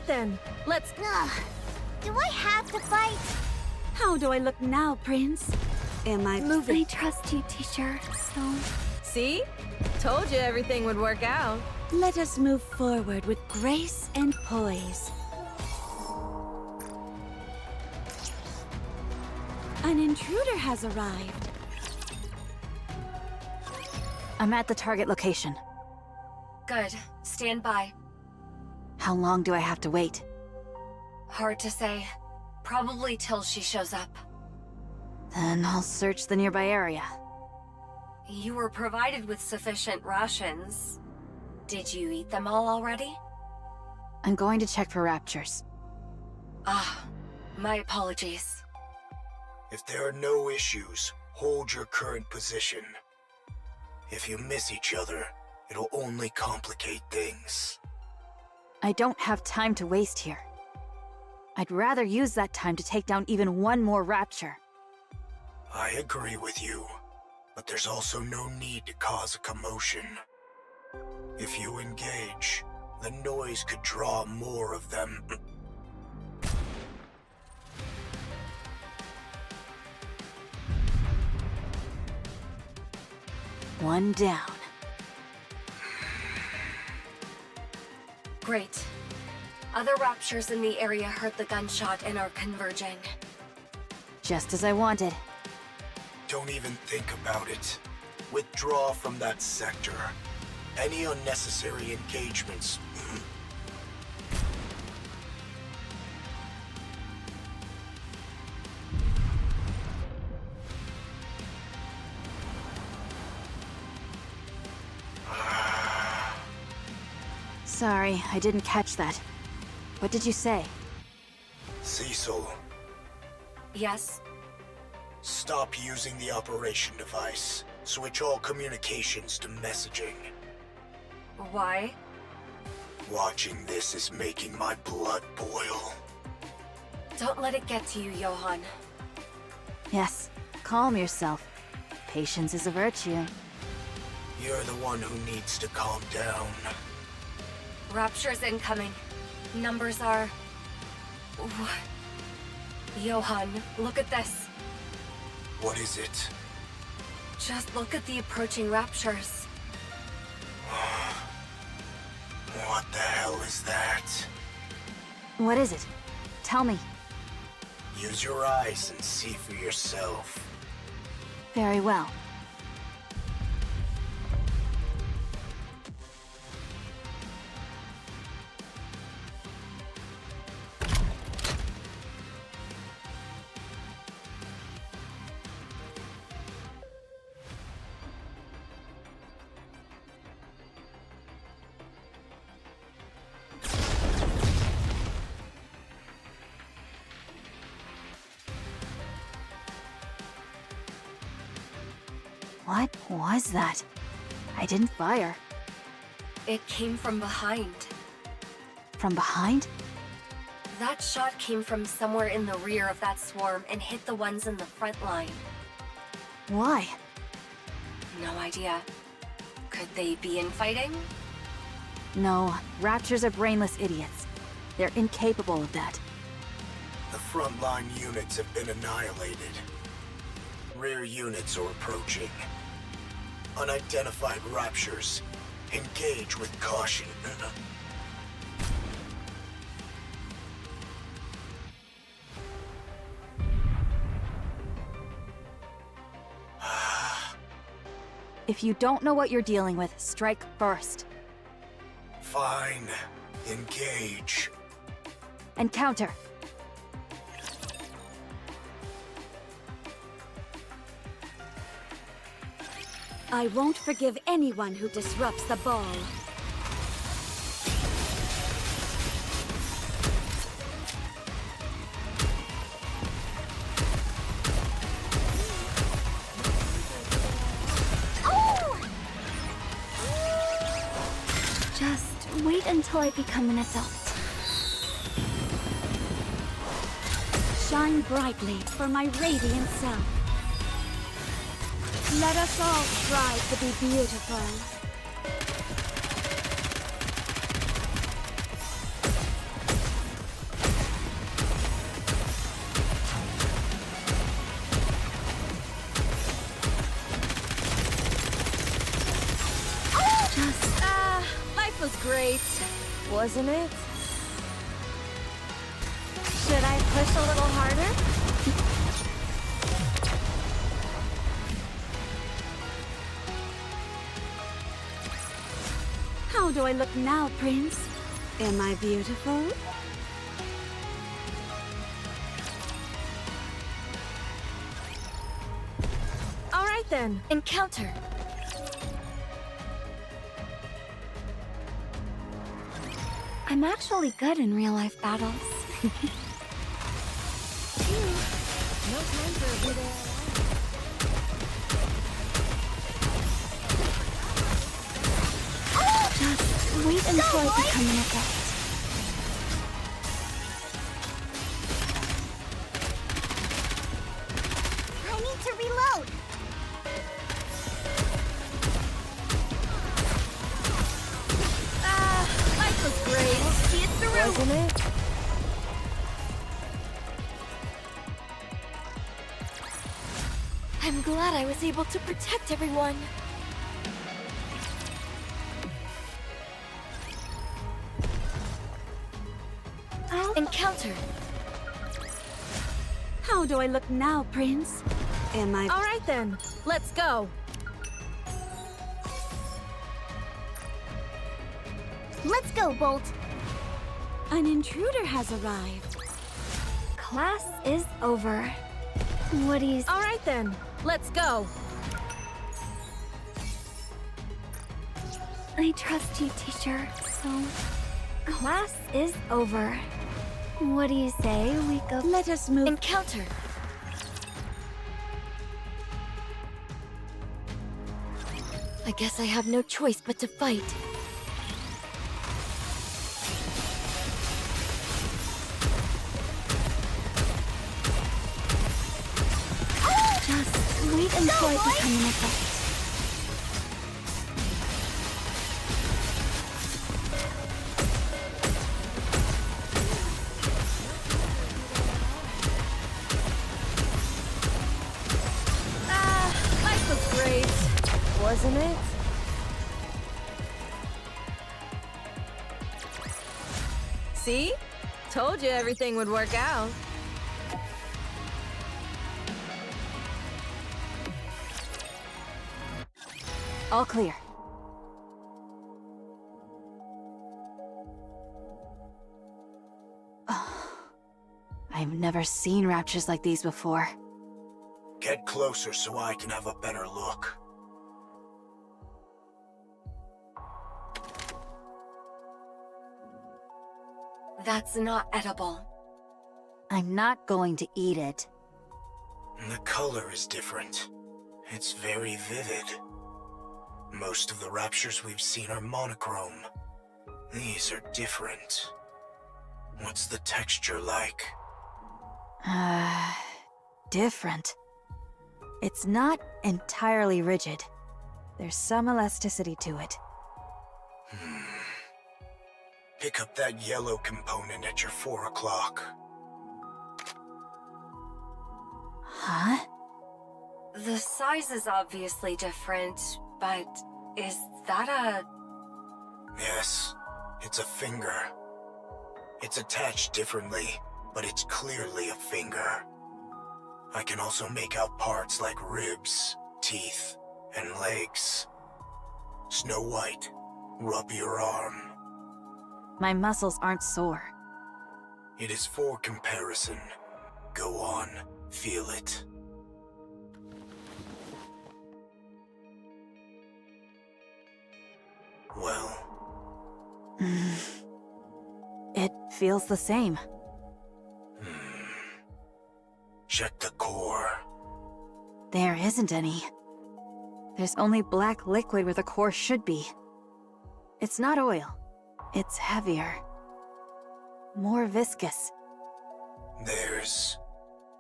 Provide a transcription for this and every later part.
then. Let's... Ugh. Do I have to fight? How do I look now, Prince? Am I moving? I trust you, teacher, so... See? Told you everything would work out. Let us move forward with grace and poise. An intruder has arrived. I'm at the target location. Good. Stand by. How long do I have to wait? Hard to say. Probably till she shows up. Then I'll search the nearby area. You were provided with sufficient rations. Did you eat them all already? I'm going to check for raptures. Ah, my apologies. If there are no issues, hold your current position. If you miss each other, it'll only complicate things. I don't have time to waste here. I'd rather use that time to take down even one more rapture. I agree with you, but there's also no need to cause a commotion. If you engage, the noise could draw more of them. One down. Great. Other raptures in the area heard the gunshot and are converging. Just as I wanted. Don't even think about it. Withdraw from that sector. Any unnecessary engagements. Sorry, I didn't catch that. What did you say? Cecil, Yes? stop using the operation device. Switch all communications to messaging. Why? Watching this is making my blood boil. Don't let it get to you, Johan. Yes, calm yourself. Patience is a virtue. You're the one who needs to calm down. Raptures incoming. Numbers are... Johan, look at this. What is it? Just look at the approaching raptures. What the hell is that? What is it? Tell me. Use your eyes and see for yourself. Very well. What was that? I didn't fire. It came from behind. From behind? That shot came from somewhere in the rear of that swarm and hit the ones in the front line. Why? No idea. Could they be infighting? No, raptures are brainless idiots. They're incapable of that. The frontline units have been annihilated. Rear units are approaching. Unidentified raptures. Engage with caution. If you don't know what you're dealing with, strike first. Fine. Engage. And counter. I won't forgive anyone who disrupts the ball. Just wait until I become an adult. Shine brightly for my radiant self. Let us all strive to be beautiful. Life was great, wasn't it? Should I push a little harder? How do I look now, Prince? Am I beautiful? All right then. Encounter. I'm actually good in real-life battles. No time for a good Just wait until I become an adult. I need to reload. Life was great. See it through. Wasn't it? I'm glad I was able to protect everyone. Encounter. How do I look now, Prince? Am I... All right then. Let's go. Let's go, Bolt. An intruder has arrived. Class is over. What do you say? All right then. Let's go. I trust you, teacher. So, class is over. What do you say we go? Let us move... Encounter. I guess I have no choice but to fight. Just wait until I become an adult. Life was great, wasn't it? See? Told you everything would work out. All clear. I've never seen raptures like these before. Get closer so I can have a better look. That's not edible. I'm not going to eat it. The color is different. It's very vivid. Most of the raptures we've seen are monochrome. These are different. What's the texture like? Different. It's not entirely rigid. There's some elasticity to it. Pick up that yellow component at your 4 o'clock. Huh? The size is obviously different, but is that a... Yes, it's a finger. It's attached differently, but it's clearly a finger. I can also make out parts like ribs, teeth, and legs. Snow White, rub your arm. My muscles aren't sore. It is for comparison. Go on, feel it. Well, It feels the same. check the core. There isn't any. There's only black liquid where the core should be. It's not oil. It's heavier. More viscous. There's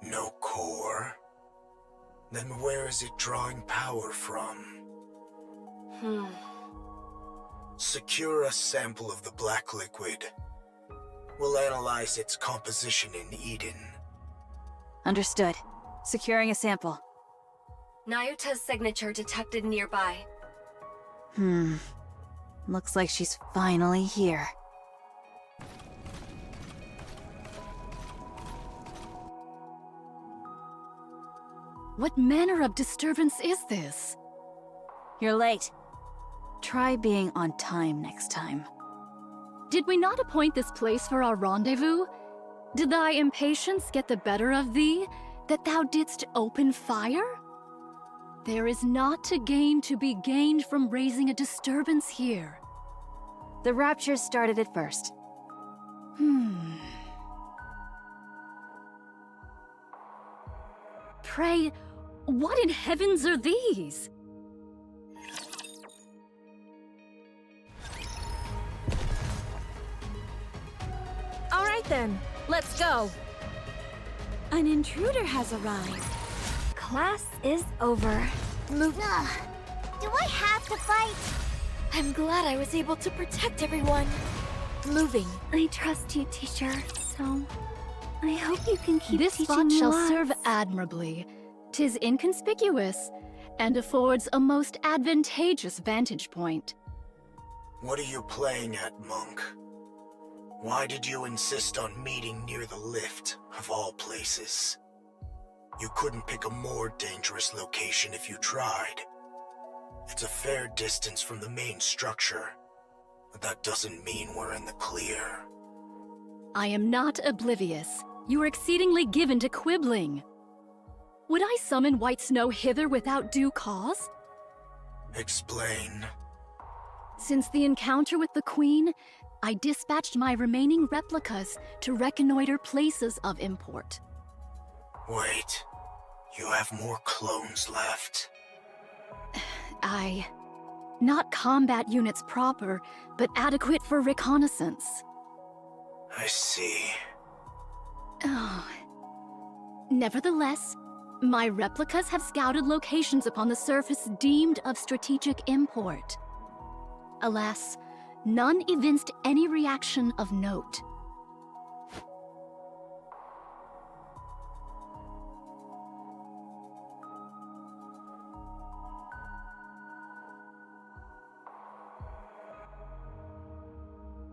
no core. Then where is it drawing power from? Secure a sample of the black liquid. We'll analyze its composition in Eden. Understood. Securing a sample. Nayuta's signature detected nearby. Looks like she's finally here. What manner of disturbance is this? You're late. Try being on time next time. Did we not appoint this place for our rendezvous? Did thy impatience get the better of thee, that thou didst open fire? There is naught to gain to be gained from raising a disturbance here. The raptures started it first. Pray, what in heavens are these? All right then, let's go. An intruder has arrived. Class is over. Do I have to fight? I'm glad I was able to protect everyone. Moving. I trust you, teacher, so I hope you can keep This teaching spot me shall lots. serve admirably. 'Tis inconspicuous, and affords a most advantageous vantage point. What are you playing at, monk? Why did you insist on meeting near the lift, of all places? You couldn't pick a more dangerous location if you tried. It's a fair distance from the main structure, but that doesn't mean we're in the clear. I am not oblivious. You are exceedingly given to quibbling. Would I summon White Snow hither without due cause? Explain. Since the encounter with the Queen, I dispatched my remaining replicas to reconnoiter places of import. Wait, you have more clones left. Not combat units proper, but adequate for reconnaissance. I see. Oh. Nevertheless, my replicas have scouted locations upon the surface deemed of strategic import. Alas, none evinced any reaction of note.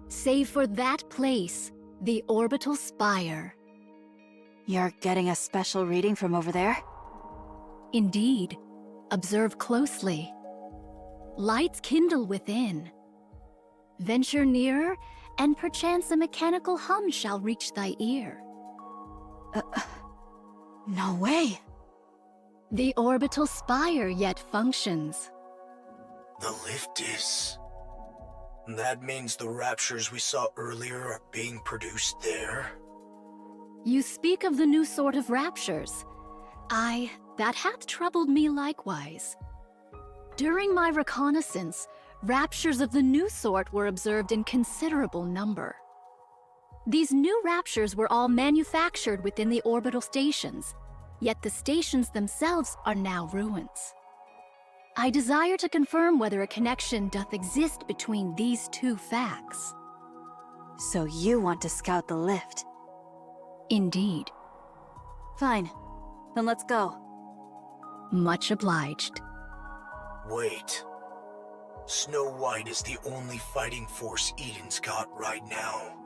Save for that place, the orbital spire. You're getting a special reading from over there? Indeed. Observe closely. Lights kindle within. Venture nearer, and perchance a mechanical hum shall reach thy ear. No way! The orbital spire yet functions. The lift is... That means the raptures we saw earlier are being produced there? You speak of the new sort of raptures. That hath troubled me likewise. During my reconnaissance, raptures of the new sort were observed in considerable number. These new raptures were all manufactured within the orbital stations, yet the stations themselves are now ruins. I desire to confirm whether a connection doth exist between these two facts. So you want to scout the lift? Indeed. Fine. Then let's go. Much obliged. Wait. Snow White is the only fighting force Eden's got right now.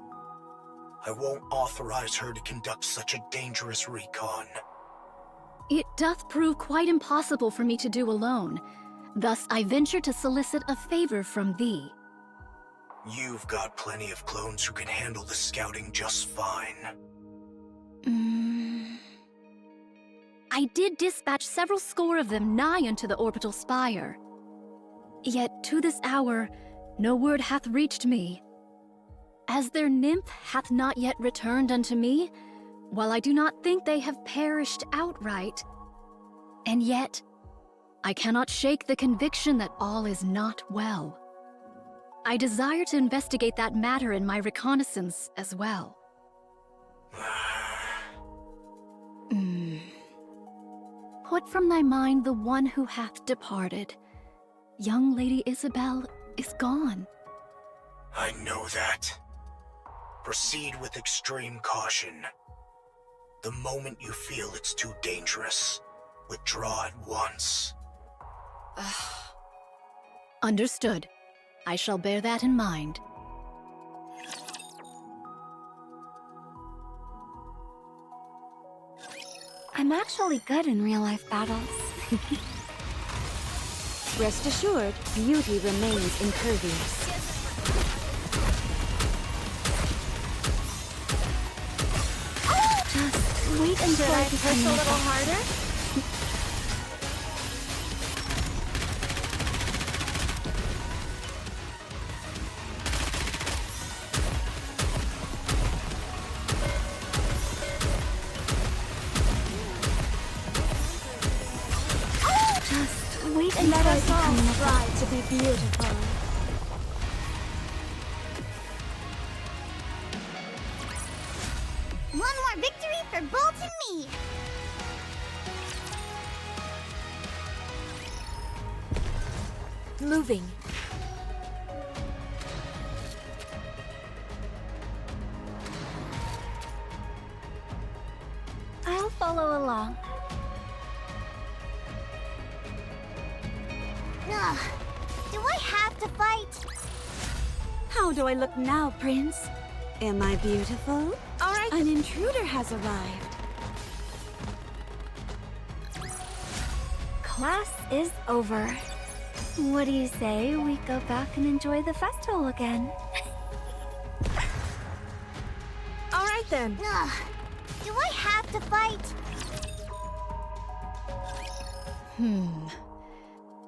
I won't authorize her to conduct such a dangerous recon. It doth prove quite impossible for me to do alone. Thus I venture to solicit a favor from thee. You've got plenty of clones who can handle the scouting just fine. I did dispatch several score of them nigh unto the orbital spire. Yet to this hour, no word hath reached me. As their nymph hath not yet returned unto me, while I do not think they have perished outright. And yet, I cannot shake the conviction that all is not well. I desire to investigate that matter in my reconnaissance as well. Put from thy mind the one who hath departed. Young Lady Isabel is gone. I know that. Proceed with extreme caution. The moment you feel it's too dangerous, withdraw at once. Understood. I shall bear that in mind. I'm actually good in real-life battles. Rest assured, beauty remains impervious. Just wait until I push a little harder. Just wait until Let I us all become strive to be beautiful. One more victory for Bolt and me! Moving. I'll follow along. Ugh. Do I have to fight? How do I look now, Prince? Am I beautiful? All right. An intruder has arrived. Class is over. What do you say we go back and enjoy the festival again? All right then. Ugh. Do I have to fight?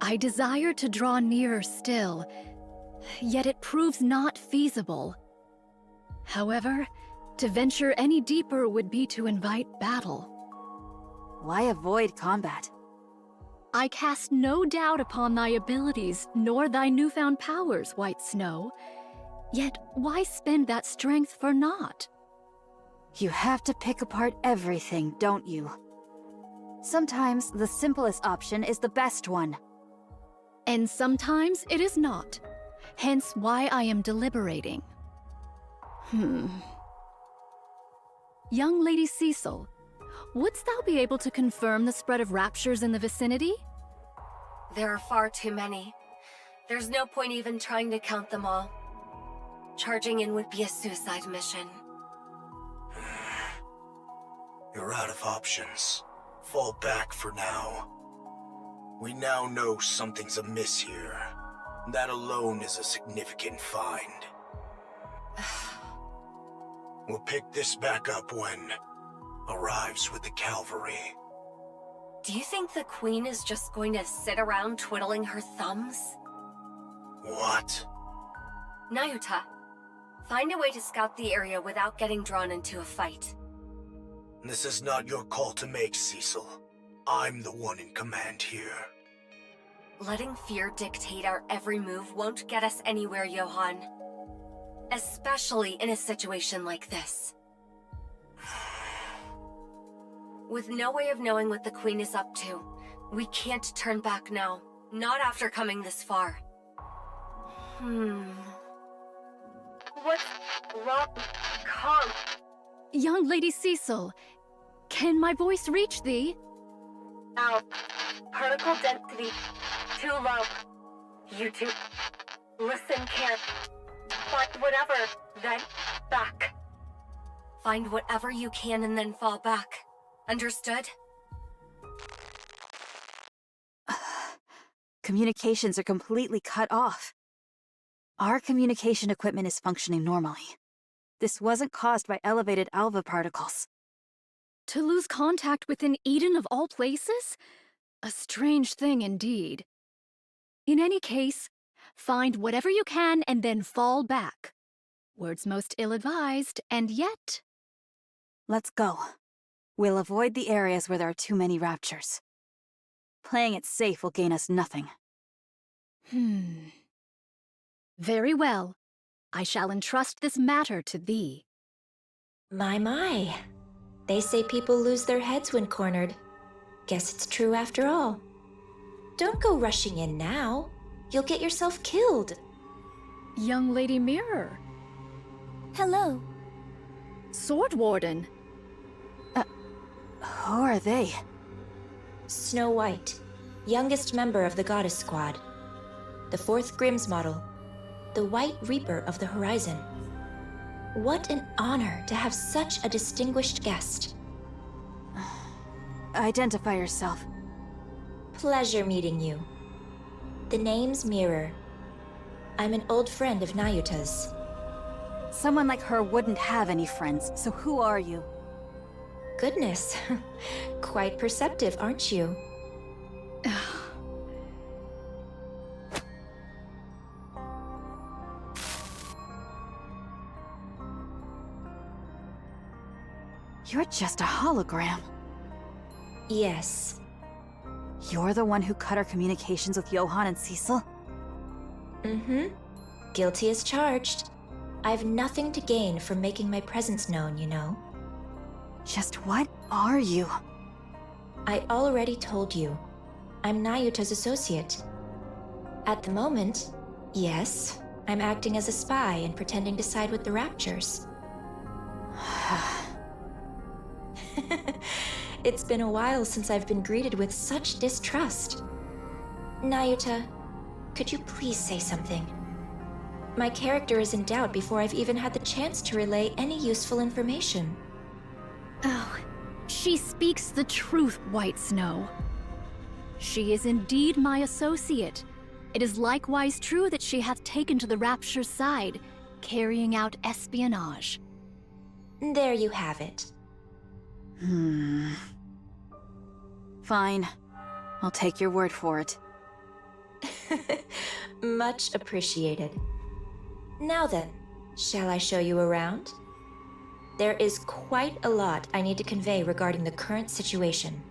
I desire to draw nearer still, yet it proves not feasible. However, to venture any deeper would be to invite battle. Why avoid combat? I cast no doubt upon thy abilities, nor thy newfound powers, White Snow. Yet why spend that strength for naught? You have to pick apart everything, don't you? Sometimes the simplest option is the best one. And sometimes it is not. Hence why I am deliberating. Young Lady Cecil, wouldst thou be able to confirm the spread of raptures in the vicinity? There are far too many. There's no point even trying to count them all. Charging in would be a suicide mission. You're out of options. Fall back for now. We now know something's amiss here. That alone is a significant find. We'll pick this back up when arrives with the cavalry. Do you think the Queen is just going to sit around twiddling her thumbs? What? Nayuta, find a way to scout the area without getting drawn into a fight. This is not your call to make, Cecil. I'm the one in command here. Letting fear dictate our every move won't get us anywhere, Johann. Especially in a situation like this. With no way of knowing what the Queen is up to, we can't turn back now. Not after coming this far. What's wrong? Calm. Young Lady Cecil, can my voice reach thee? Ow. Particle density too low. You two, listen, can't. Find whatever, then back. Find whatever you can and then fall back. Understood? Communications are completely cut off. Our communication equipment is functioning normally. This wasn't caused by elevated alpha particles. To lose contact within Eden of all places? A strange thing indeed. In any case, find whatever you can and then fall back. Words most ill-advised, and yet... Let's go. We'll avoid the areas where there are too many raptures. Playing it safe will gain us nothing. Very well. I shall entrust this matter to thee. My. They say people lose their heads when cornered. Guess it's true after all. Don't go rushing in now. You'll get yourself killed. Young Lady Mirror. Hello. Sword Warden. Who are they? Snow White, youngest member of the Goddess Squad. The 4th Grimm's model. the White Reaper of the Horizon. What an honor to have such a distinguished guest. Identify yourself. Pleasure meeting you. The name's Mirror. I'm an old friend of Nayuta's. Someone like her wouldn't have any friends, so who are you? Goodness, quite perceptive, aren't you? You're just a hologram. Yes. You're the one who cut our communications with Johann and Cecil? Mm-hmm. Guilty as charged. I've nothing to gain from making my presence known, you know. Just what are you? I already told you. I'm Nayuta's associate. At the moment, yes, I'm acting as a spy and pretending to side with the Raptures. It's been a while since I've been greeted with such distrust. Nayuta, could you please say something? My character is in doubt before I've even had the chance to relay any useful information. Oh, she speaks the truth, White Snow. She is indeed my associate. It is likewise true that she hath taken to the Rapture's side, carrying out espionage. There you have it. Fine. I'll take your word for it. Much appreciated. Now then, shall I show you around? There is quite a lot I need to convey regarding the current situation.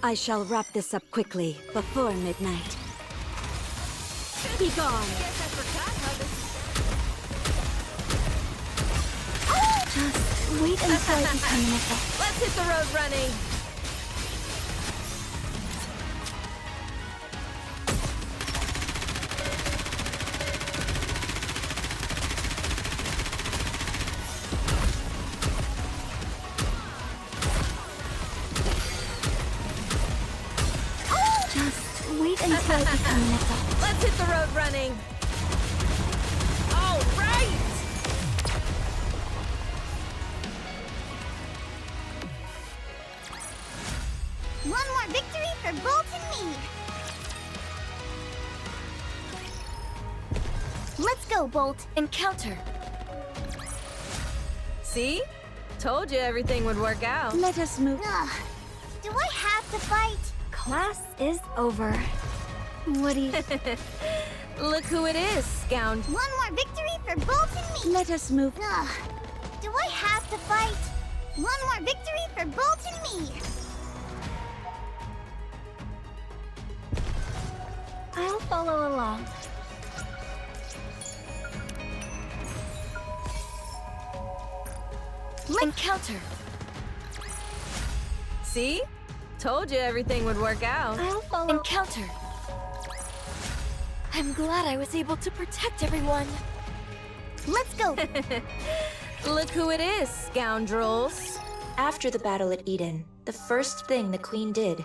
I shall wrap this up quickly, before midnight. Be gone! Just wait until I become NIKKE. Let's hit the road running. Just wait until I become NIKKE. Let's hit the road running. All right! One more victory for Bolt and me! Let's go, Bolt. Encounter. See? Told you everything would work out. Let us move. Ugh. Do I have to fight? Class is over. What do you... Look who it is, scoundrel. One more victory for Bolt and me! Let us move. Ugh. Do I have to fight? One more victory for Bolt and me! I'll follow along. Encounter. See? Told you everything would work out. I'll follow. Encounter. I'm glad I was able to protect everyone. Let's go! Look who it is, scoundrels. After the battle at Eden, the first thing the Queen did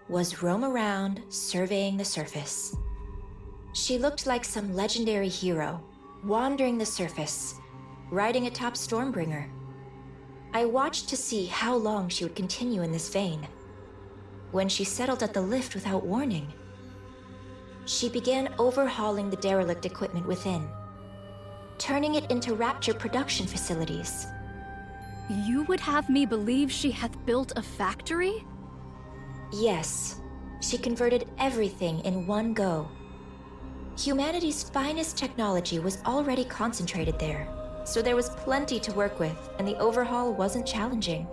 was roam around, surveying the surface. She looked like some legendary hero, wandering the surface, riding atop Stormbringer. I watched to see how long she would continue in this vein. When she settled at the lift without warning, she began overhauling the derelict equipment within, turning it into Rapture production facilities. You would have me believe she hath built a factory? Yes, she converted everything in one go. Humanity's finest technology was already concentrated there, so there was plenty to work with, and the overhaul wasn't challenging.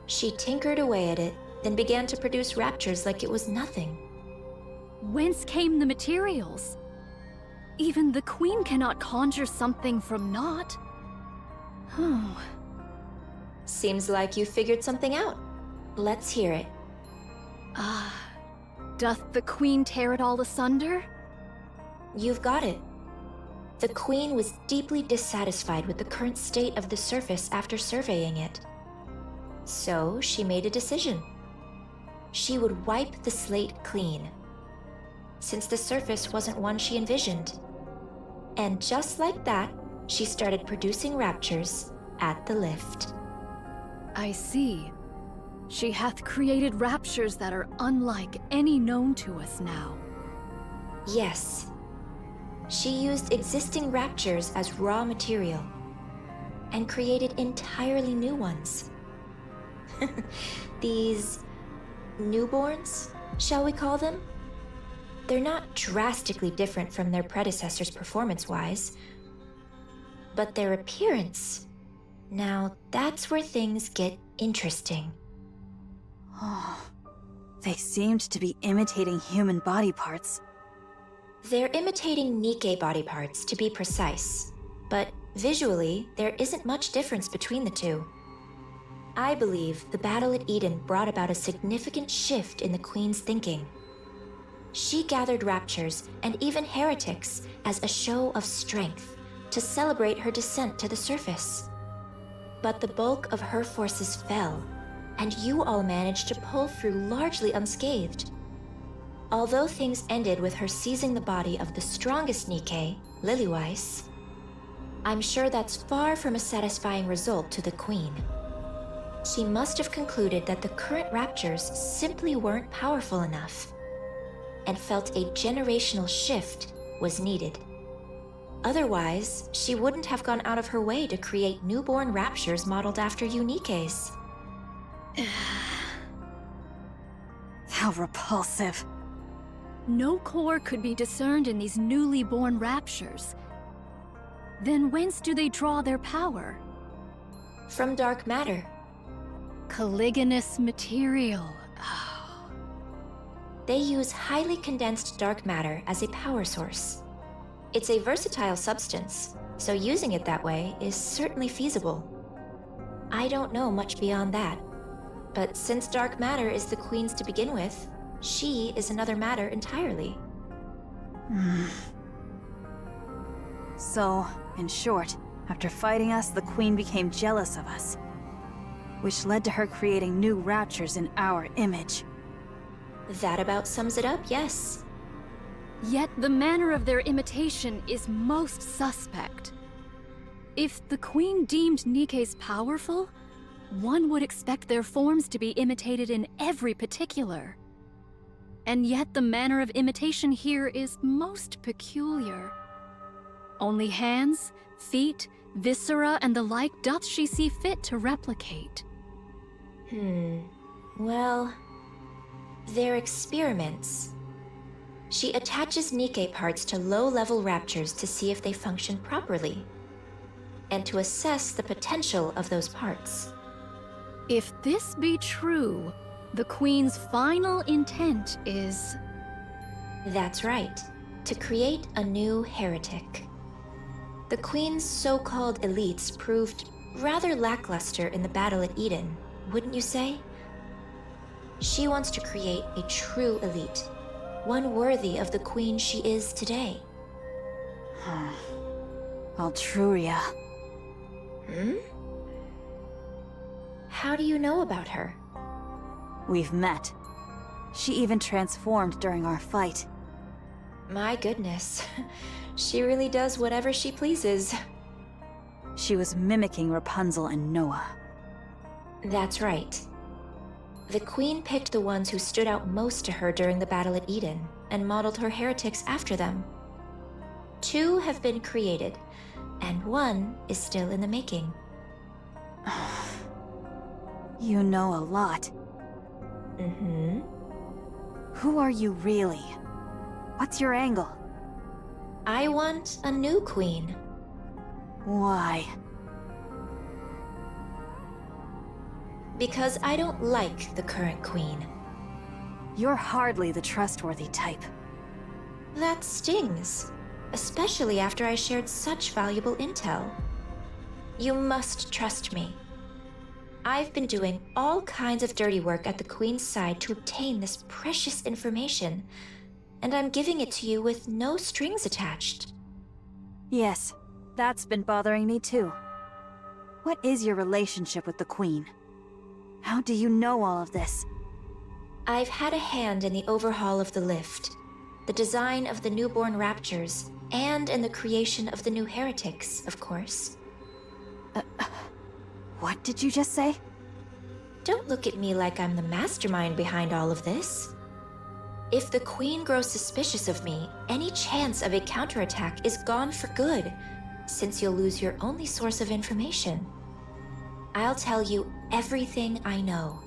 She tinkered away at it, then began to produce Raptures like it was nothing. Whence came the materials? Even the Queen cannot conjure something from naught. Oh. Seems like you figured something out. Let's hear it. Doth the Queen tear it all asunder? You've got it. The Queen was deeply dissatisfied with the current state of the surface after surveying it. So she made a decision. she would wipe the slate clean, since the surface wasn't one she envisioned. And just like that, she started producing raptures at the lift. I see. She hath created raptures that are unlike any known to us now. Yes. She used existing raptures as raw material and created entirely new ones. These newborns, shall we call them? They're not drastically different from their predecessors performance-wise, but their appearance, now that's where things get interesting. Oh, they seemed to be imitating human body parts. They're imitating NIKKE body parts, to be precise, but visually, there isn't much difference between the two. I believe the battle at Eden brought about a significant shift in the Queen's thinking. She gathered raptures and even heretics as a show of strength to celebrate her descent to the surface. But the bulk of her forces fell, and you all managed to pull through largely unscathed. Although things ended with her seizing the body of the strongest NIKKE, Lilyweiss, I'm sure that's far from a satisfying result to the Queen. She must have concluded that the current raptures simply weren't powerful enough, and felt a generational shift was needed. Otherwise, she wouldn't have gone out of her way to create newborn raptures modeled after NIKKE's. How repulsive. No core could be discerned in these newly born raptures. Then whence do they draw their power? From dark matter. Caliginous material. They use highly condensed dark matter as a power source. It's a versatile substance, so using it that way is certainly feasible. I don't know much beyond that, but since dark matter is the Queen's to begin with, she is another matter entirely. So, in short, after fighting us, the Queen became jealous of us, which led to her creating new raptures in our image. That about sums it up, yes. Yet the manner of their imitation is most suspect. If the Queen deemed NIKKE's powerful, one would expect their forms to be imitated in every particular. And yet the manner of imitation here is most peculiar. Only hands, feet, viscera, and the like doth she see fit to replicate. Well, they're experiments. She attaches NIKKE parts to low-level raptures to see if they function properly, and to assess the potential of those parts. If this be true, the Queen's final intent is... That's right, to create a new heretic. The Queen's so-called elites proved rather lackluster in the battle at Eden, wouldn't you say? She wants to create a true elite, one worthy of the Queen she is today. Altruria. How do you know about her? We've met. She even transformed during our fight. My goodness. She really does whatever she pleases. She was mimicking Rapunzel and Noah. That's right. The Queen picked the ones who stood out most to her during the battle at Eden, and modeled her heretics after them. 2 have been created, and 1 is still in the making. You know a lot. Who are you really? What's your angle? I want a new Queen. Why? Because I don't like the current Queen. You're hardly the trustworthy type. That stings, especially after I shared such valuable intel. You must trust me. I've been doing all kinds of dirty work at the Queen's side to obtain this precious information, and I'm giving it to you with no strings attached. Yes, that's been bothering me too. What is your relationship with the Queen? How do you know all of this? I've had a hand in the overhaul of the lift, the design of the newborn raptures, and in the creation of the new heretics, of course. What did you just say? Don't look at me like I'm the mastermind behind all of this. If the Queen grows suspicious of me, any chance of a counterattack is gone for good, since you'll lose your only source of information. I'll tell you everything I know.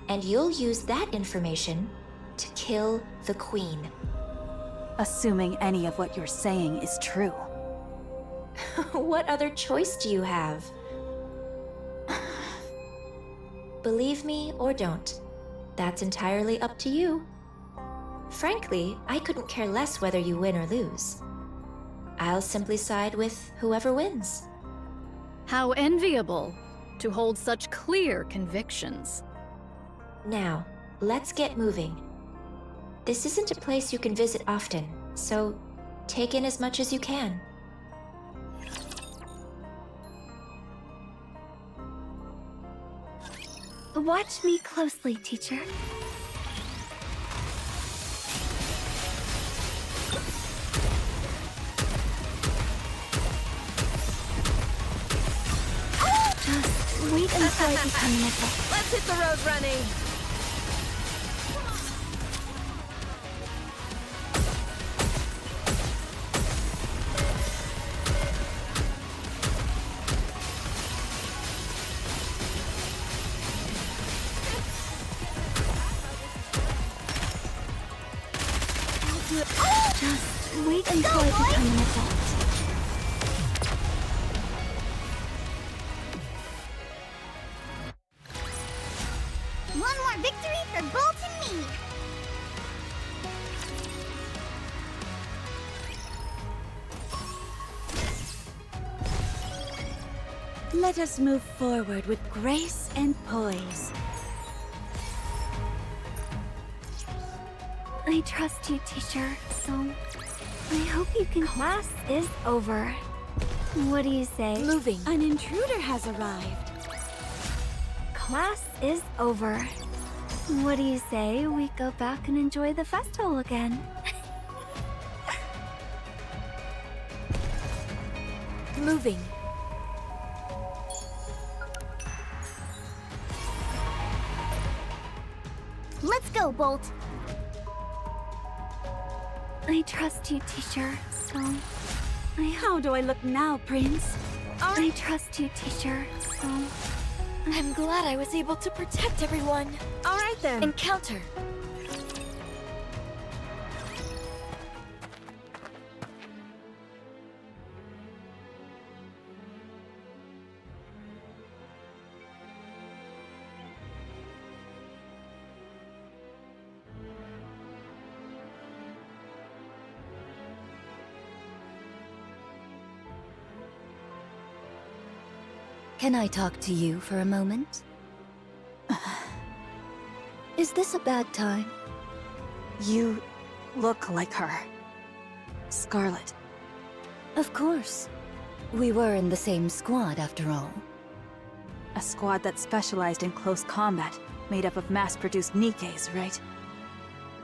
And you'll use that information to kill the Queen. Assuming any of what you're saying is true. What other choice do you have? Believe me or don't. That's entirely up to you. Frankly, I couldn't care less whether you win or lose. I'll simply side with whoever wins. How enviable to hold such clear convictions. Now, let's get moving. This isn't a place you can visit often, so take in as much as you can. Watch me closely, teacher. Just wait until I become NIKKE. Let's hit the road running. Just wait until I become an adult. One more victory for Bolt and me! Let us move forward with grace and poise. I trust you, teacher, so I hope you can. Class is over. What do you say? Moving. An intruder has arrived. Class is over. What do you say we go back and enjoy the festival again? Moving. Let's go, Bolt! I trust you, teacher, so How do I look now, Prince? I trust you, teacher, so I'm glad I was able to protect everyone. All right then. Encounter. Can I talk to you for a moment? Is this a bad time? You look like her. Scarlet. Of course. We were in the same squad, after all. A squad that specialized in close combat, made up of mass-produced NIKKEs, right?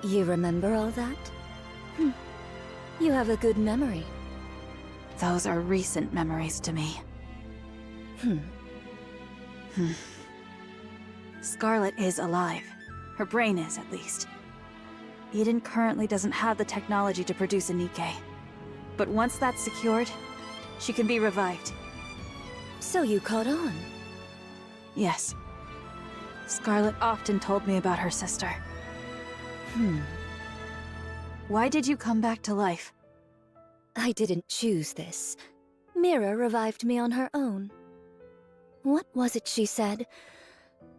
You remember all that? You have a good memory. Those are recent memories to me. Scarlet is alive. Her brain is, at least. Eden currently doesn't have the technology to produce a NIKKE. But once that's secured, she can be revived. So you caught on? Yes. Scarlet often told me about her sister. Why did you come back to life? I didn't choose this. Mira revived me on her own. What was it she said?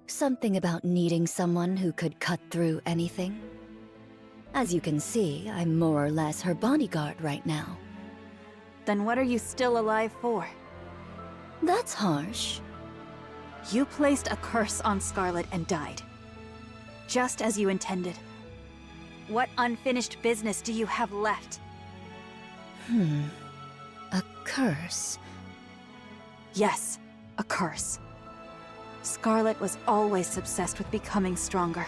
Something about needing someone who could cut through anything. As you can see, I'm more or less her bodyguard right now. Then what are you still alive for? That's harsh. You placed a curse on Scarlet and died. Just as you intended. What unfinished business do you have left? A curse? Yes, a curse. Scarlet was always obsessed with becoming stronger.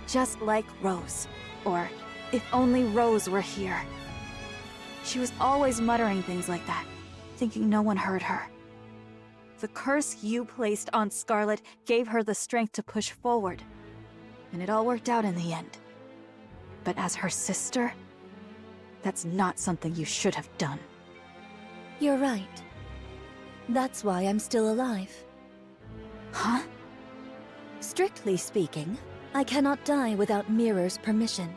Just like Rose. Or, if only Rose were here. She was always muttering things like that, thinking no one heard her. The curse you placed on Scarlet gave her the strength to push forward, and it all worked out in the end. But as her sister, that's not something you should have done. You're right. That's why I'm still alive. Huh? Strictly speaking, I cannot die without Mirror's permission,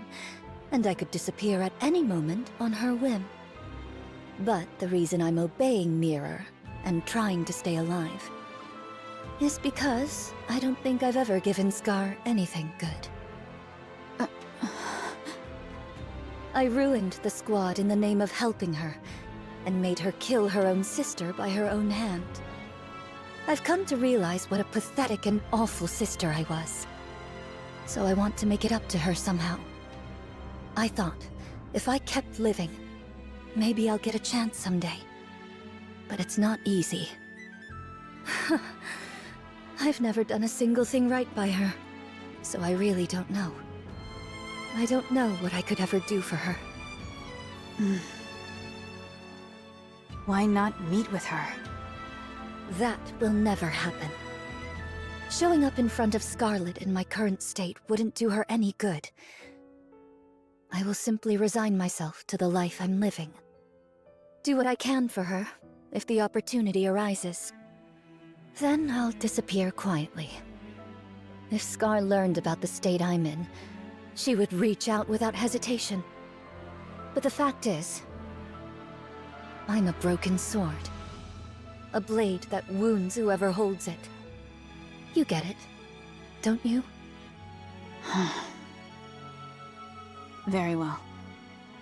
and I could disappear at any moment on her whim. But the reason I'm obeying Mirror and trying to stay alive is because I don't think I've ever given Scar anything good. I ruined the squad in the name of helping her, and made her kill her own sister by her own hand. I've come to realize what a pathetic and awful sister I was. So I want to make it up to her somehow. I thought, if I kept living, maybe I'll get a chance someday. But it's not easy. I've never done a single thing right by her, so I really don't know. I don't know what I could ever do for her. Why not meet with her? That will never happen. Showing up in front of Scarlet in my current state wouldn't do her any good. I will simply resign myself to the life I'm living. Do what I can for her, if the opportunity arises. Then I'll disappear quietly. If Scar learned about the state I'm in, she would reach out without hesitation. But the fact is, I'm a broken sword. A blade that wounds whoever holds it. You get it, don't you? Very well.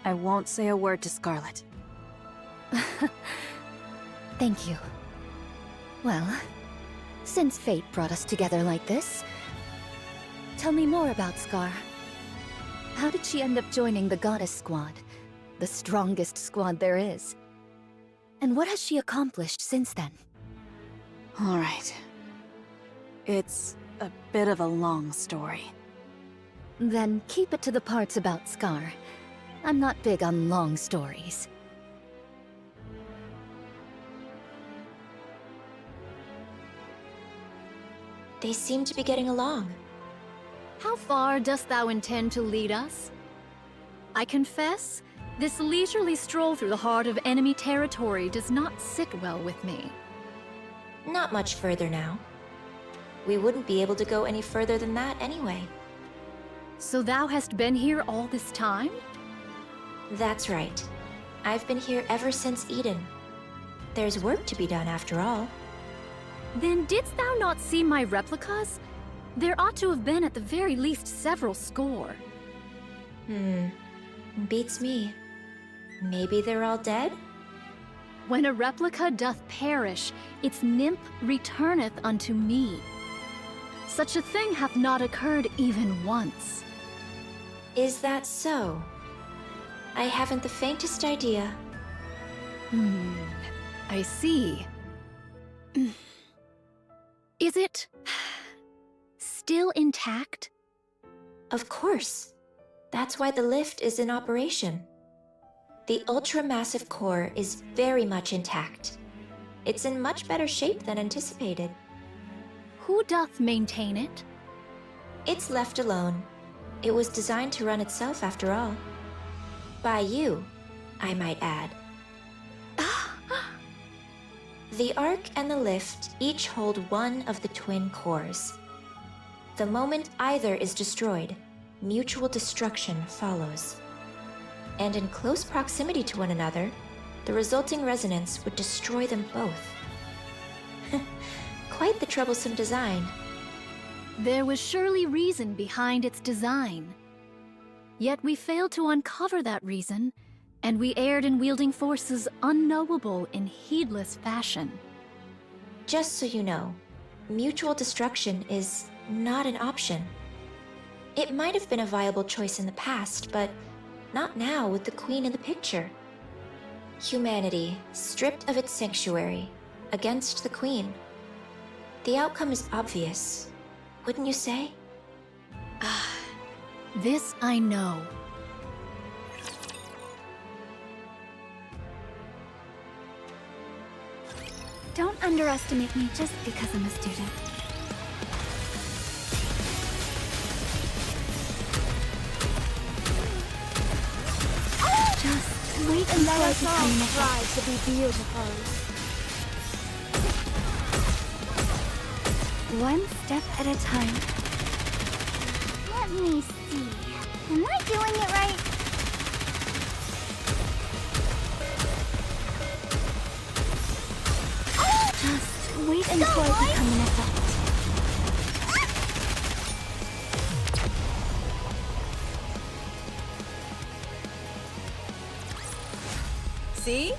I won't say a word to Scarlet. Thank you. Well, since fate brought us together like this, tell me more about Scar. How did she end up joining the Goddess Squad? The strongest squad there is. And what has she accomplished since then? All right. It's a bit of a long story. Then keep it to the parts about Scar. I'm not big on long stories. They seem to be getting along. How far dost thou intend to lead us? I confess, this leisurely stroll through the heart of enemy territory does not sit well with me. Not much further now. We wouldn't be able to go any further than that anyway. So thou hast been here all this time? That's right. I've been here ever since Eden. There's work to be done after all. Then didst thou not see my replicas? There ought to have been at the very least several score. Beats me. Maybe they're all dead? When a replica doth perish, its nymph returneth unto me. Such a thing hath not occurred even once. Is that so? I haven't the faintest idea. I see. Is it still intact? Of course. That's why the lift is in operation. The ultra-massive core is very much intact. It's in much better shape than anticipated. Who doth maintain it? It's left alone. It was designed to run itself after all. By you, I might add. The Ark and the lift each hold one of the twin cores. The moment either is destroyed, mutual destruction follows. And in close proximity to one another, the resulting resonance would destroy them both. Quite the troublesome design. There was surely reason behind its design. Yet we failed to uncover that reason, and we erred in wielding forces unknowable in heedless fashion. Just so you know, mutual destruction is not an option. It might have been a viable choice in the past, but not now with the Queen in the picture. Humanity, stripped of its sanctuary, against the Queen. The outcome is obvious, wouldn't you say? This I know. Don't underestimate me just because I'm a student. Just wait and let us all strive to be beautiful. One step at a time. Let me see. Am I doing it right? Just wait until I become an adult. See?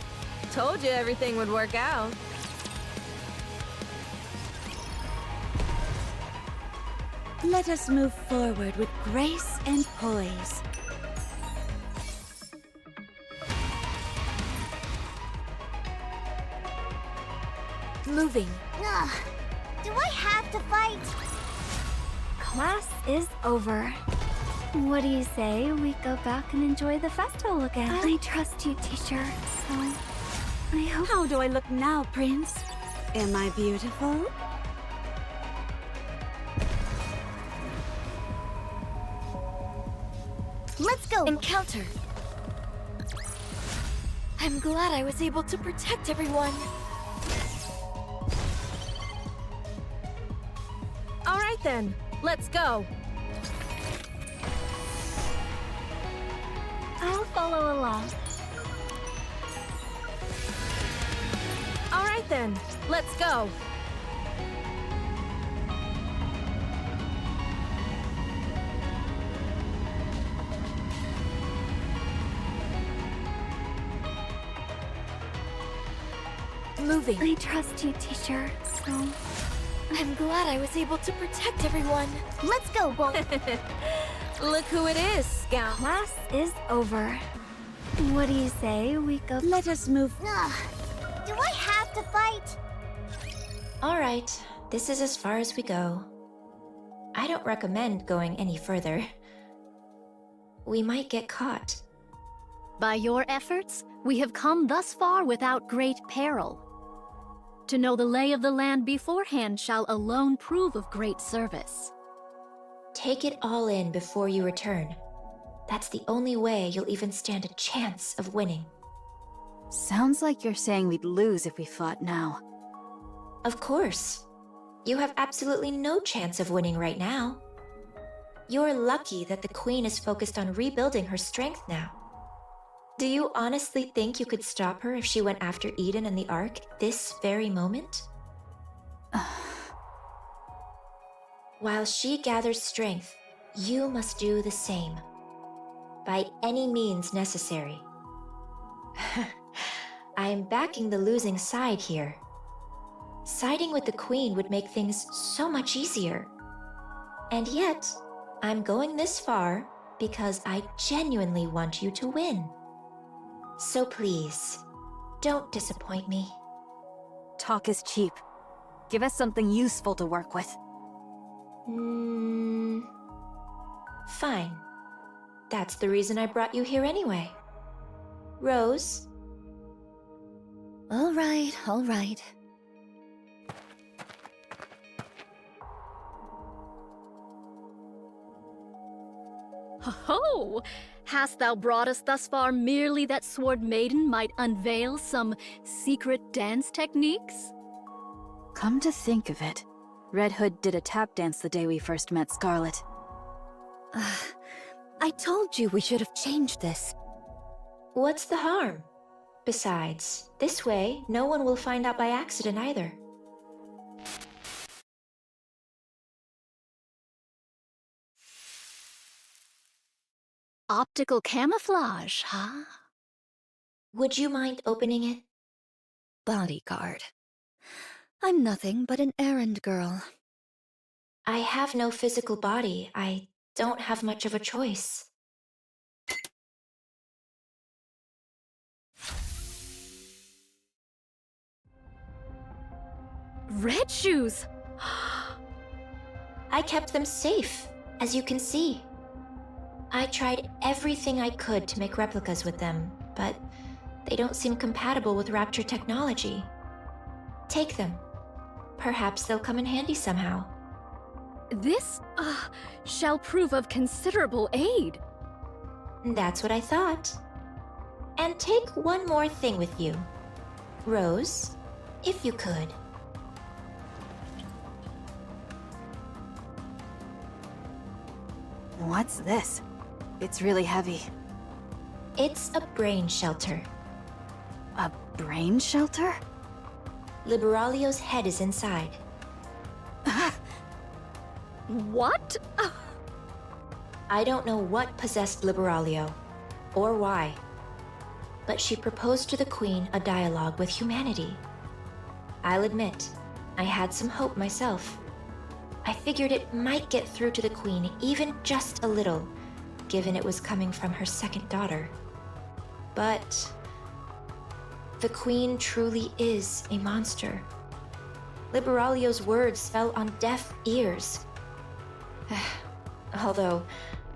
Told you everything would work out. Let us move forward with grace and poise. Moving. Ugh. Do I have to fight? Class is over. What do you say we go back and enjoy the festival again? I trust you, teacher, so I hope... How do I look now, Prince? Am I beautiful? Let's go! Encounter. I'm glad I was able to protect everyone. All right then, let's go. I'll follow along. All right then, let's go. Moving. I trust you, teacher, so... I'm glad I was able to protect everyone. Let's go, Bull! Look who it is, Scout. Class is over. What do you say we go... Let us move. Ugh. Do I have to fight? All right, this is as far as we go. I don't recommend going any further. We might get caught. By your efforts, we have come thus far without great peril. To know the lay of the land beforehand shall alone prove of great service. Take it all in before you return. That's the only way you'll even stand a chance of winning. Sounds like you're saying we'd lose if we fought now. Of course. You have absolutely no chance of winning right now. You're lucky that the Queen is focused on rebuilding her strength now. Do you honestly think you could stop her if she went after Eden and the Ark this very moment? While she gathers strength, you must do the same. By any means necessary. I am backing the losing side here. Siding with the Queen would make things so much easier. And yet, I'm going this far because I genuinely want you to win. So please, don't disappoint me. Talk is cheap. Give us something useful to work with. Fine. That's the reason I brought you here anyway. Rose? All right, all right. Ho-ho! Hast thou brought us thus far merely that Sword Maiden might unveil some secret dance techniques? Come to think of it, Red Hood did a tap dance the day we first met Scarlet. I told you we should have changed this. What's the harm? Besides, this way, no one will find out by accident either. Optical camouflage, huh? Would you mind opening it? Bodyguard. I'm nothing but an errand girl. I have no physical body. I don't have much of a choice. Red shoes! I kept them safe, as you can see. I tried everything I could to make replicas with them, but they don't seem compatible with Rapture technology. Take them. Perhaps they'll come in handy somehow. This, shall prove of considerable aid. That's what I thought. And take one more thing with you. Rose, if you could. What's this? It's really heavy. It's a brain shelter. A brain shelter? Liberalio's head is inside. What? I don't know what possessed Liberalio, or why. But she proposed to the Queen a dialogue with humanity. I'll admit, I had some hope myself. I figured it might get through to the Queen even just a little, given it was coming from her second daughter. But the Queen truly is a monster. Liberalio's words fell on deaf ears. Although,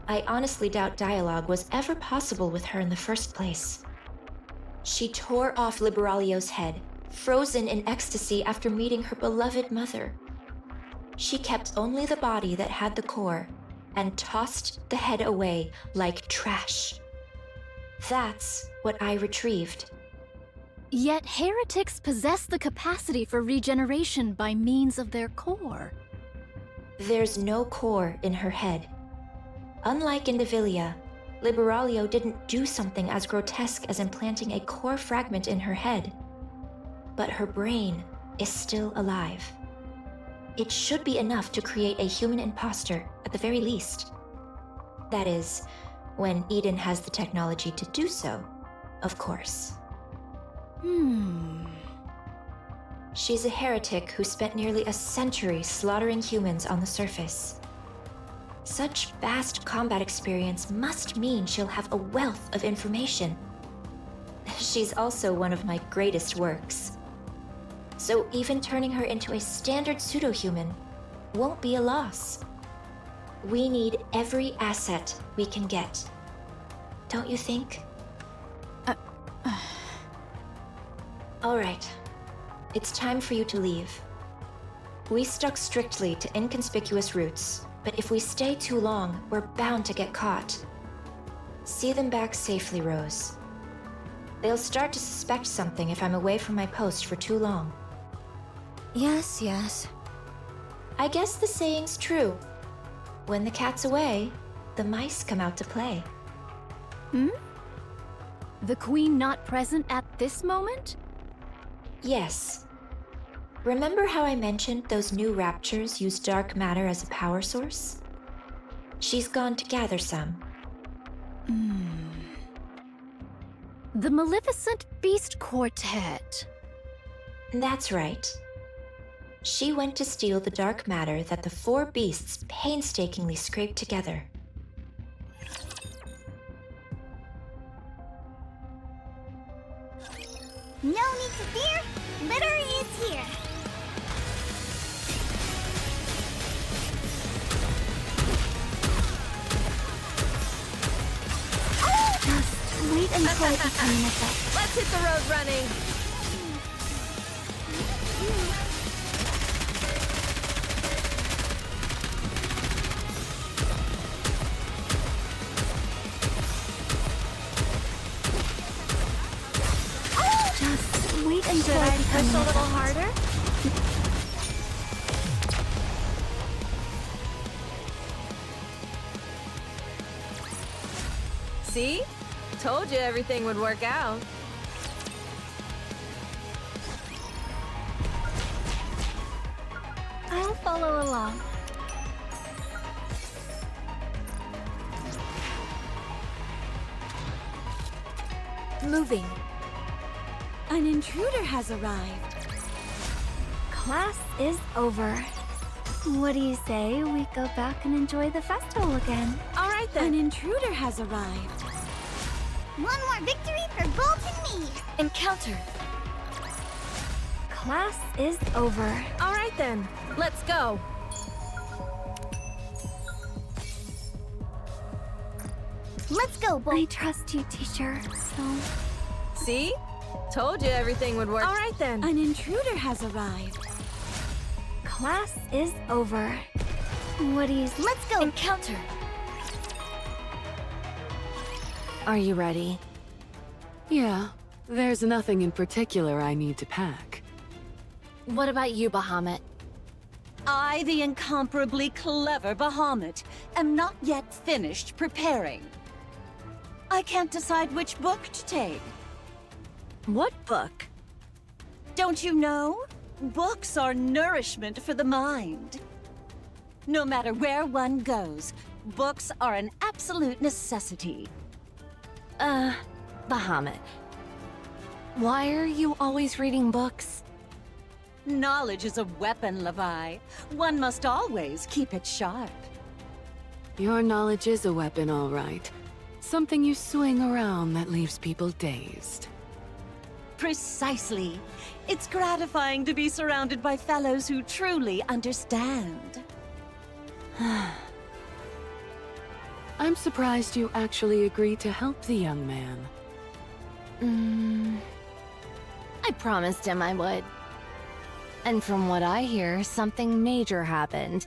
I honestly doubt dialogue was ever possible with her in the first place. She tore off Liberalio's head, frozen in ecstasy after meeting her beloved mother. She kept only the body that had the core, and tossed the head away like trash. That's what I retrieved. Yet heretics possess the capacity for regeneration by means of their core. There's no core in her head. Unlike in Devilia, Liberalio didn't do something as grotesque as implanting a core fragment in her head. But her brain is still alive. It should be enough to create a human imposter, at the very least. That is, when Eden has the technology to do so, of course. She's a heretic who spent nearly a century slaughtering humans on the surface. Such vast combat experience must mean she'll have a wealth of information. She's also one of my greatest works. So even turning her into a standard pseudo-human won't be a loss. We need every asset we can get. Don't you think? All right. It's time for you to leave. We stuck strictly to inconspicuous routes, but if we stay too long, we're bound to get caught. See them back safely, Rose. They'll start to suspect something if I'm away from my post for too long. Yes, yes. I guess the saying's true. When the cat's away, the mice come out to play. The Queen not present at this moment? Yes. Remember how I mentioned those new raptures use dark matter as a power source? She's gone to gather some. The Maleficent Beast Quartet. That's right. She went to steal the dark matter that the four beasts painstakingly scraped together. No need to fear, litter is here. Just wait until I become an effect. Let's hit the road running. Just wait until Should I I become push an a little effect. harder? See? Told you everything would work out. I'll follow along. Moving. An intruder has arrived. Class is over. What do you say we go back and enjoy the festival again? All right An then. intruder has arrived. One more victory for Bolt and me. Encounter. Class is over. All right then. Let's go. Let's go, boy. I trust you, teacher, so... See? Told you everything would work. All right then. An intruder has arrived. Class is over. What do you... Let's go. Encounter. Are you ready? Yeah. There's nothing in particular I need to pack. What about you, Bahamut? I, the incomparably clever Bahamut, am not yet finished preparing. I can't decide which book to take. What book? Don't you know? Books are nourishment for the mind. No matter where one goes, books are an absolute necessity. Bahamut. Why are you always reading books? Knowledge is a weapon, Levi. One must always keep it sharp. Your knowledge is a weapon, all right. Something you swing around that leaves people dazed. Precisely. It's gratifying to be surrounded by fellows who truly understand. I'm surprised you actually agreed to help the young man. I promised him I would. And from what I hear, something major happened.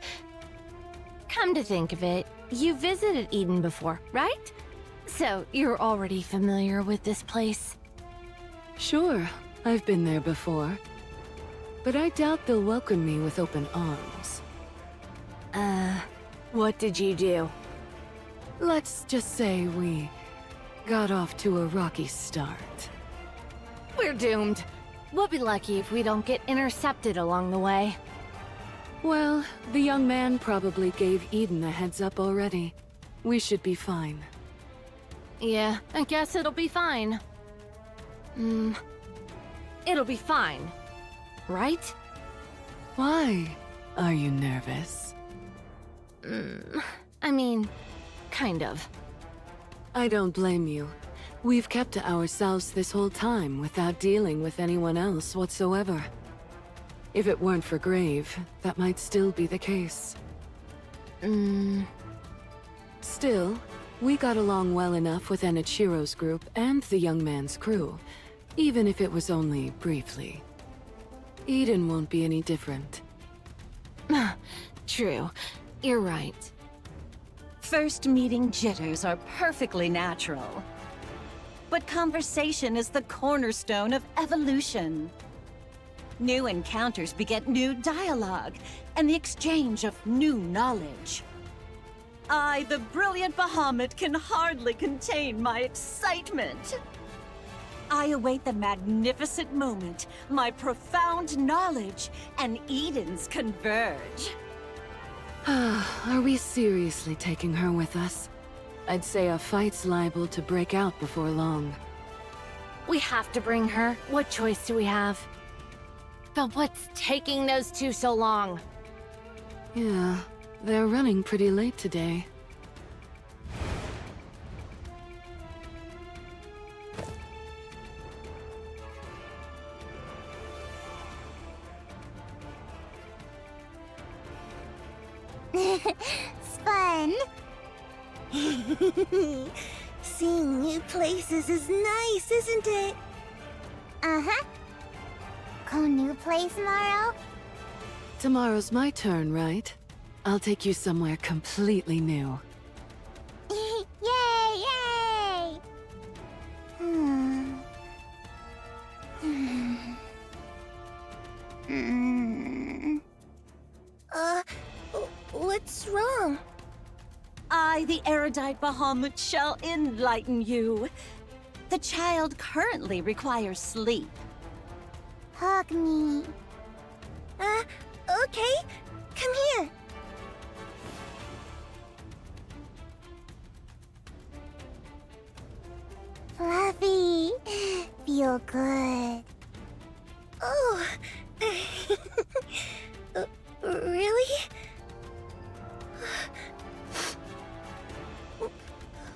Come to think of it, you visited Eden before, right? So you're already familiar with this place? Sure, I've been there before. But I doubt they'll welcome me with open arms. What did you do? Let's just say we got off to a rocky start. We're doomed. We'll be lucky if we don't get intercepted along the way. Well, the young man probably gave Eden a heads up already. We should be fine. Yeah, I guess it'll be fine. It'll be fine. Right? Why? Are you nervous? I mean, kind of. I don't blame you. We've kept to ourselves this whole time without dealing with anyone else whatsoever. If it weren't for Grave, that might still be the case. Still, we got along well enough with Enichiro's group and the young man's crew, even if it was only briefly. Eden won't be any different. True. You're right. First meeting jitters are perfectly natural. But conversation is the cornerstone of evolution. New encounters beget new dialogue, and the exchange of new knowledge. I, the brilliant Bahamut, can hardly contain my excitement. I await the magnificent moment, my profound knowledge, and Eden's converge. Are we seriously taking her with us? I'd say a fight's liable to break out before long. We have to bring her. What choice do we have? But what's taking those two so long? Yeah, they're running pretty late today. It's fun. Seeing new places is nice, isn't it? Uh-huh. Go new place tomorrow? Tomorrow's my turn, right? I'll take you somewhere completely new. Yay, yay! What's wrong? I, the erudite Bahamut, shall enlighten you. The child currently requires sleep. Hug me. Okay. Come here. Fluffy. Feel good. Oh. Really?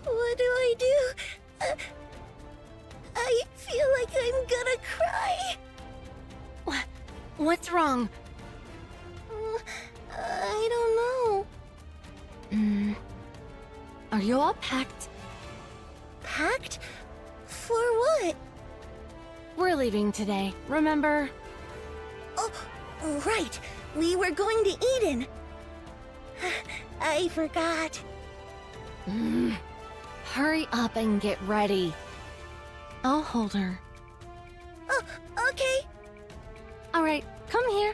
What do I do? I feel like I'm gonna cry. What's wrong? I don't know. Are you all packed? We're leaving today, remember? Oh, right. We were going to Eden. I forgot. Hurry up and get ready. I'll hold her. Oh, okay. All right, come here.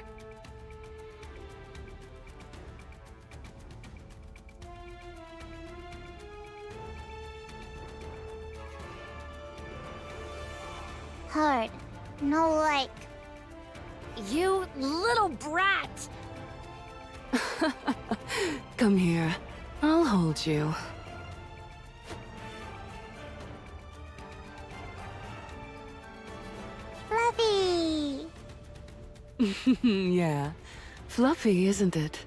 Hard. No like. You little brat! Come here. I'll hold you. Fluffy! Yeah. Fluffy, isn't it?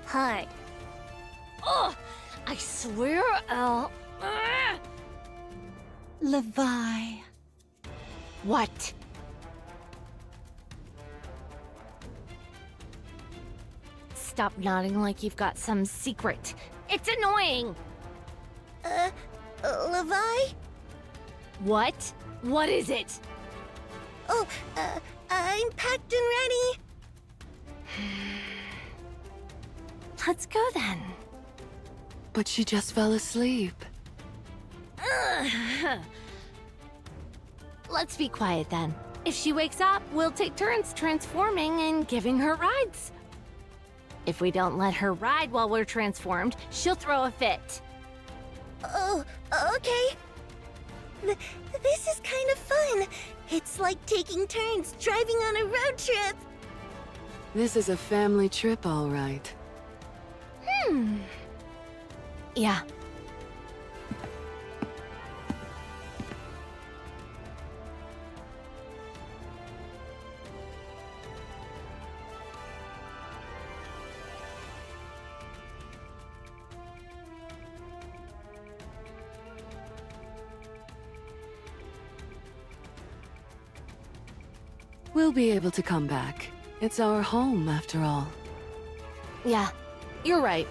Hard. Oh, I swear I'll... Levi. What? Stop nodding like you've got some secret. It's annoying! Levi? What? What is it? Oh, I'm packed and ready. Let's go then. But she just fell asleep. Let's be quiet then. If she wakes up, we'll take turns transforming and giving her rides. If we don't let her ride while we're transformed, she'll throw a fit. Oh, okay. This is kind of fun. It's like taking turns driving on a road trip. This is a family trip, all right. Yeah. We'll be able to come back. It's our home, after all. Yeah, you're right.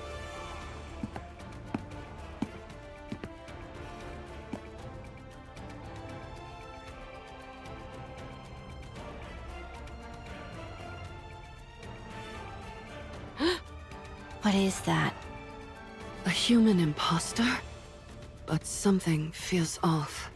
What is that? A human imposter? But something feels off.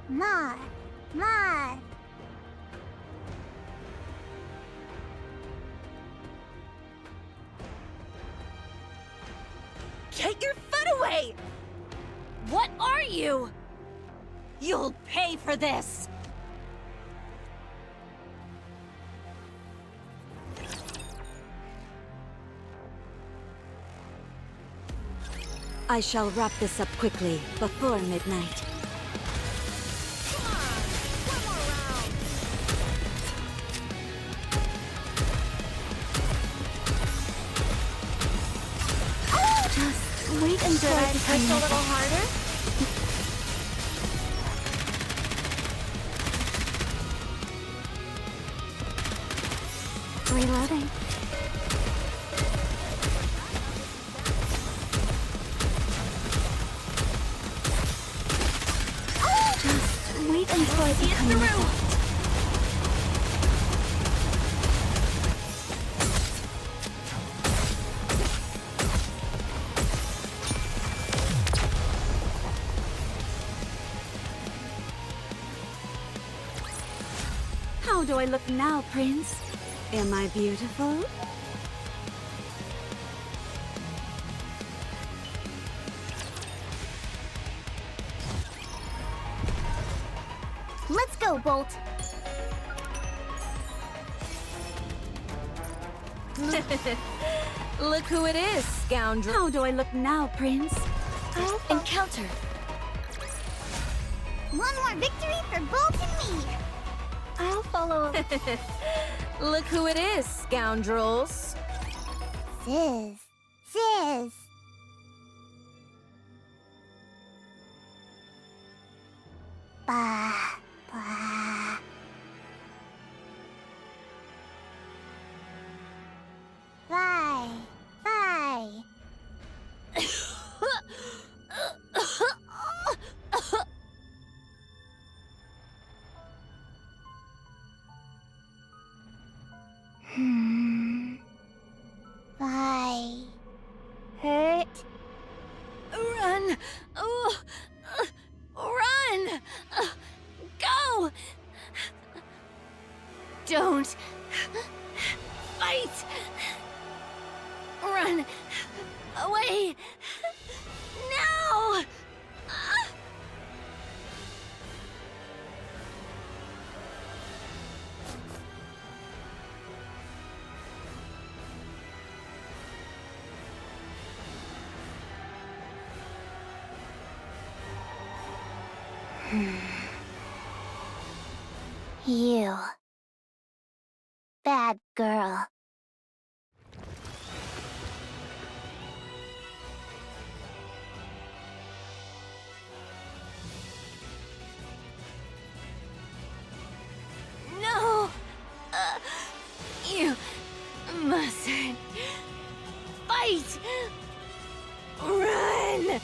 Ma. Get your foot away! What are you? You'll pay for this! I shall wrap this up quickly, before midnight. Just wait until I push a little harder. Reloading. Just wait until I become an adult. How do I look now, Prince? Am I beautiful? Let's go, Bolt. Look who it is, scoundrel. How do I look now, Prince? Encounter. One more victory for Bolt and me. I'll follow. Look who it is, scoundrels. Sis. Bah. Bye. Bye. Hurt? Run! Oh, run! Go! Don't fight! Run away! Now! You. Bad girl. No! You mustn't fight! Run!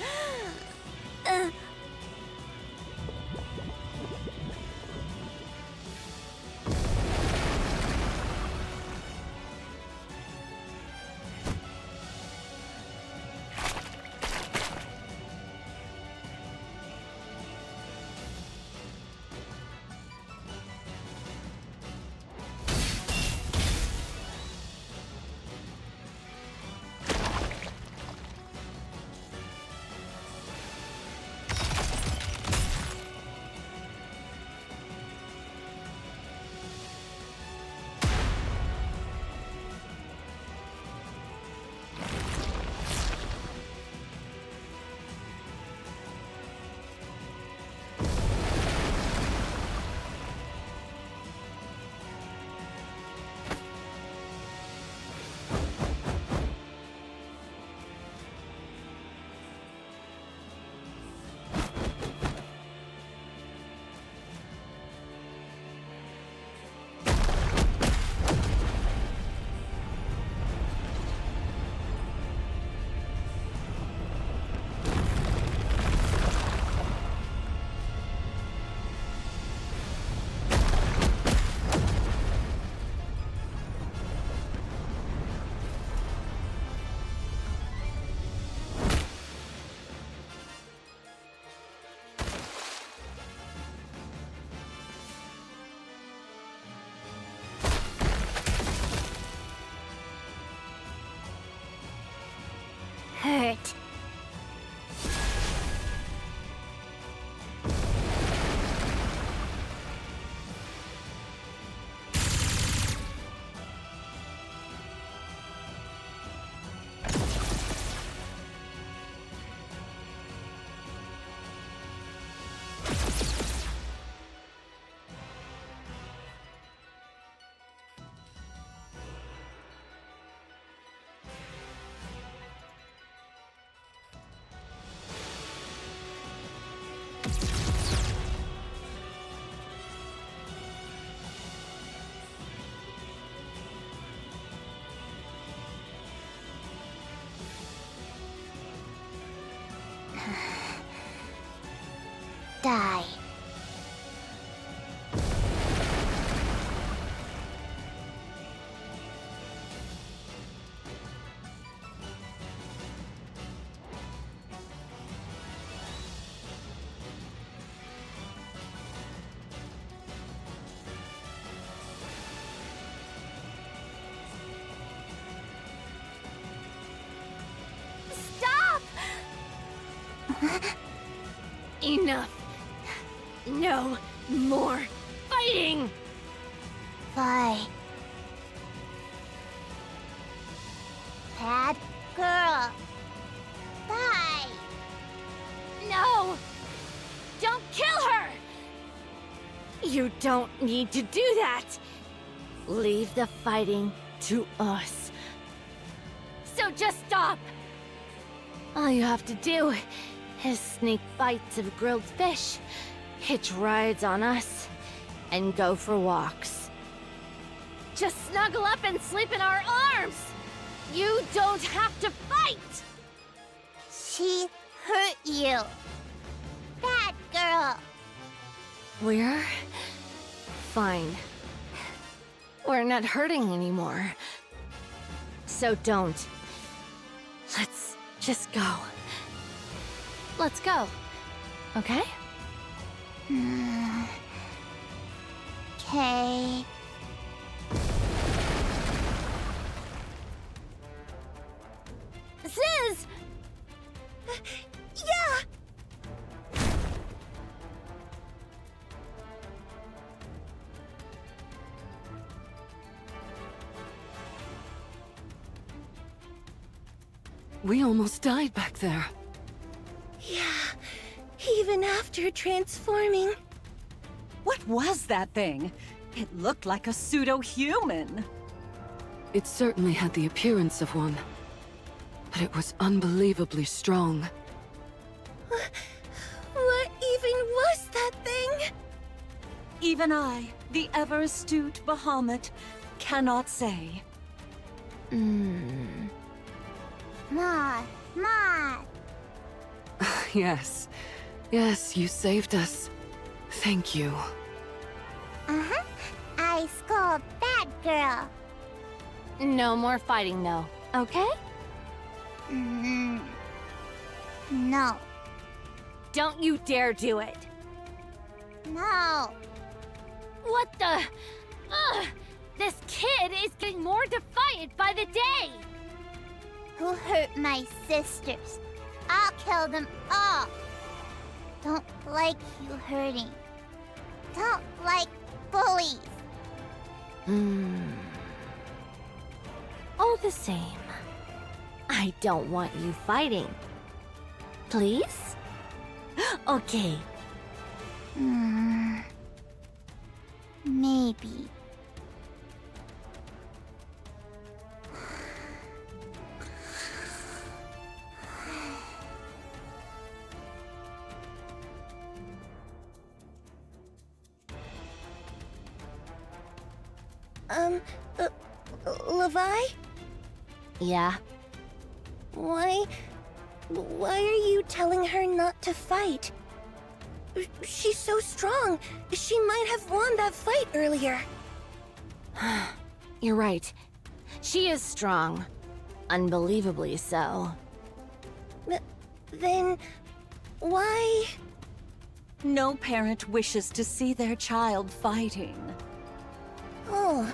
Hurt. Die. Stop! Enough. No more fighting! Bye. Bad girl. Bye. No! Don't kill her! You don't need to do that! Leave the fighting to us. So just stop! All you have to do is sneak bites of grilled fish, hitch rides on us, and go for walks. Just snuggle up and sleep in our arms! You don't have to fight! She hurt you. Bad girl. We're fine. We're not hurting anymore. So don't. Let's just go. Let's go. Okay? Okay. Ziz! Yeah! We almost died back there. Yeah, even after transforming. What was that thing? It looked like a pseudo-human. It certainly had the appearance of one. But it was unbelievably strong. What even was that thing? Even I, the ever-astute Bahamut, cannot say. Ma. Yes. Yes, you saved us. Thank you. Uh-huh. I scold bad girl. No more fighting, though, okay? No. Don't you dare do it! No. What the? Ugh! This kid is getting more defiant by the day! Who hurt my sisters? I'll kill them all. Don't like you hurting. Don't like bullies. All the same, I don't want you fighting. Please? Okay. Maybe. Levi? Yeah? Why are you telling her not to fight? She's so strong. She might have won that fight earlier. You're right. She is strong. Unbelievably so. Then, why? No parent wishes to see their child fighting. Oh,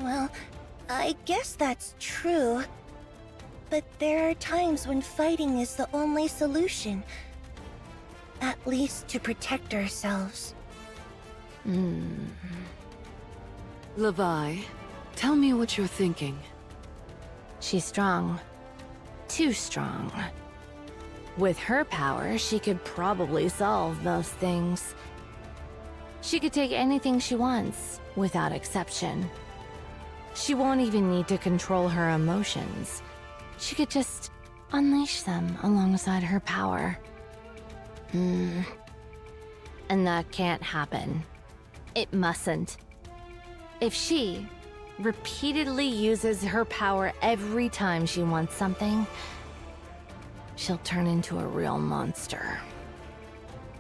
well, I guess that's true. But there are times when fighting is the only solution. At least to protect ourselves. Levi, tell me what you're thinking. She's strong. Too strong. With her power, she could probably solve most things. She could take anything she wants, without exception. She won't even need to control her emotions. She could just unleash them alongside her power. And that can't happen. It mustn't. If she repeatedly uses her power every time she wants something, she'll turn into a real monster.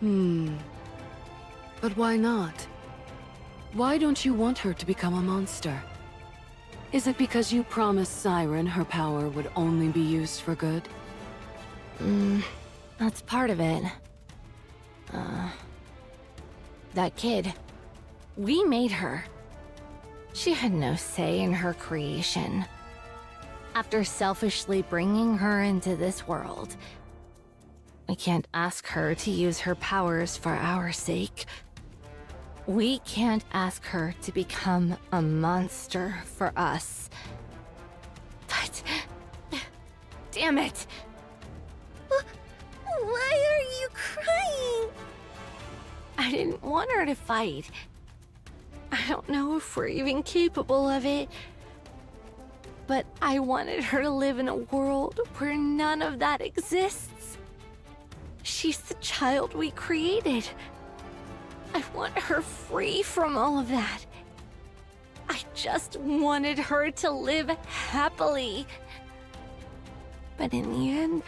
But why not? Why don't you want her to become a monster? Is it because you promised Siren her power would only be used for good? That's part of it. That kid. We made her. She had no say in her creation. After selfishly bringing her into this world, we can't ask her to use her powers for our sake. We can't ask her to become a monster for us. But... damn it! Why are you crying? I didn't want her to fight. I don't know if we're even capable of it. But I wanted her to live in a world where none of that exists. She's the child we created. I want her free from all of that. I just wanted her to live happily. But in the end...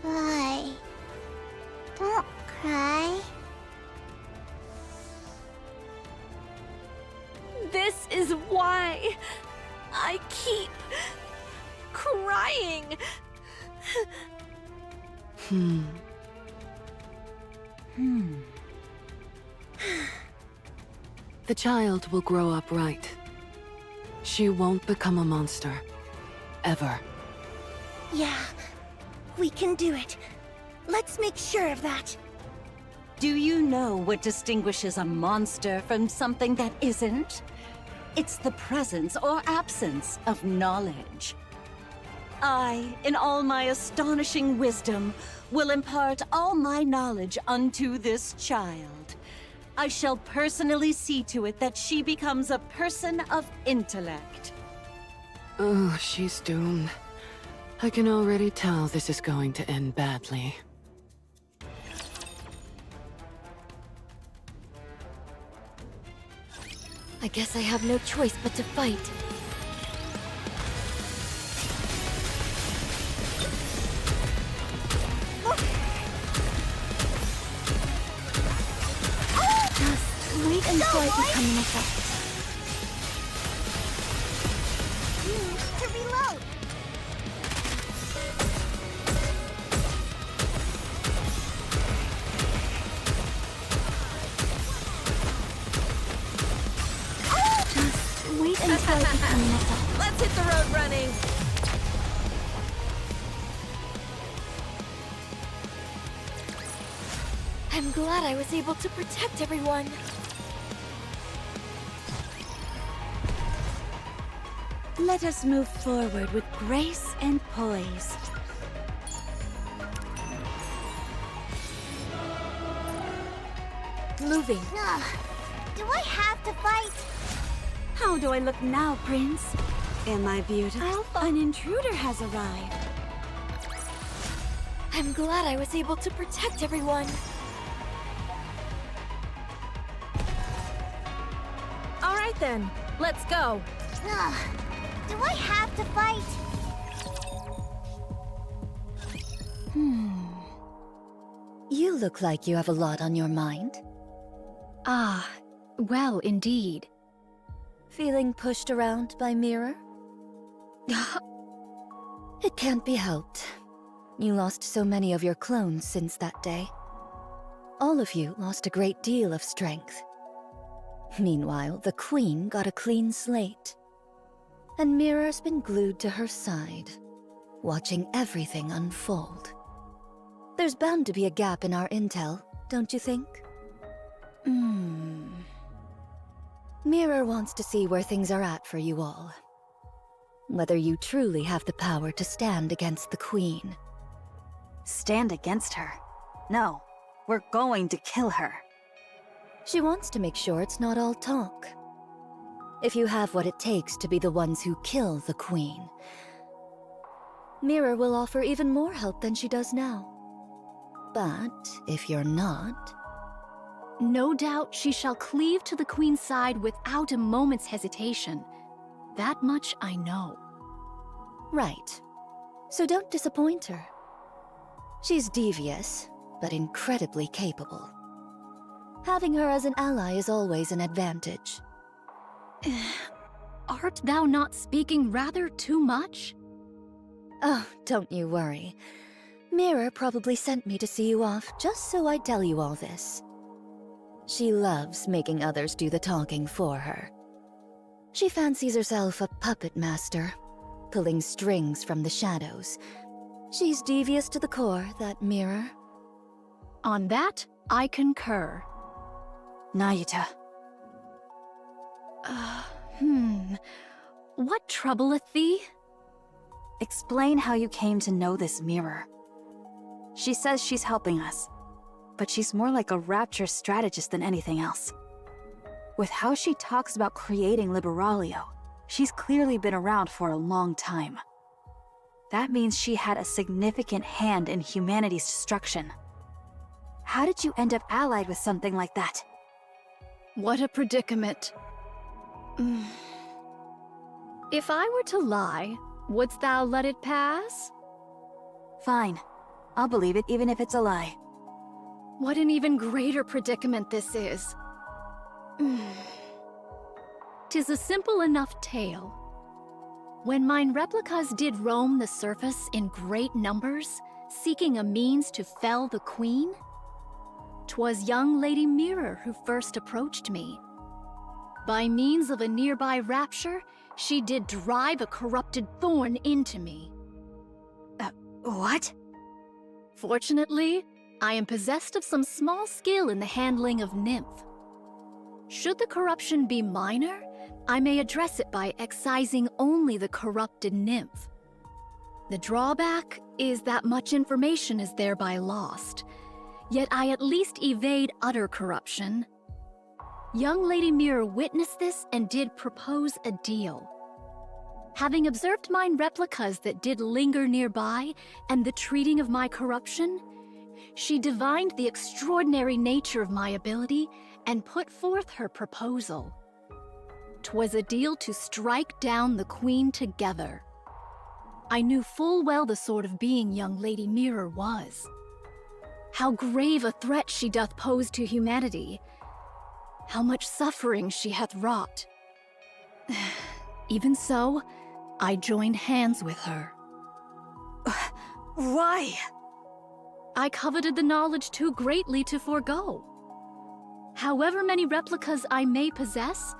Why? Don't cry. This is why I keep crying. The child will grow up right. She won't become a monster. Ever. Yeah, we can do it. Let's make sure of that. Do you know what distinguishes a monster from something that isn't? It's the presence or absence of knowledge. I, in all my astonishing wisdom, will impart all my knowledge unto this child. I shall personally see to it that she becomes a person of intellect. Oh, she's doomed. I can already tell this is going to end badly. I guess I have no choice but to fight. Just wait until I become an effect. To reload. Wait until I become an effect. Let's hit the road running. I'm glad I was able to protect everyone. Let us move forward with grace and poise. Moving. Do I have to fight? How do I look now, Prince? Am I beautiful? An intruder has arrived. I'm glad I was able to protect everyone. All right then, let's go. Do I have to fight? You look like you have a lot on your mind. Ah, well, indeed. Feeling pushed around by Mirror? It can't be helped. You lost so many of your clones since that day. All of you lost a great deal of strength. Meanwhile, the Queen got a clean slate. And Mirror's been glued to her side, watching everything unfold. There's bound to be a gap in our intel, don't you think? Mirror wants to see where things are at for you all. Whether you truly have the power to stand against the Queen. Stand against her? No, we're going to kill her. She wants to make sure it's not all talk. If you have what it takes to be the ones who kill the Queen, Mirror will offer even more help than she does now. But if you're not... No doubt she shall cleave to the Queen's side without a moment's hesitation. That much I know. Right. So don't disappoint her. She's devious, but incredibly capable. Having her as an ally is always an advantage. Art thou not speaking rather too much? Oh, don't you worry. Mirror probably sent me to see you off just so I'd tell you all this. She loves making others do the talking for her. She fancies herself a puppet master, pulling strings from the shadows. She's devious to the core, that Mirror. On that, I concur. Nayuta. What troubleth thee? Explain how you came to know this mirror. She says she's helping us, but she's more like a rapture strategist than anything else. With how she talks about creating Liberalio, she's clearly been around for a long time. That means she had a significant hand in humanity's destruction. How did you end up allied with something like that? What a predicament. If I were to lie, wouldst thou let it pass? Fine. I'll believe it even if it's a lie. What an even greater predicament this is. 'Tis a simple enough tale. When mine replicas did roam the surface in great numbers, seeking a means to fell the queen, 'twas young Lady Mirror who first approached me. By means of a nearby rapture, she did drive a corrupted thorn into me. What? Fortunately, I am possessed of some small skill in the handling of nymph. Should the corruption be minor, I may address it by excising only the corrupted nymph. The drawback is that much information is thereby lost, yet I at least evade utter corruption. Young Lady Mirror witnessed this and did propose a deal. Having observed mine replicas that did linger nearby and the treating of my corruption, she divined the extraordinary nature of my ability and put forth her proposal. 'Twas a deal to strike down the queen together. I knew full well the sort of being young Lady Mirror was. How grave a threat she doth pose to humanity. How much suffering she hath wrought. Even so, I joined hands with her. Why? I coveted the knowledge too greatly to forego. However many replicas I may possess,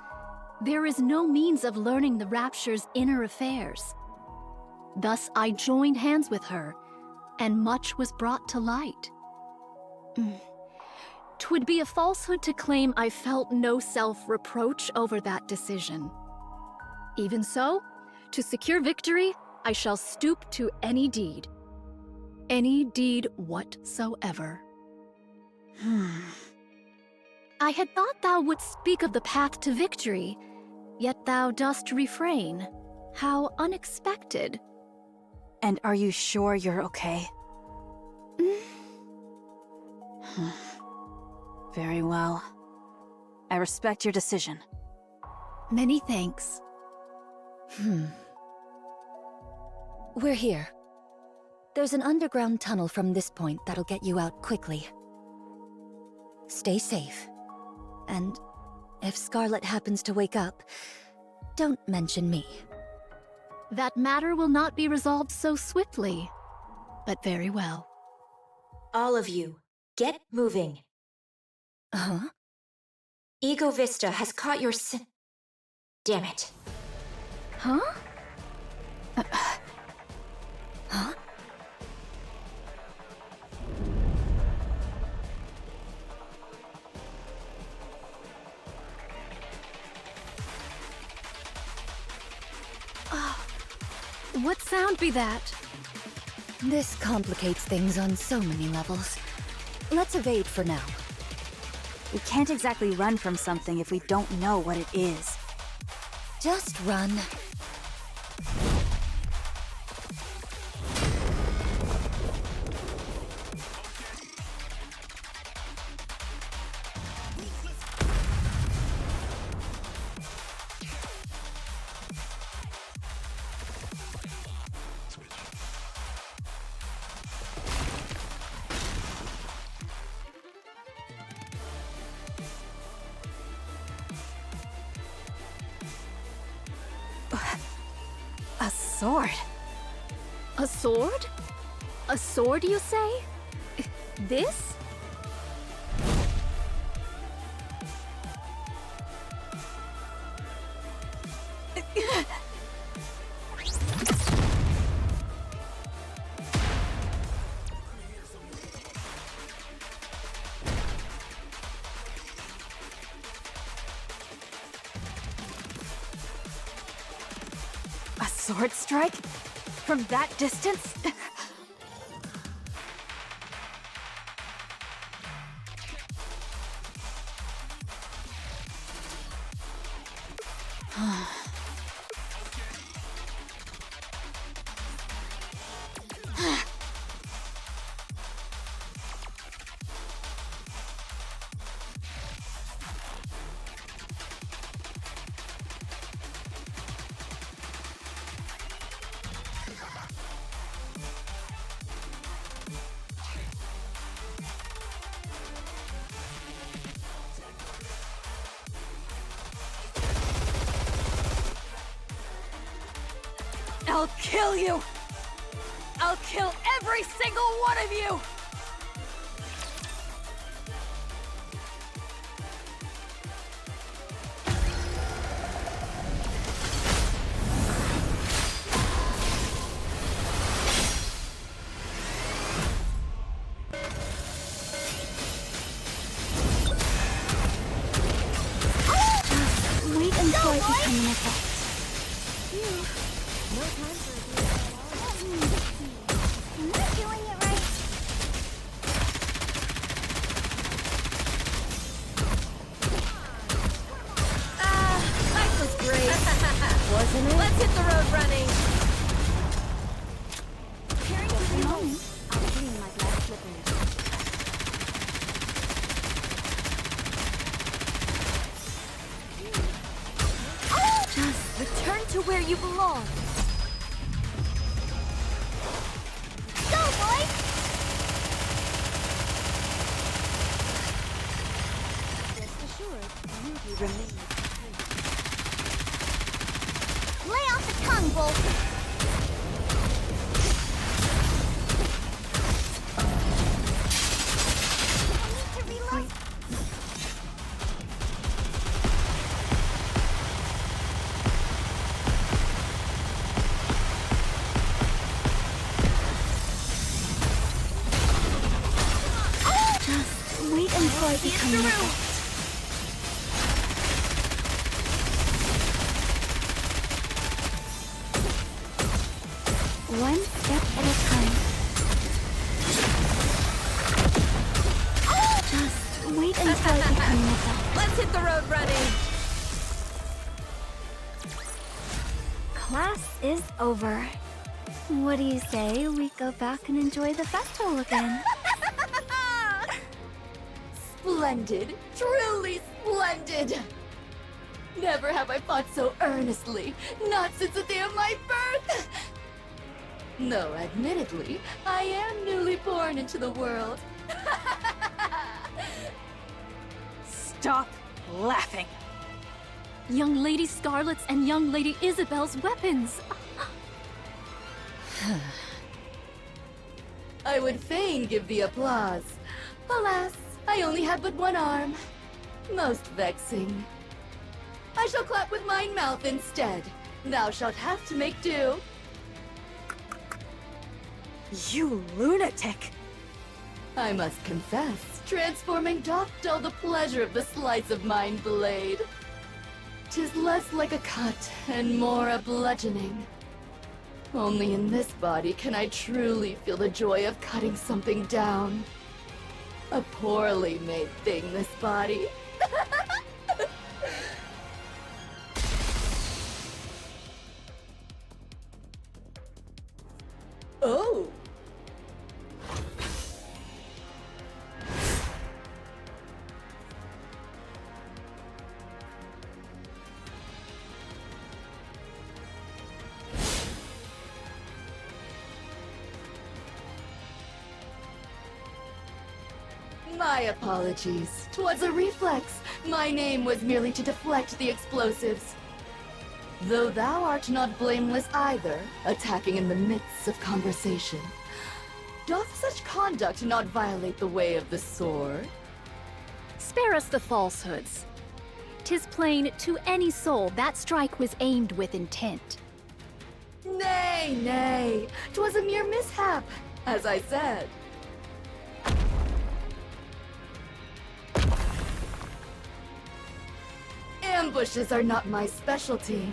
there is no means of learning the Rapture's inner affairs. Thus I joined hands with her, and much was brought to light. 'Twould be a falsehood to claim I felt no self-reproach over that decision. Even so, to secure victory, I shall stoop to any deed. Any deed whatsoever. I had thought thou wouldst speak of the path to victory, yet thou dost refrain. How unexpected. And are you sure you're okay? Very well. I respect your decision. Many thanks. We're here. There's an underground tunnel from this point that'll get you out quickly. Stay safe. And if Scarlet happens to wake up, don't mention me. That matter will not be resolved so swiftly, but very well. All of you, get moving. Huh? Ego Vista has caught your Damn it. Huh? Huh? What sound be that? This complicates things on so many levels. Let's evade for now. We can't exactly run from something if we don't know what it is. Just run. A sword? A sword? A sword, you say? This? Sword strike? From that distance? I'll kill you! I'll kill every single one of you! Wait until I become an effect. No time for Am I doing it right? That was great. Wasn't it? Let's hit the road running. Preparing to reload. I'll clean my glass slippers. Just return to where you belong. Go, boy! Rest assured, beauty remains. Lay off the tongue, Bolt! I need to reload. Wait until I become an effect. One step at a time. Just wait until I become an effect. Let's hit the road running. Class is over. What do you say we go back and enjoy the festival again? Splendid! Truly splendid! Never have I fought so earnestly, not since the day of my birth! Though, admittedly, I am newly born into the world. Stop laughing! Young Lady Scarlet's and Young Lady Isabel's weapons! I would fain give thee applause. Alas, I only have but one arm. Most vexing. I shall clap with mine mouth instead. Thou shalt have to make do. You lunatic! I must confess, transforming doth dull the pleasure of the slice of mine blade. 'Tis less like a cut and more a bludgeoning. Only in this body can I truly feel the joy of cutting something down. A poorly made thing, this body. Oh! My apologies. 'Twas a reflex. My name was merely to deflect the explosives. Though thou art not blameless either, attacking in the midst of conversation. Doth such conduct not violate the way of the sword? Spare us the falsehoods. 'Tis plain to any soul that strike was aimed with intent. Nay, nay, 'twas a mere mishap, as I said. Ambushes are not my specialty.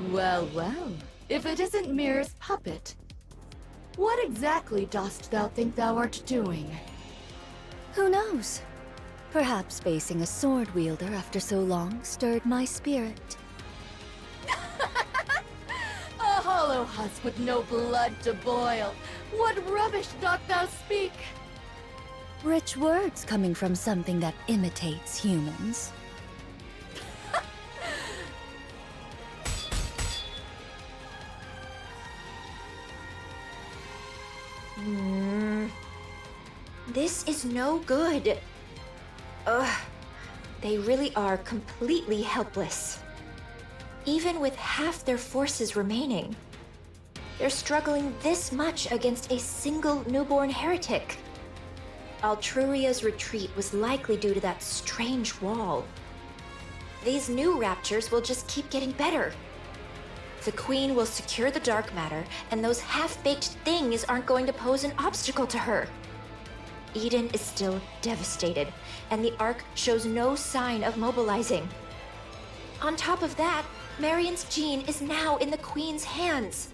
Well, well. If it isn't Mirror's puppet, what exactly dost thou think thou art doing? Who knows? Perhaps facing a sword wielder after so long stirred my spirit. A hollow husk with no blood to boil. What rubbish doth thou speak? Rich words coming from something that imitates humans. This is no good. Ugh. They really are completely helpless. Even with half their forces remaining, they're struggling this much against a single newborn heretic. Altruria's retreat was likely due to that strange wall. These new raptures will just keep getting better. The Queen will secure the dark matter, and those half-baked things aren't going to pose an obstacle to her. Eden is still devastated, and the Ark shows no sign of mobilizing. On top of that, Marion's gene is now in the Queen's hands.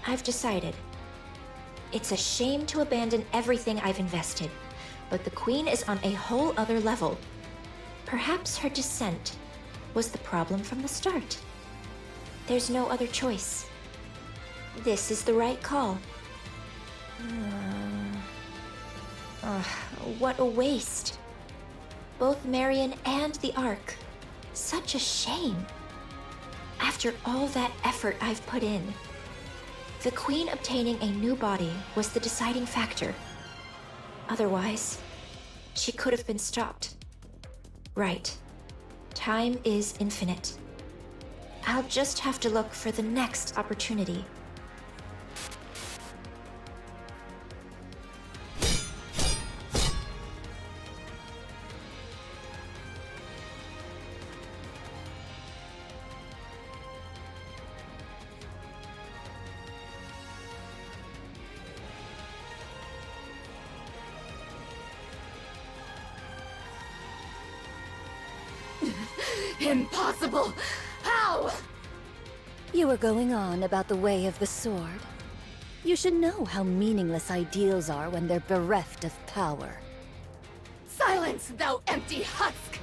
I've decided. It's a shame to abandon everything I've invested, but the Queen is on a whole other level. Perhaps her descent was the problem from the start. There's no other choice. This is the right call. What a waste. Both Marion and the Ark. Such a shame. After all that effort I've put in, the Queen obtaining a new body was the deciding factor. Otherwise, she could have been stopped. Right. Time is infinite. I'll just have to look for the next opportunity. Impossible! How? You were going on about the way of the sword. You should know how meaningless ideals are when they're bereft of power. Silence, thou empty husk!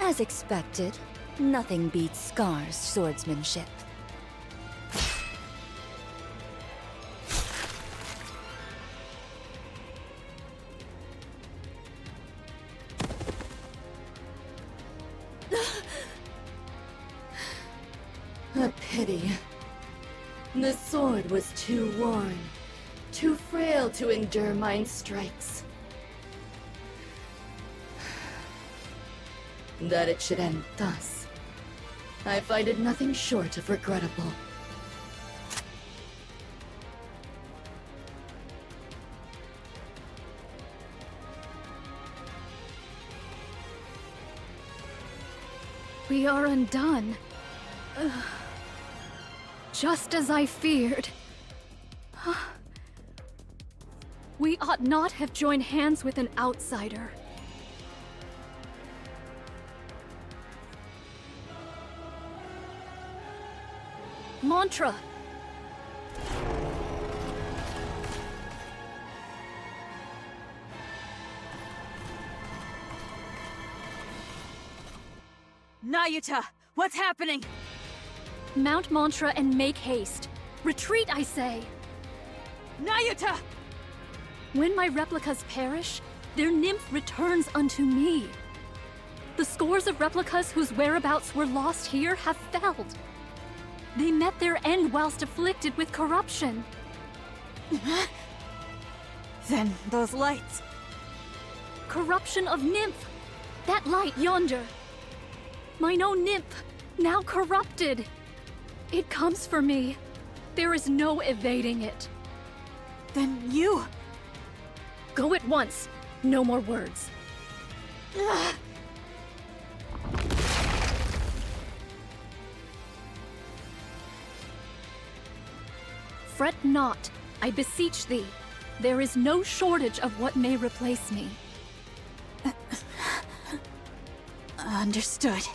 As expected, nothing beats Scar's swordsmanship. A pity. The sword was too worn, too frail to endure mine strikes. That it should end thus, I find it nothing short of regrettable. We are undone. Just as I feared. We ought not have joined hands with an outsider. Mantra! Nayuta! What's happening? Mount Mantra and make haste. Retreat, I say! Nayuta! When my replicas perish, their nymph returns unto me. The scores of replicas whose whereabouts were lost here have failed. They met their end whilst afflicted with corruption. Then those lights... Corruption of nymph! That light yonder! Mine own nymph, now corrupted! It comes for me. There is no evading it. Then you... Go at once. No more words. Ugh. Fret not, I beseech thee. There is no shortage of what may replace me. Understood.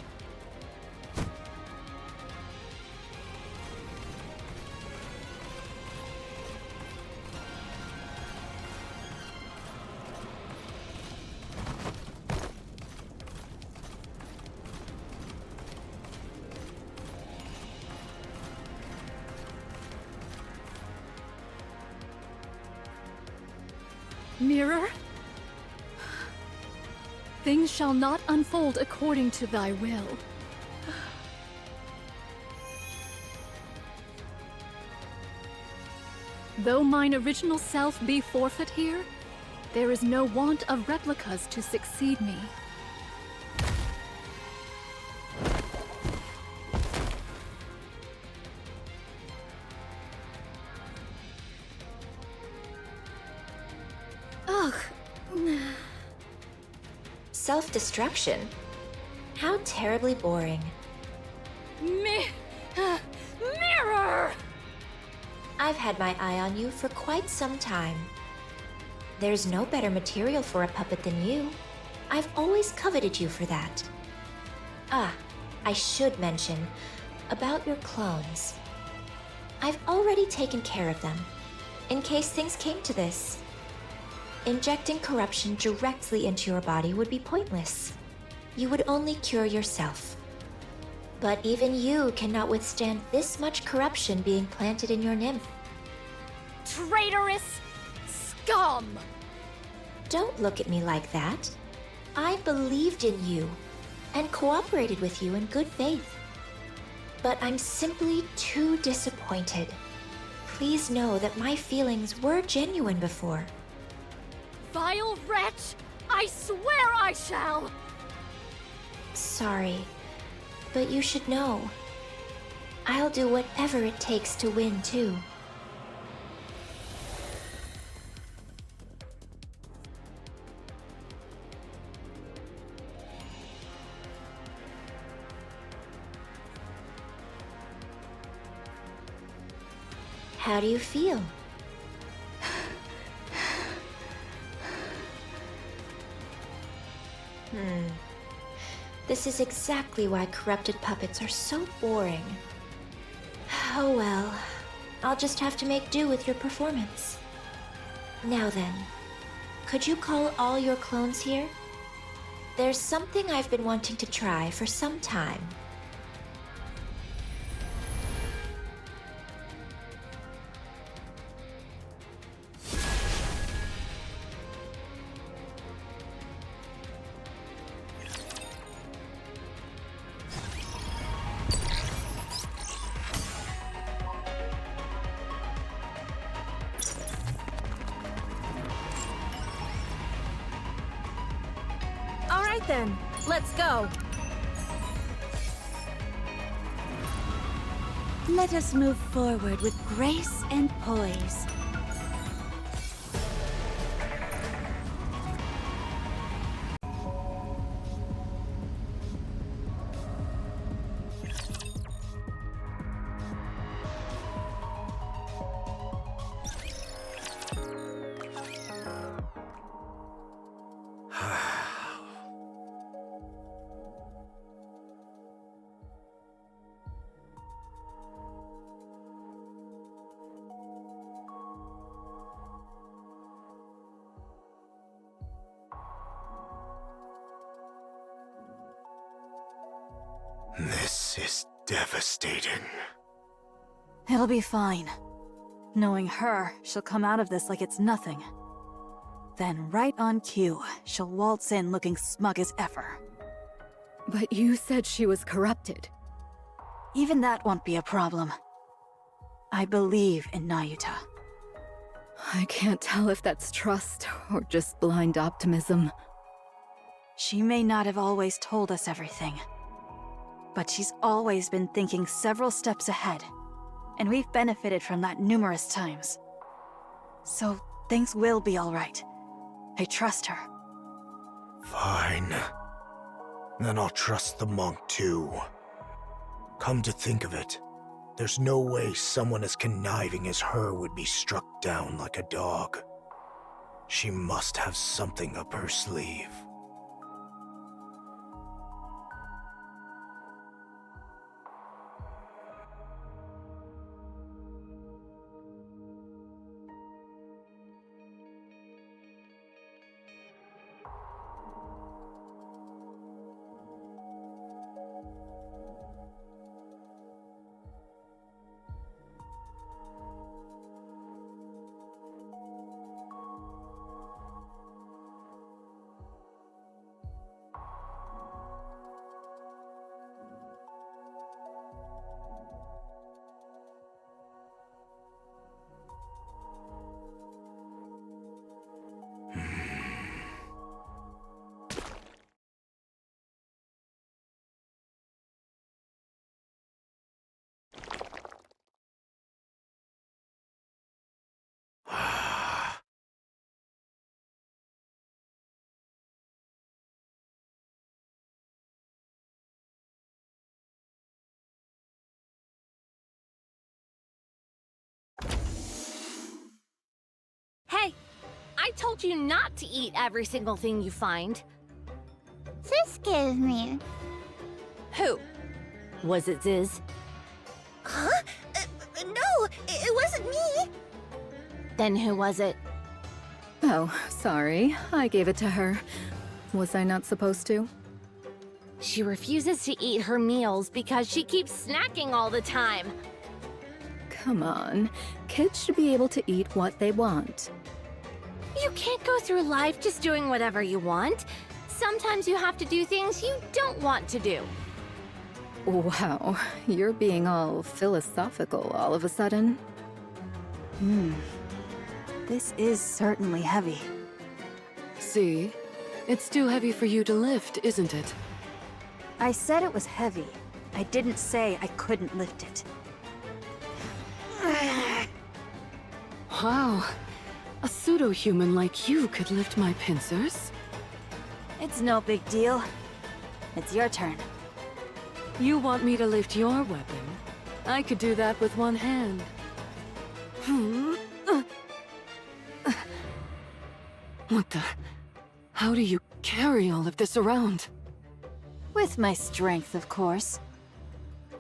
Mirror? Things shall not unfold according to thy will. Though mine original self be forfeit here, there is no want of replicas to succeed me. Ugh. Self-destruction? How terribly boring. Mirror! I've had my eye on you for quite some time. There's no better material for a puppet than you. I've always coveted you for that. Ah, I should mention about your clones. I've already taken care of them, in case things came to this. Injecting corruption directly into your body would be pointless. You would only cure yourself. But even you cannot withstand this much corruption being planted in your nymph. Traitorous scum! Don't look at me like that. I believed in you and cooperated with you in good faith. But I'm simply too disappointed. Please know that my feelings were genuine before. Vile wretch! I swear I shall! Sorry, but you should know. I'll do whatever it takes to win, too. How do you feel? This is exactly why corrupted puppets are so boring. Oh well, I'll just have to make do with your performance. Now then, could you call all your clones here? There's something I've been wanting to try for some time. Then, let's go. Let us move forward with grace and poise. This is devastating. It'll be fine. Knowing her, she'll come out of this like it's nothing. Then right on cue, she'll waltz in looking smug as ever. But you said she was corrupted. Even that won't be a problem. I believe in Nayuta. I can't tell if that's trust or just blind optimism. She may not have always told us everything, but she's always been thinking several steps ahead, and we've benefited from that numerous times. So things will be all right. I trust her. Fine. Then I'll trust the monk too. Come to think of it, there's no way someone as conniving as her would be struck down like a dog. She must have something up her sleeve. Hey, I told you not to eat every single thing you find. Excuse me. Who? Was it Ziz? Huh? No, it wasn't me. Then who was it? Oh, sorry. I gave it to her. Was I not supposed to? She refuses to eat her meals because she keeps snacking all the time. Come on. Kids should be able to eat what they want. You can't go through life just doing whatever you want. Sometimes you have to do things you don't want to do. Wow, you're being all philosophical all of a sudden. This is certainly heavy. See? It's too heavy for you to lift, isn't it? I said it was heavy. I didn't say I couldn't lift it. Wow. A pseudo-human like you could lift my pincers? It's no big deal. It's your turn. You want me to lift your weapon? I could do that with one hand. What the... How do you carry all of this around? With my strength, of course.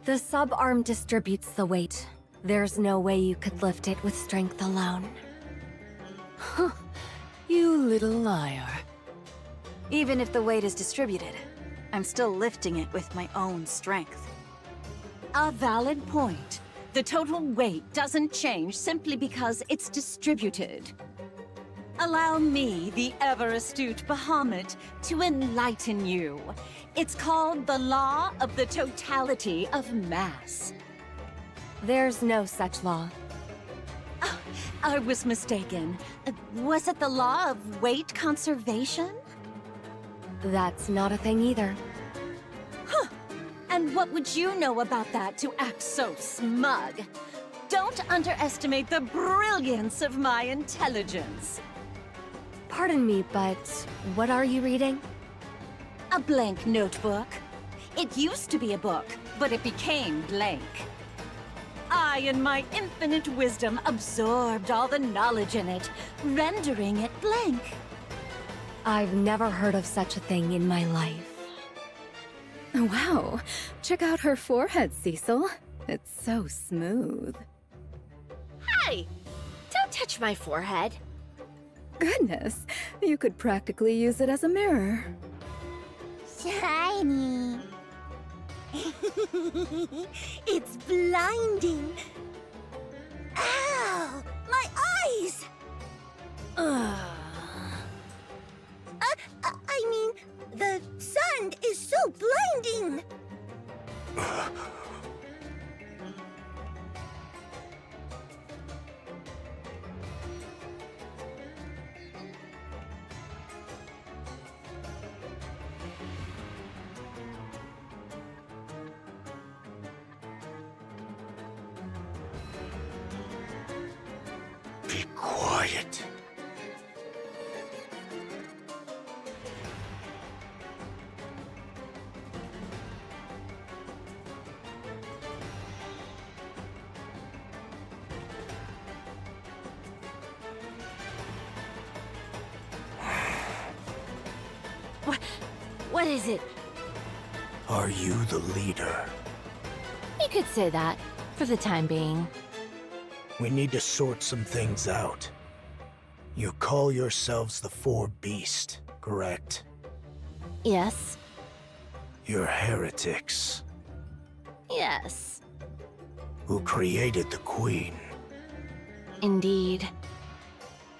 The subarm distributes the weight. There's no way you could lift it with strength alone. Huh. You little liar. Even if the weight is distributed, I'm still lifting it with my own strength. A valid point. The total weight doesn't change simply because it's distributed. Allow me, the ever-astute Bahamut, to enlighten you. It's called the law of the totality of mass. There's no such law. Oh, I was mistaken. Was it the law of weight conservation? That's not a thing either. Huh. And what would you know about that to act so smug? Don't underestimate the brilliance of my intelligence. Pardon me, but what are you reading? A blank notebook. It used to be a book, but it became blank. I, in my infinite wisdom, absorbed all the knowledge in it, rendering it blank. I've never heard of such a thing in my life. Wow, check out her forehead, Cecil. It's so smooth. Hey! Don't touch my forehead. Goodness, you could practically use it as a mirror. Shiny. It's blinding. Ow! My eyes! I mean, the sun is so blinding! Be quiet. What is it? Are you the leader? You could say that, for the time being. We need to sort some things out. You call yourselves the Four Beast, correct? Yes. You're heretics. Yes. Who created the Queen. Indeed.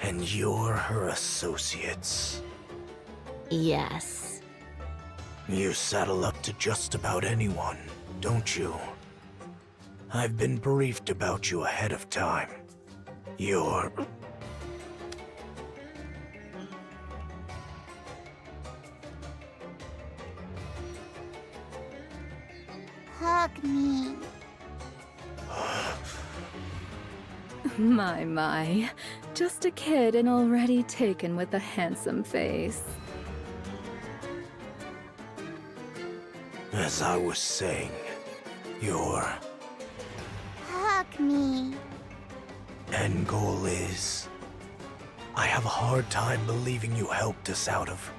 And you're her associates. Yes. You saddle up to just about anyone, don't you? I've been briefed about you ahead of time. You're... Hug me. My. Just a kid and already taken with a handsome face. As I was saying, your Hug me. end goal is... I have a hard time believing you helped us out of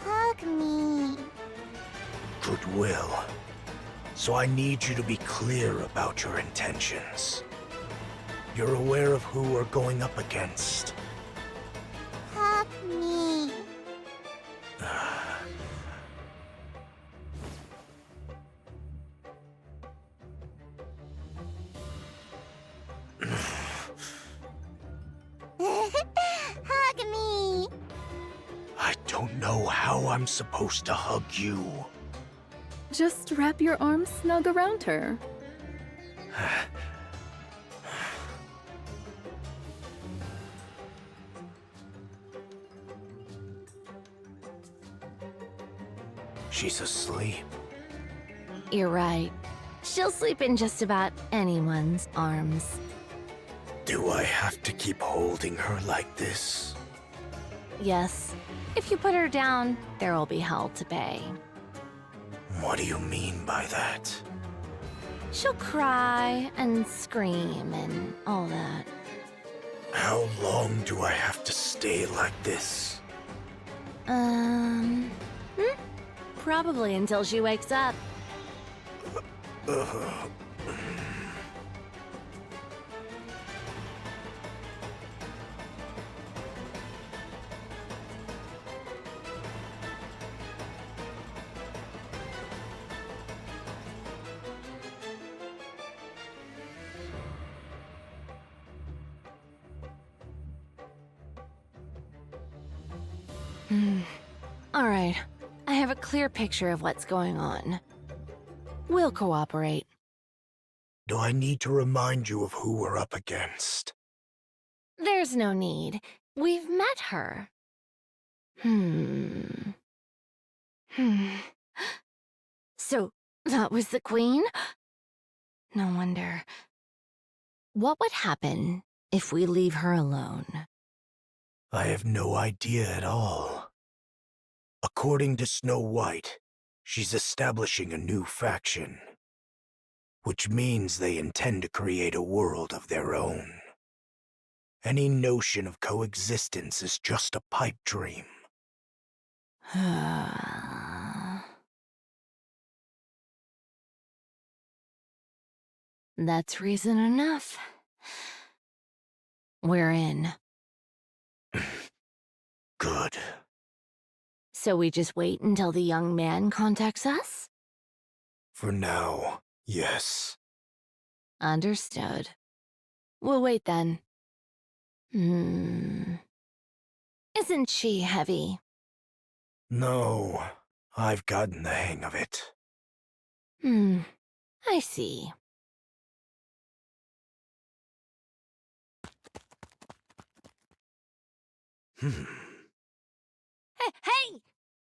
Hug me. goodwill. So I need you to be clear about your intentions. You're aware of who we're going up against. Hug me. Hug me. I don't know how I'm supposed to hug you. Just wrap your arms snug around her. She's asleep. You're right. She'll sleep in just about anyone's arms. Do I have to keep holding her like this? Yes. If you put her down, there will be hell to pay. What do you mean by that? She'll cry and scream and all that. How long do I have to stay like this? Probably until she wakes up. All right. I have a clear picture of what's going on. We'll cooperate. Do I need to remind you of who we're up against? There's no need. We've met her. So, that was the Queen? No wonder. What would happen if we leave her alone? I have no idea at all. According to Snow White, she's establishing a new faction. Which means they intend to create a world of their own. Any notion of coexistence is just a pipe dream. That's reason enough. We're in. Good. So we just wait until the young man contacts us? For now, yes. Understood. We'll wait then. Isn't she heavy? No, I've gotten the hang of it. I see. Hey!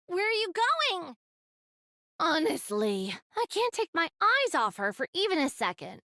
Where are you going? Honestly, I can't take my eyes off her for even a second.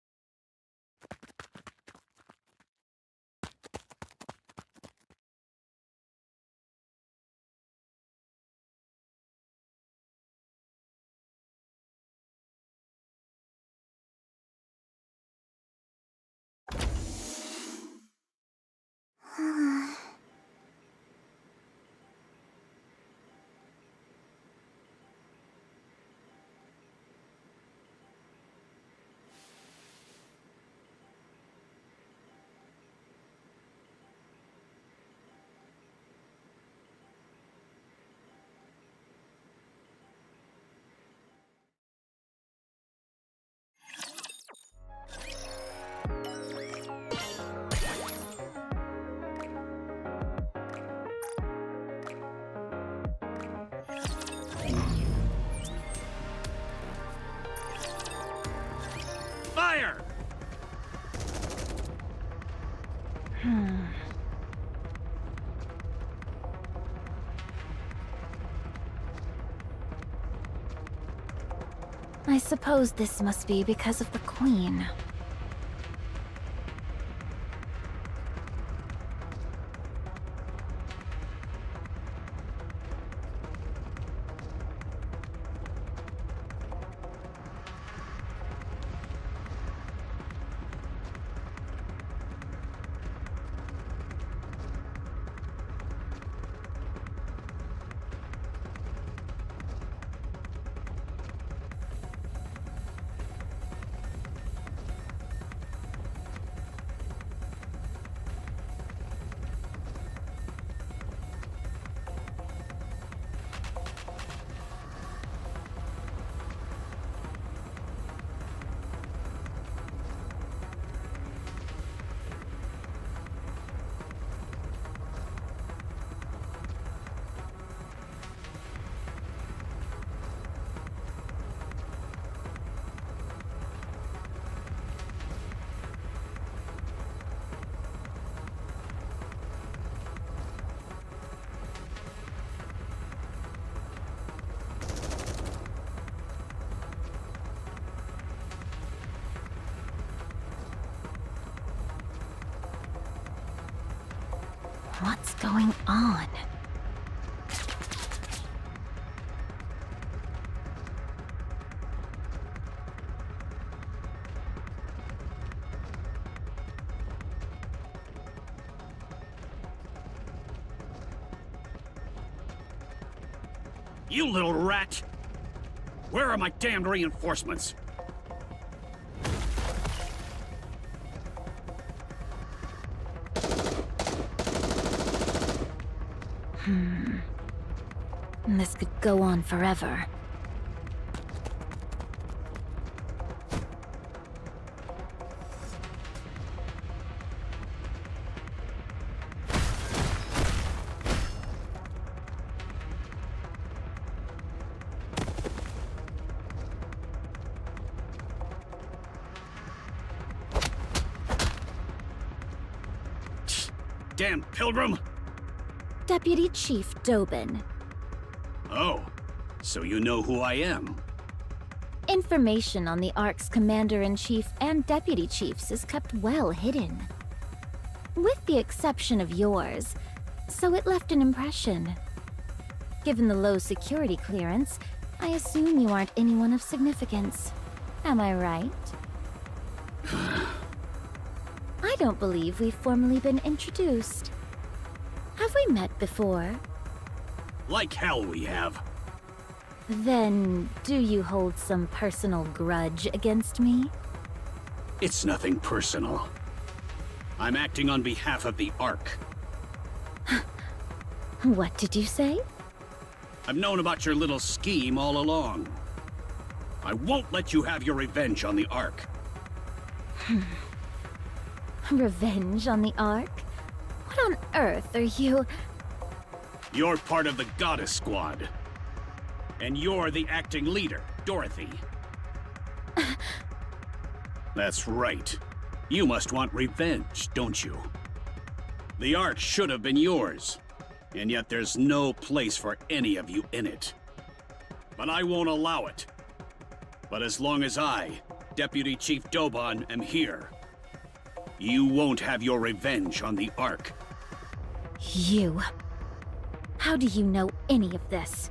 Fire! I suppose this must be because of the Queen. What's going on? You little rat! Where are my damned reinforcements? This could go on forever. Damn pilgrim! Deputy Chief Dobin. Oh, so you know who I am? Information on the Ark's Commander-in-Chief and Deputy Chiefs is kept well hidden. With the exception of yours, so it left an impression. Given the low security clearance, I assume you aren't anyone of significance. Am I right? I don't believe we've formally been introduced. Have we met before? Like hell we have. Then, do you hold some personal grudge against me? It's nothing personal. I'm acting on behalf of the Ark. What did you say? I've known about your little scheme all along. I won't let you have your revenge on the Ark. Revenge on the Ark? What on earth are you... You're part of the Goddess Squad. And you're the acting leader, Dorothy. That's right. You must want revenge, don't you? The Ark should have been yours, and yet there's no place for any of you in it. But I won't allow it. But as long as I, Deputy Chief Dobon, am here, you won't have your revenge on the Ark. You... How do you know any of this?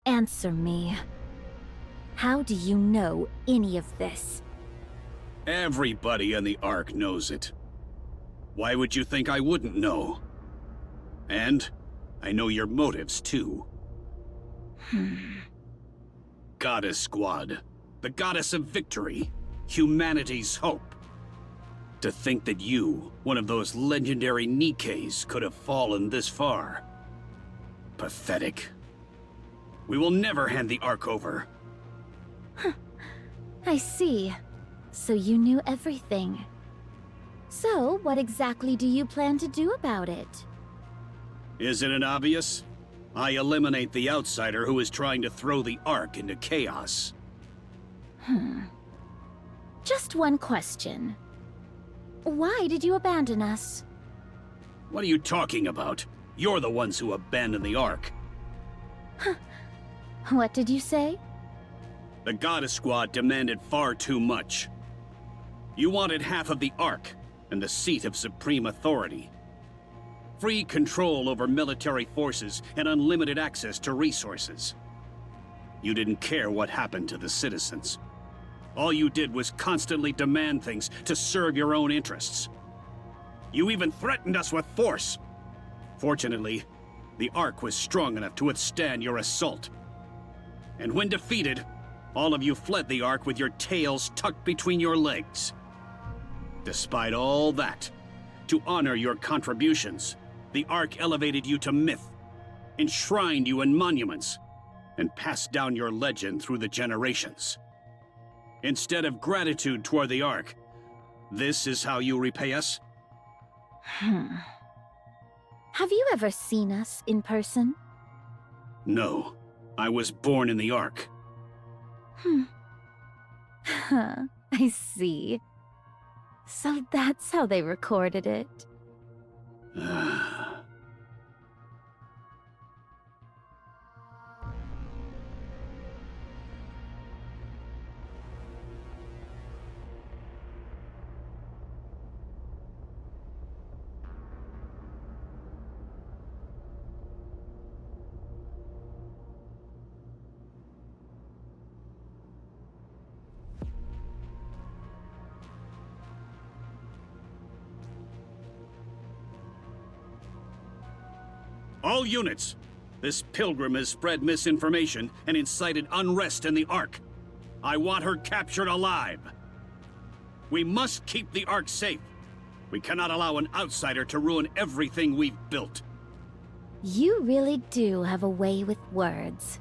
Answer me. How do you know any of this? Everybody in the Ark knows it. Why would you think I wouldn't know? And I know your motives, too. Goddess Squad. The goddess of victory. Humanity's hope. To think that you, one of those legendary NIKKEs, could have fallen this far. Pathetic. We will never hand the Ark over. I see. So you knew everything. So, what exactly do you plan to do about it? Isn't it obvious? I eliminate the outsider who is trying to throw the Ark into chaos. Just one question. Why did you abandon us? What are you talking about? You're the ones who abandoned the Ark. What did you say? The Goddess Squad demanded far too much. You wanted half of the Ark and the seat of supreme authority. Free control over military forces and unlimited access to resources. You didn't care what happened to the citizens. All you did was constantly demand things to serve your own interests. You even threatened us with force. Fortunately, the Ark was strong enough to withstand your assault. And when defeated, all of you fled the Ark with your tails tucked between your legs. Despite all that, to honor your contributions, the Ark elevated you to myth, enshrined you in monuments, and passed down your legend through the generations. Instead of gratitude toward the Ark, this is how you repay us? Have you ever seen us in person? No. I was born in the Ark. I see. So that's how they recorded it. All units! This pilgrim has spread misinformation and incited unrest in the Ark. I want her captured alive. We must keep the Ark safe. We cannot allow an outsider to ruin everything we've built. You really do have a way with words.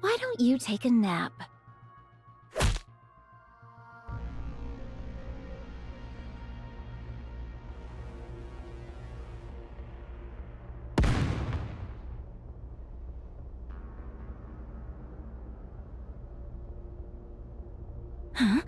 Why don't you take a nap? Huh?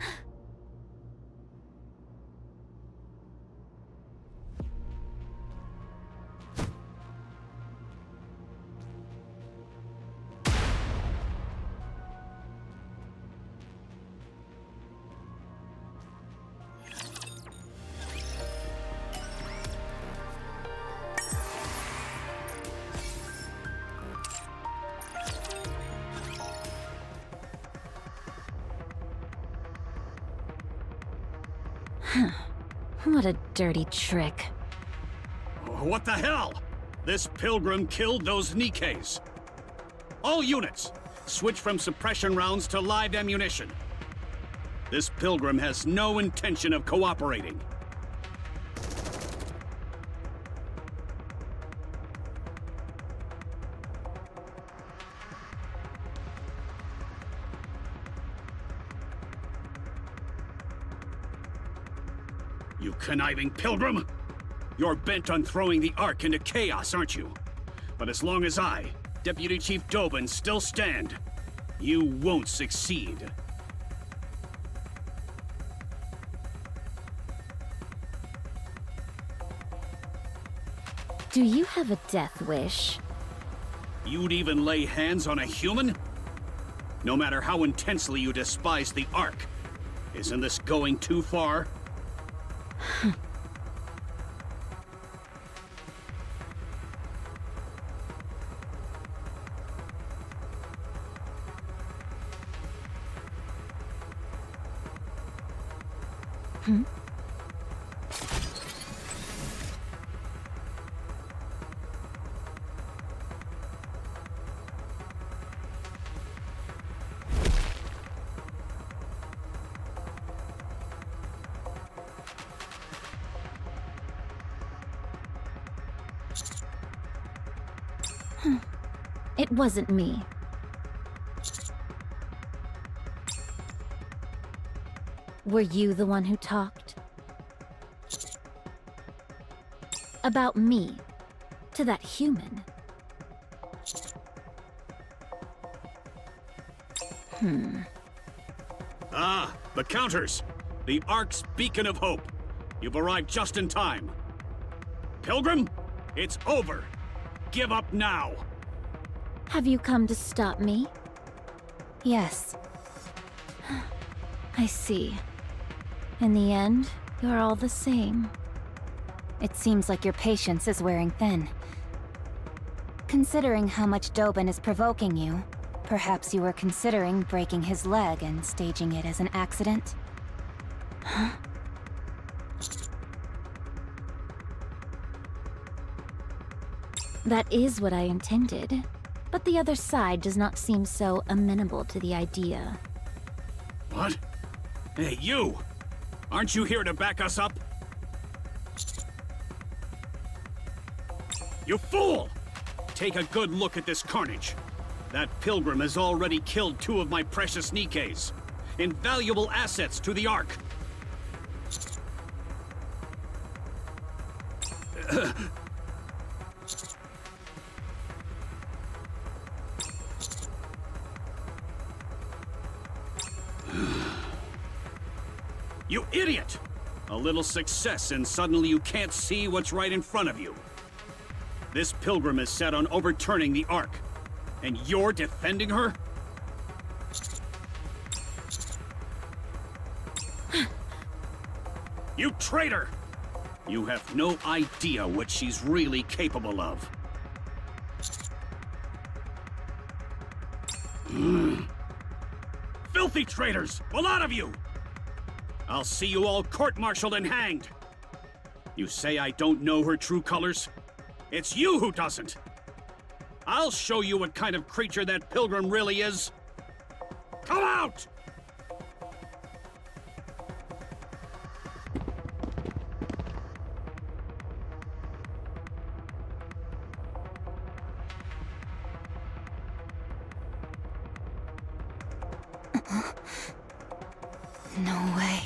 What a dirty trick. What the hell? This pilgrim killed those NIKKEs. All units, switch from suppression rounds to live ammunition. This pilgrim has no intention of cooperating. You conniving pilgrim! You're bent on throwing the Ark into chaos, aren't you? But as long as I, Deputy Chief Dobin, still stand, you won't succeed. Do you have a death wish? You'd even lay hands on a human? No matter how intensely you despise the Ark, isn't this going too far? It wasn't me. Were you the one who talked? About me, to that human? Ah, the counters! The Ark's beacon of hope. You've arrived just in time. Pilgrim, it's over. Give up now. Have you come to stop me? Yes. I see. In the end, you're all the same. It seems like your patience is wearing thin. Considering how much Dobin is provoking you, perhaps you were considering breaking his leg and staging it as an accident? Huh? That is what I intended, but the other side does not seem so amenable to the idea. What? Hey, you! Aren't you here to back us up? You fool! Take a good look at this carnage. That pilgrim has already killed 2 of my precious NIKKEs. Invaluable assets to the Ark. You idiot! A little success and suddenly you can't see what's right in front of you. This pilgrim is set on overturning the Ark, and you're defending her? You traitor! You have no idea what she's really capable of. Filthy traitors! A lot of you! I'll see you all court-martialed and hanged! You say I don't know her true colors? It's you who doesn't! I'll show you what kind of creature that pilgrim really is! Come out! No way.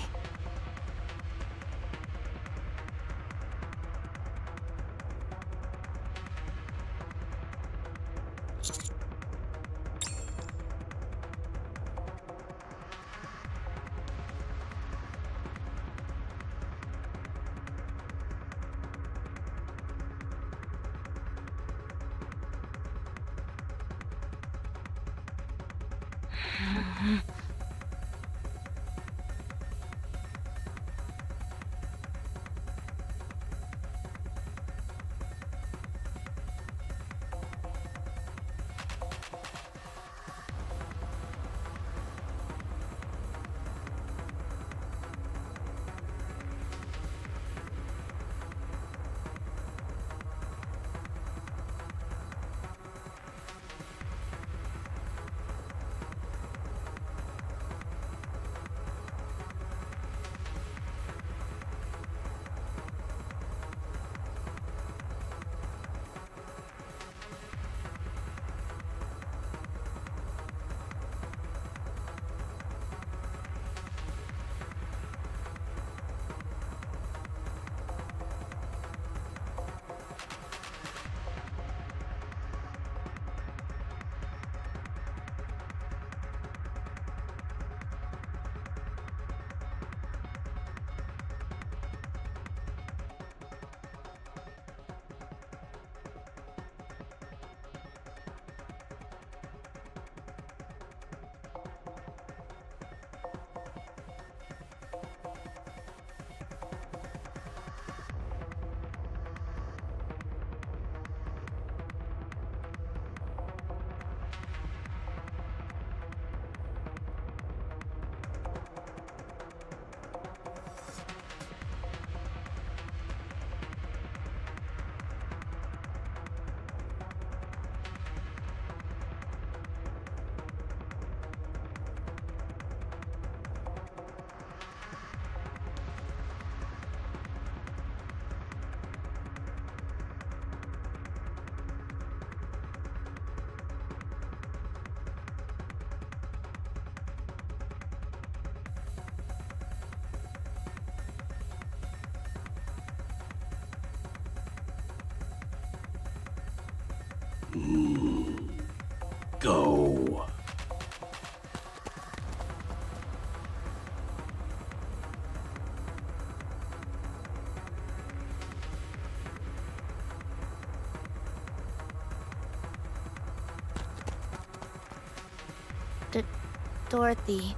Dorothy.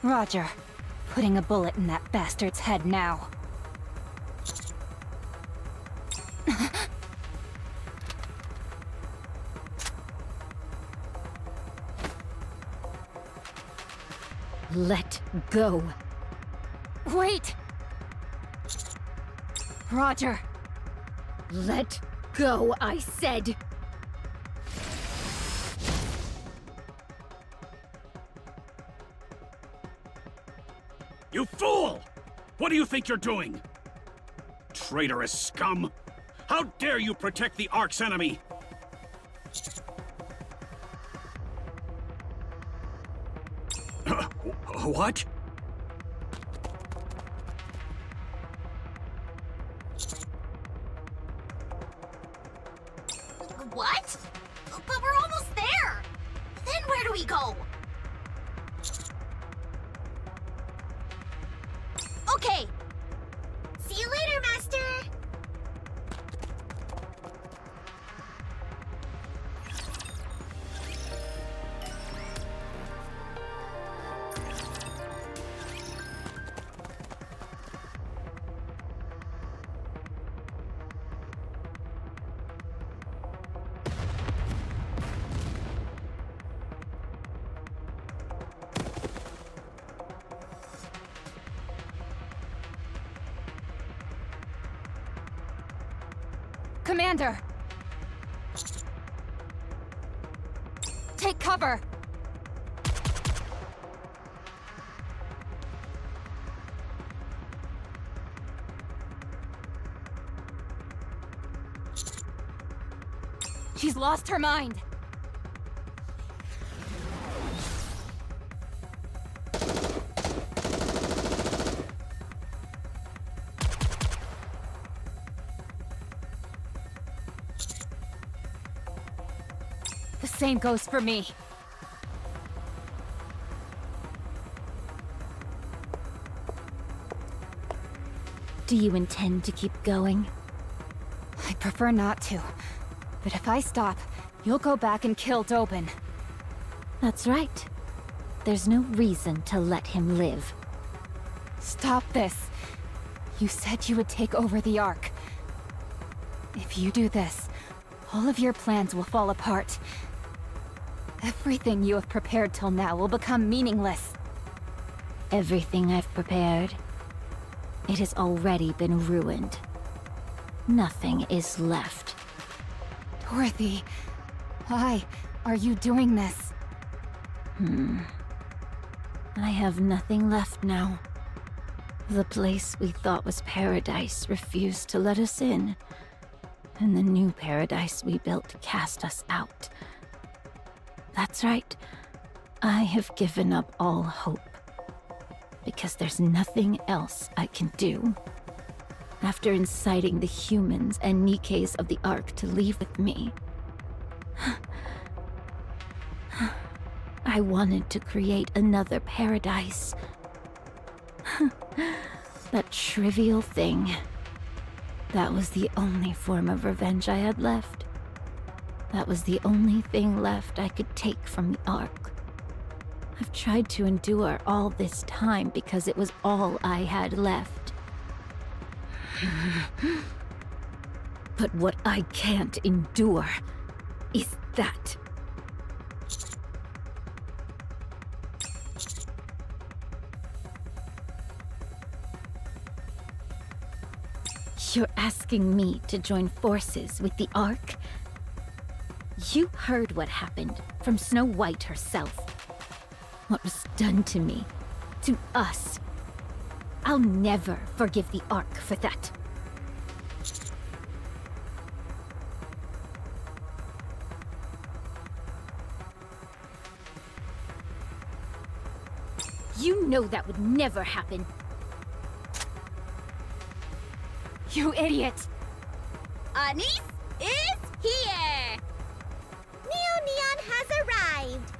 Roger. Putting a bullet in that bastard's head now. Let go. Wait! Roger! Let go, I said! You fool! What do you think you're doing? Traitorous scum! How dare you protect the Ark's enemy? What? What? But we're almost there! Then where do we go? Okay! See you later, Master! Commander! Take cover! She's lost her mind! The same goes for me. Do you intend to keep going? I prefer not to. But if I stop, you'll go back and kill Dobin. That's right. There's no reason to let him live. Stop this. You said you would take over the Ark. If you do this, all of your plans will fall apart. Everything you have prepared till now will become meaningless. Everything I've prepared, it has already been ruined. Nothing is left. Dorothy, why are you doing this? I have nothing left now. The place we thought was paradise refused to let us in. And the new paradise we built cast us out. That's right. I have given up all hope. Because there's nothing else I can do. After inciting the humans and NIKKEs of the Ark to leave with me, I wanted to create another paradise. That trivial thing. That was the only form of revenge I had left. That was the only thing left I could take from the Ark. I've tried to endure all this time because it was all I had left. But what I can't endure is that. You're asking me to join forces with the Ark? You heard what happened from Snow White herself. What was done to me, to us. I'll never forgive the Ark for that. You know that would never happen. You idiot! Anise is here! Neo Neon has arrived!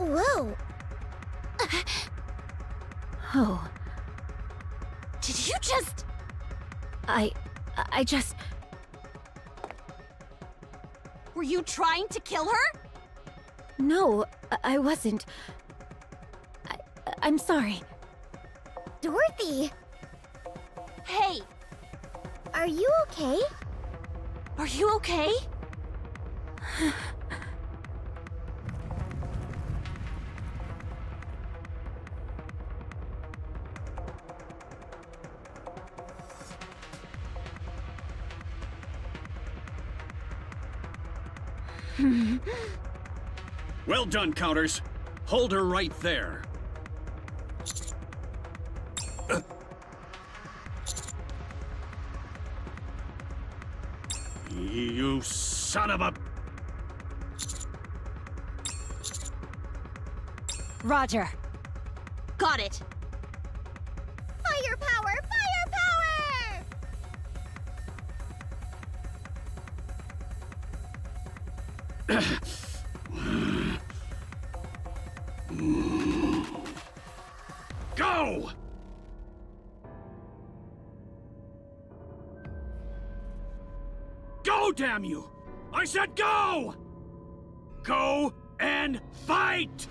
Whoa! Oh. Did you just... I just... Were you trying to kill her? No, I wasn't. I'm sorry. Dorothy! Hey! Are you okay? Are you okay? Well done, Counters. Hold her right there. You son of a... Roger. Got it. Firepower! Firepower! Go! Go, damn you! I said go! Go and fight!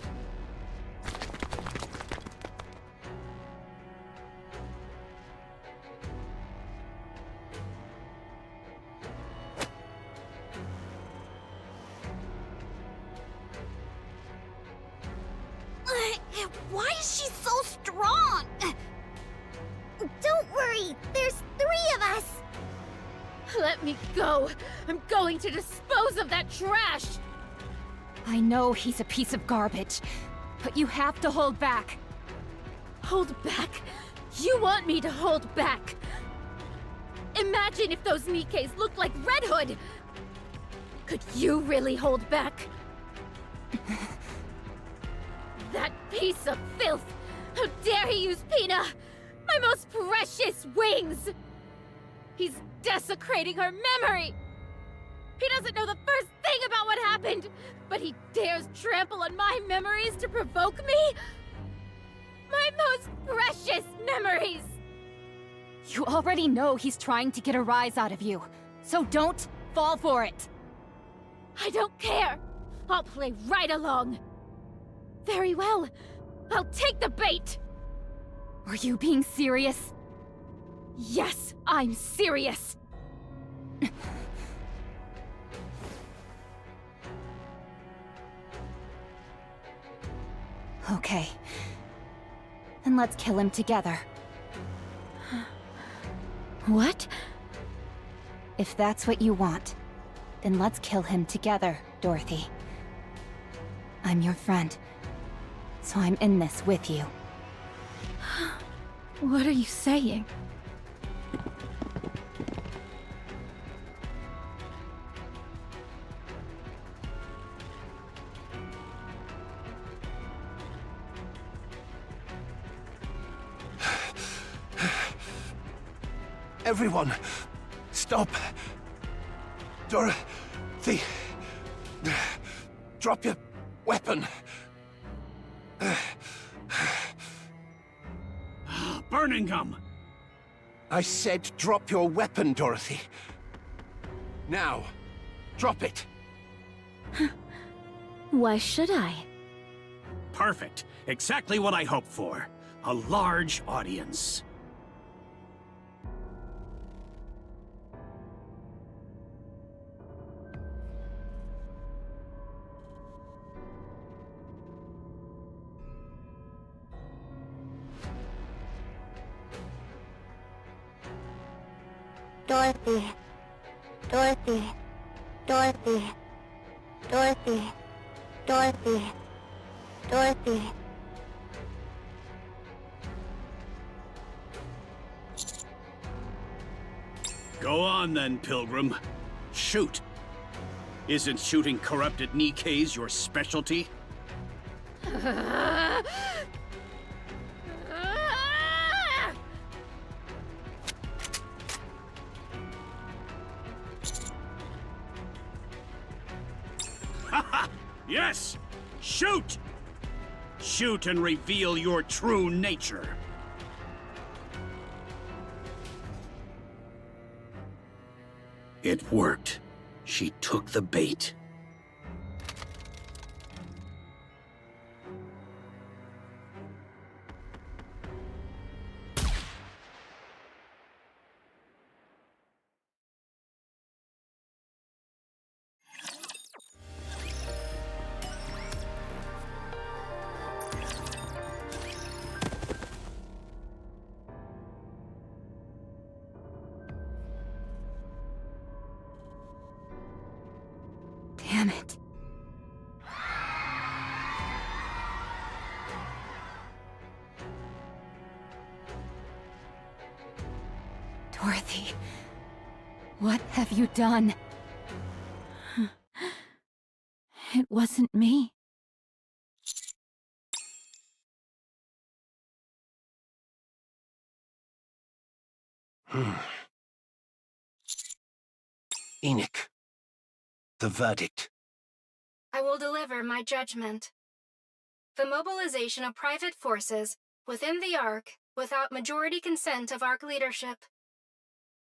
Why is she so strong? Don't worry, there's 3 of us. Let me go! I'm going to dispose of that trash! I know he's a piece of garbage, but you have to hold back. Hold back? You want me to hold back? Imagine if those NIKKEs looked like Red Hood! Could you really hold back? That piece of filth! How dare he use Pina! My most precious wings! He's desecrating her memory! He doesn't know the first thing about what happened, but he dares trample on my memories to provoke me? My most precious memories! You already know he's trying to get a rise out of you, so don't fall for it. I don't care! I'll play right along! Very well. I'll take the bait! Are you being serious? Yes, I'm serious! Okay. Then let's kill him together. What? If that's what you want, then let's kill him together, Dorothy. I'm your friend, so I'm in this with you. What are you saying? Everyone, stop. Dorothy, drop your weapon. Burning gum! I said drop your weapon, Dorothy. Now, drop it. Why should I? Perfect. Exactly what I hoped for. A large audience. Dorothy. Dorothy. Dorothy. Dorothy. Dorothy. Dorothy. Go on then, Pilgrim. Shoot. Isn't shooting corrupted NIKKEs your specialty? Haha! Yes! Shoot! Shoot and reveal your true nature. It worked. She took the bait. Damn it. Dorothy, what have you done? It wasn't me. Enoch, the verdict. I will deliver my judgment. The mobilization of private forces within the Ark without majority consent of Ark leadership.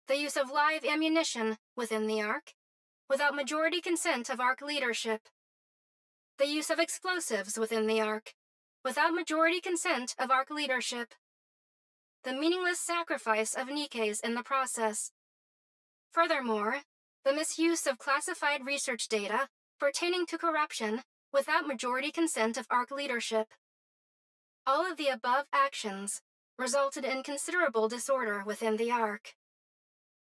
The use of live ammunition within the Ark without majority consent of Ark leadership. The use of explosives within the Ark without majority consent of Ark leadership. The meaningless sacrifice of NIKKEs in the process. Furthermore, the misuse of classified research data pertaining to corruption without majority consent of Ark leadership. All of the above actions resulted in considerable disorder within the Ark.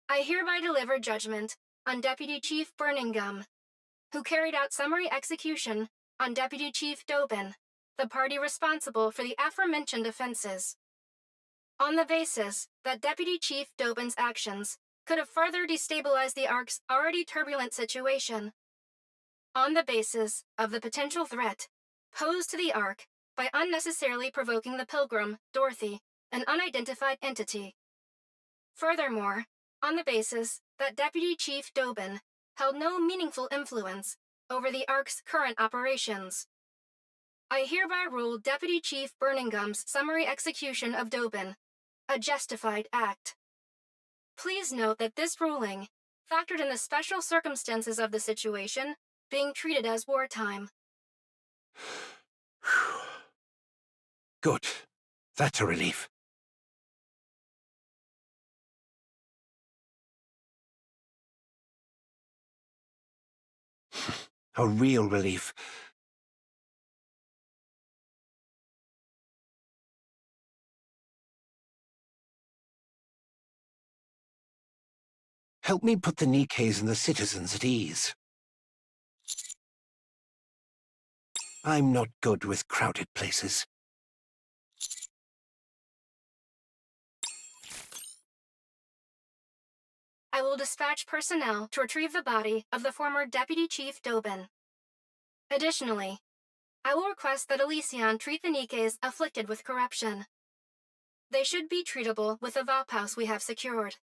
I hereby deliver judgment on Deputy Chief Burningham, who carried out summary execution on Deputy Chief Dobin, the party responsible for the aforementioned offenses. On the basis that Deputy Chief Dobin's actions could have further destabilized the Ark's already turbulent situation. On the basis of the potential threat posed to the Ark by unnecessarily provoking the Pilgrim, Dorothy, an unidentified entity. Furthermore, on the basis that Deputy Chief Dobin held no meaningful influence over the Ark's current operations. I hereby rule Deputy Chief Burningham's summary execution of Dobin a justified act. Please note that this ruling factored in the special circumstances of the situation being treated as wartime. Good. That's a relief. A real relief. Help me put the NIKKEs and the citizens at ease. I'm not good with crowded places. I will dispatch personnel to retrieve the body of the former Deputy Chief Dobin. Additionally, I will request that Elysion treat the NIKKEs afflicted with corruption. They should be treatable with the VOP house we have secured.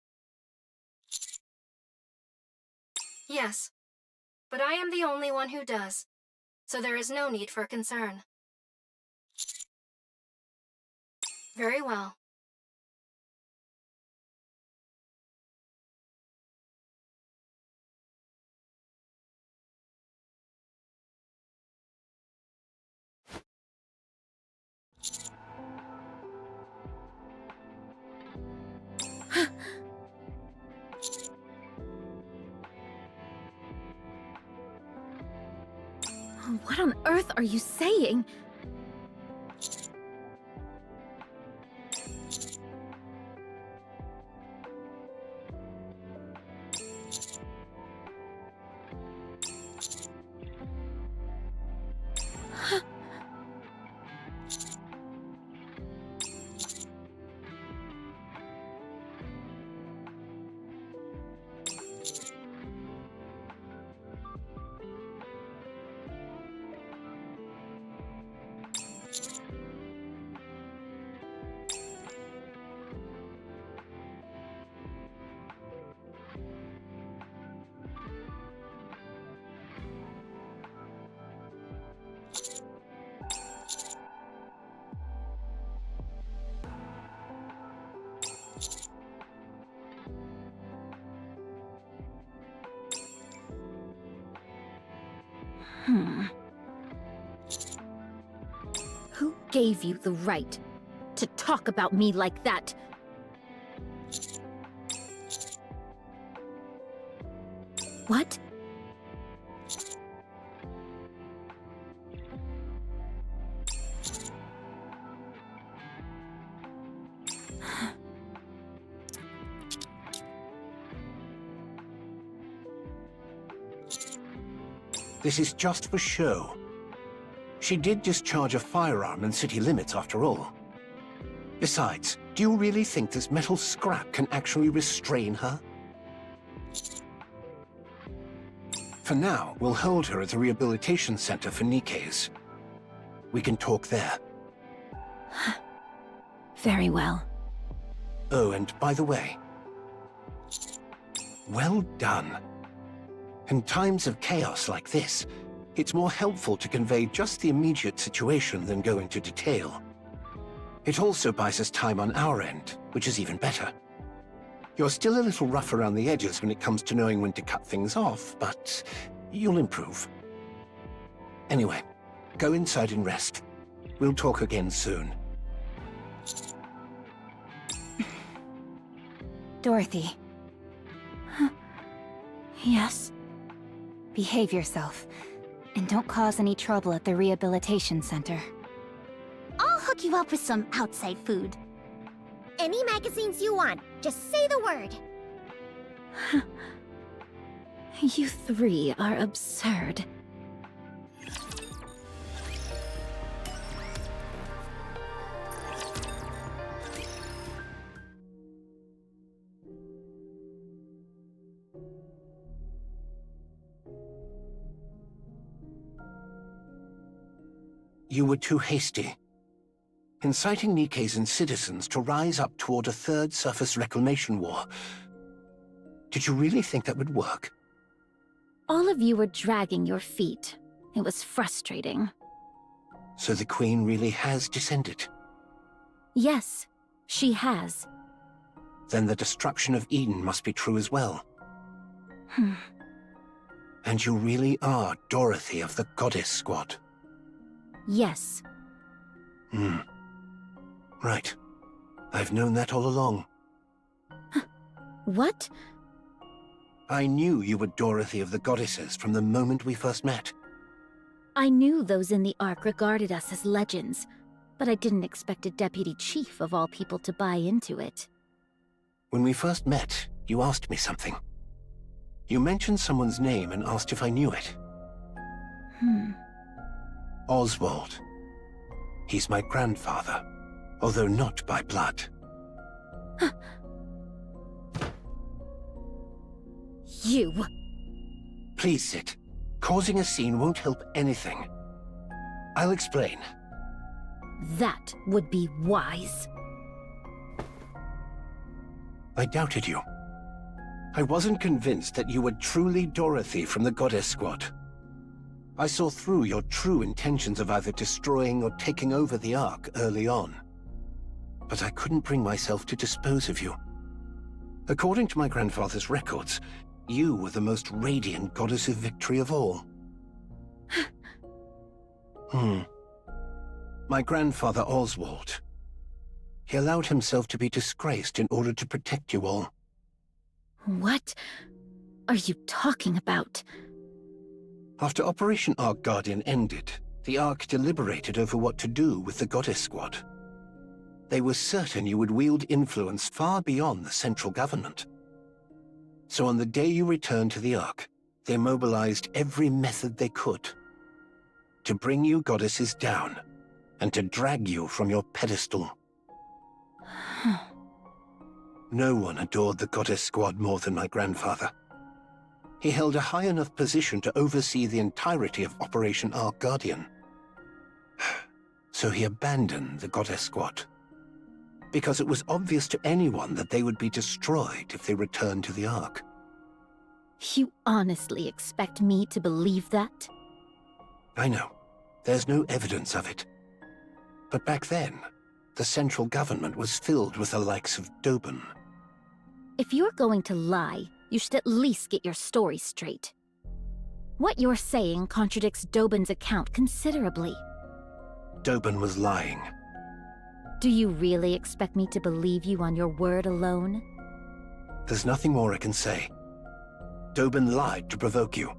Yes, but I am the only one who does, so there is no need for concern. Very well. What on earth are you saying? Who gave you the right to talk about me like that? What? This is just for show. She did discharge a firearm in city limits after all. Besides, do you really think this metal scrap can actually restrain her? For now, we'll hold her at the rehabilitation center for NIKKEs. We can talk there. Very well. Oh, and by the way, well done. In times of chaos like this, it's more helpful to convey just the immediate situation than go into detail. It also buys us time on our end, which is even better. You're still a little rough around the edges when it comes to knowing when to cut things off, but you'll improve. Anyway, go inside and rest. We'll talk again soon. Dorothy. Yes? Behave yourself, and don't cause any trouble at the rehabilitation center. I'll hook you up with some outside food. Any magazines you want, just say the word. You three are absurd. You were too hasty. Inciting NIKKEs and citizens to rise up toward a third surface reclamation war. Did you really think that would work? All of you were dragging your feet. It was frustrating. So the Queen really has descended? Yes, she has. Then the destruction of Eden must be true as well. And you really are Dorothy of the Goddess Squad? Yes. Right. I've known that all along. What? I knew you were Dorothy of the Goddesses from the moment we first met. I knew those in the Ark regarded us as legends, but I didn't expect a deputy chief of all people to buy into it. When we first met, you asked me something. You mentioned someone's name and asked if I knew it. Oswald. He's my grandfather, although not by blood. You! Please sit. Causing a scene won't help anything. I'll explain. That would be wise. I doubted you. I wasn't convinced that you were truly Dorothy from the Goddess Squad. I saw through your true intentions of either destroying or taking over the Ark early on. But I couldn't bring myself to dispose of you. According to my grandfather's records, you were the most radiant goddess of victory of all. My grandfather Oswald. He allowed himself to be disgraced in order to protect you all. What are you talking about? After Operation Ark Guardian ended, the Ark deliberated over what to do with the Goddess Squad. They were certain you would wield influence far beyond the central government. So on the day you returned to the Ark, they mobilized every method they could to bring you goddesses down and to drag you from your pedestal. No one adored the Goddess Squad more than my grandfather. He held a high enough position to oversee the entirety of Operation Ark Guardian. So he abandoned the Goddess Squad, because it was obvious to anyone that they would be destroyed if they returned to the Ark. You honestly expect me to believe that? I know. There's no evidence of it. But back then, the central government was filled with the likes of Doben. If you're going to lie, you should at least get your story straight. What you're saying contradicts Dobin's account considerably. Dobin was lying. Do you really expect me to believe you on your word alone? There's nothing more I can say. Dobin lied to provoke you.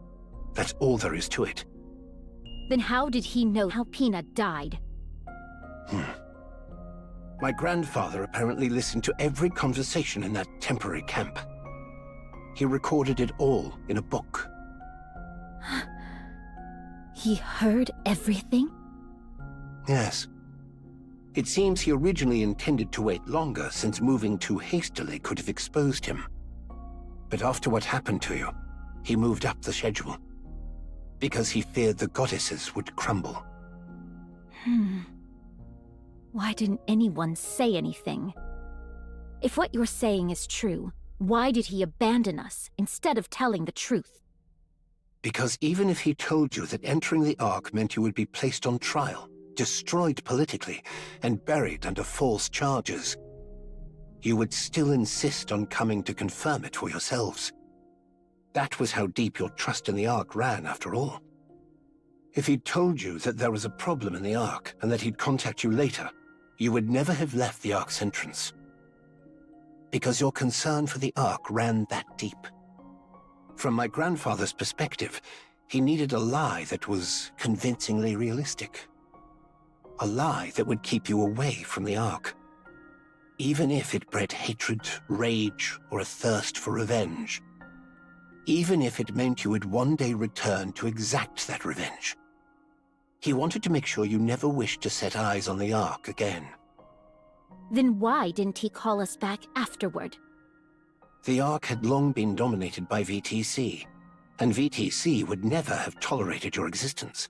That's all there is to it. Then how did he know how Peanut died? My grandfather apparently listened to every conversation in that temporary camp. He recorded it all in a book. He heard everything? Yes. It seems he originally intended to wait longer, since moving too hastily could have exposed him. But after what happened to you, he moved up the schedule. Because he feared the goddesses would crumble. Why didn't anyone say anything? If what you're saying is true, why did he abandon us instead of telling the truth? Because even if he told you that entering the Ark meant you would be placed on trial, destroyed politically, and buried under false charges, you would still insist on coming to confirm it for yourselves. That was how deep your trust in the Ark ran, after all. If he'd told you that there was a problem in the Ark, and that he'd contact you later, you would never have left the Ark's entrance. Because your concern for the Ark ran that deep. From my grandfather's perspective, he needed a lie that was convincingly realistic. A lie that would keep you away from the Ark. Even if it bred hatred, rage, or a thirst for revenge. Even if it meant you would one day return to exact that revenge. He wanted to make sure you never wished to set eyes on the Ark again. Then why didn't he call us back afterward? The Ark had long been dominated by VTC, and VTC would never have tolerated your existence.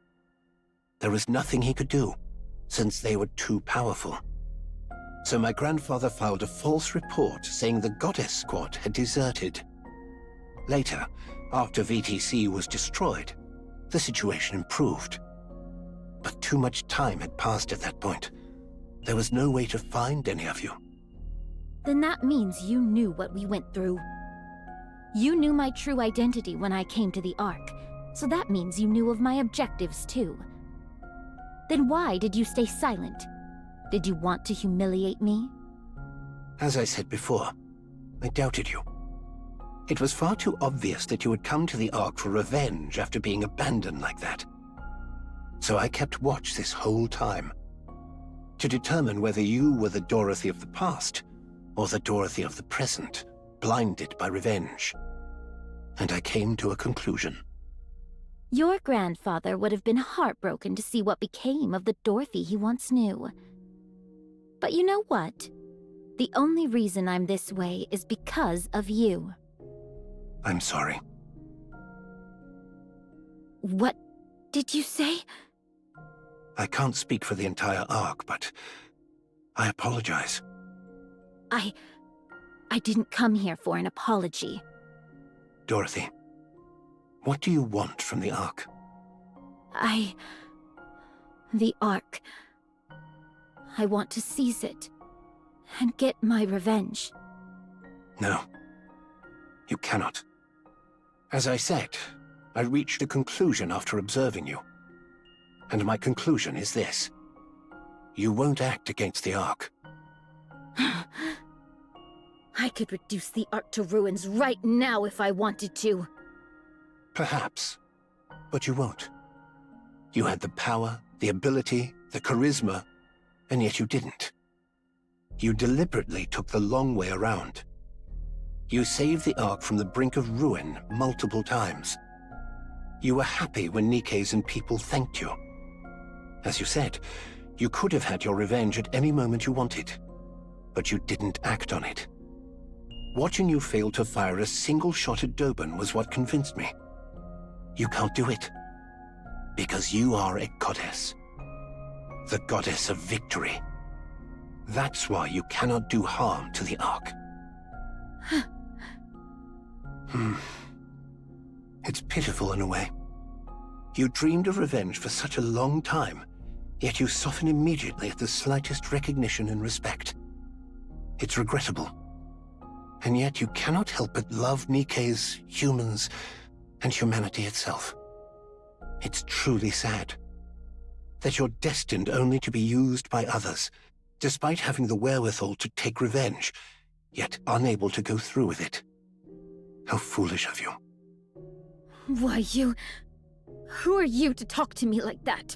There was nothing he could do, since they were too powerful. So my grandfather filed a false report saying the Goddess Squad had deserted. Later, after VTC was destroyed, the situation improved. But too much time had passed at that point. There was no way to find any of you. Then that means you knew what we went through. You knew my true identity when I came to the Ark, so that means you knew of my objectives too. Then why did you stay silent? Did you want to humiliate me? As I said before, I doubted you. It was far too obvious that you had come to the Ark for revenge after being abandoned like that. So I kept watch this whole time, to determine whether you were the Dorothy of the past, or the Dorothy of the present, blinded by revenge. And I came to a conclusion. Your grandfather would have been heartbroken to see what became of the Dorothy he once knew. But you know what? The only reason I'm this way is because of you. I'm sorry. What did you say? I can't speak for the entire Ark, but I apologize. I didn't come here for an apology. Dorothy, what do you want from the Ark? The Ark. I want to seize it and get my revenge. No. You cannot. As I said, I reached a conclusion after observing you. And my conclusion is this. You won't act against the Ark. I could reduce the Ark to ruins right now if I wanted to. Perhaps. But you won't. You had the power, the ability, the charisma, and yet you didn't. You deliberately took the long way around. You saved the Ark from the brink of ruin multiple times. You were happy when NIKKE's and people thanked you. As you said, you could have had your revenge at any moment you wanted, but you didn't act on it. Watching you fail to fire a single shot at Dobin was what convinced me. You can't do it. Because you are a goddess. The goddess of victory. That's why you cannot do harm to the Ark. It's pitiful in a way. You dreamed of revenge for such a long time, yet you soften immediately at the slightest recognition and respect. It's regrettable. And yet you cannot help but love NIKKE's, humans, and humanity itself. It's truly sad. That you're destined only to be used by others, despite having the wherewithal to take revenge, yet unable to go through with it. How foolish of you. Why, you... Who are you to talk to me like that?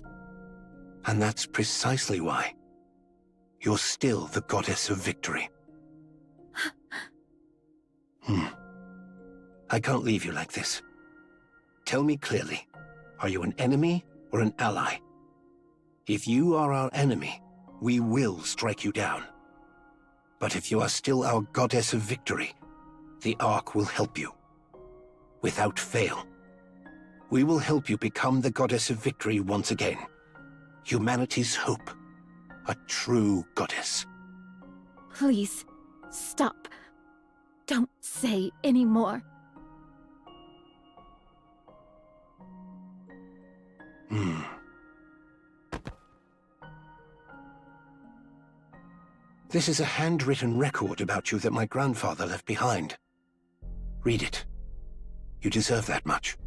And that's precisely why. You're still the goddess of victory. I can't leave you like this. Tell me clearly, are you an enemy or an ally? If you are our enemy, we will strike you down. But if you are still our goddess of victory, the Ark will help you. Without fail. We will help you become the goddess of victory once again. Humanity's hope. A true goddess. Please, stop. Don't say any more. This is a handwritten record about you that my grandfather left behind. Read it. You deserve that much.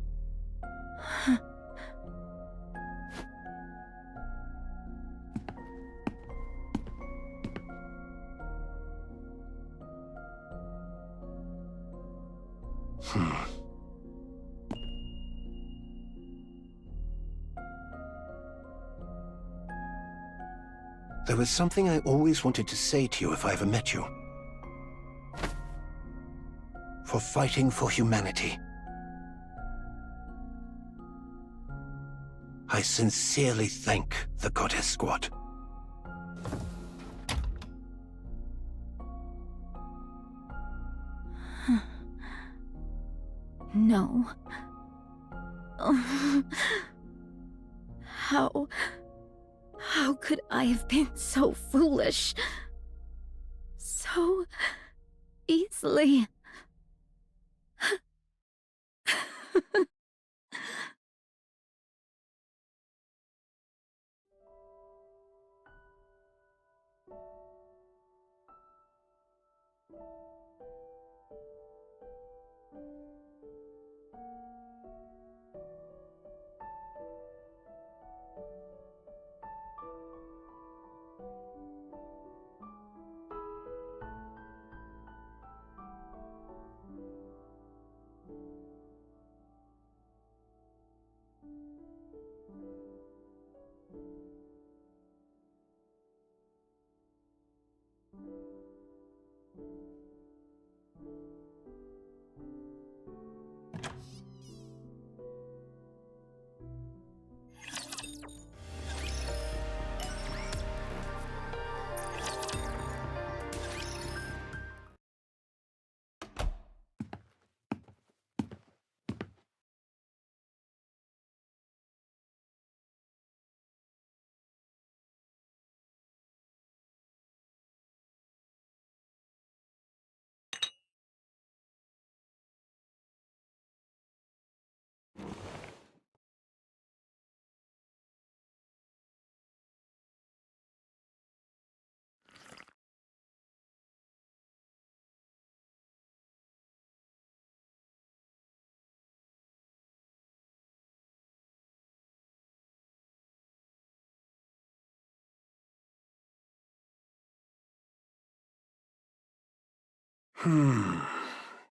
There was something I always wanted to say to you if I ever met you. For fighting for humanity. I sincerely thank the Goddess Squad. No. How could I have been so foolish? So easily.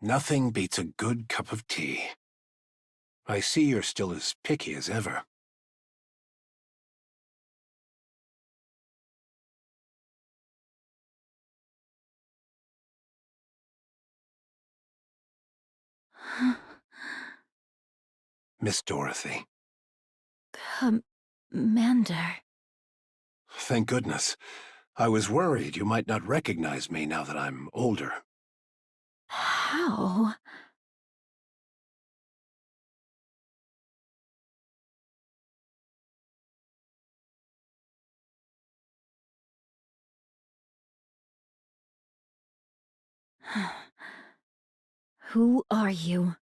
Nothing beats a good cup of tea. I see you're still as picky as ever. Miss Dorothy. Commander. Thank goodness. I was worried you might not recognize me now that I'm older. How? Who are you?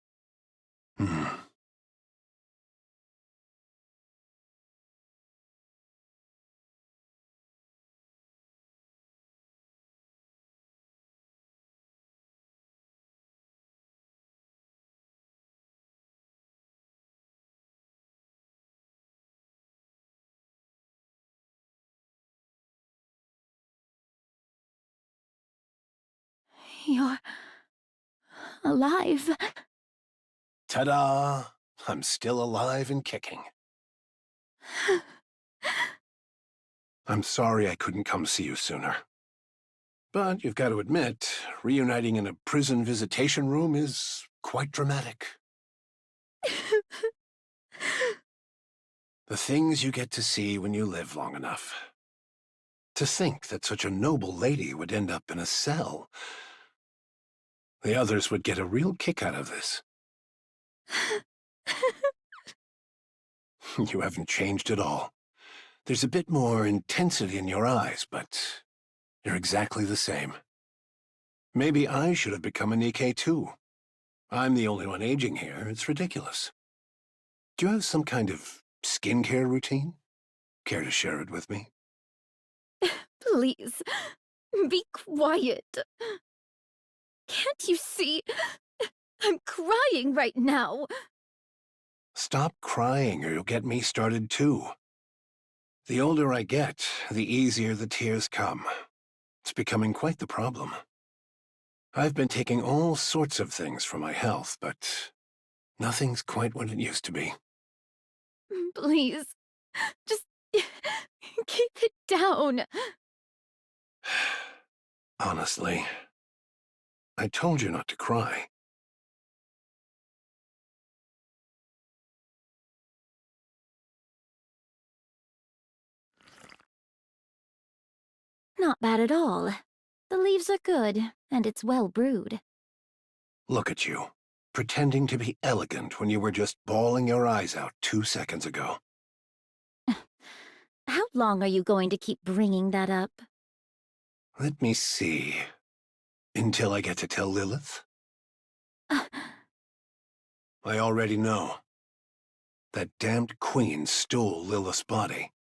You're... alive. Ta-da! I'm still alive and kicking. I'm sorry I couldn't come see you sooner. But you've got to admit, reuniting in a prison visitation room is quite dramatic. The things you get to see when you live long enough. To think that such a noble lady would end up in a cell. The others would get a real kick out of this. You haven't changed at all. There's a bit more intensity in your eyes, but you're exactly the same. Maybe I should have become a NIKKE too. I'm the only one aging here. It's ridiculous. Do you have some kind of skincare routine? Care to share it with me? Please, be quiet. Can't you see? I'm crying right now. Stop crying or you'll get me started too. The older I get, the easier the tears come. It's becoming quite the problem. I've been taking all sorts of things for my health, but nothing's quite what it used to be. Please, just keep it down. Honestly, I told you not to cry. Not bad at all. The leaves are good, and it's well brewed. Look at you, pretending to be elegant when you were just bawling your eyes out 2 seconds ago. How long are you going to keep bringing that up? Let me see. Until I get to tell Lilith? I already know. That damned queen stole Lilith's body.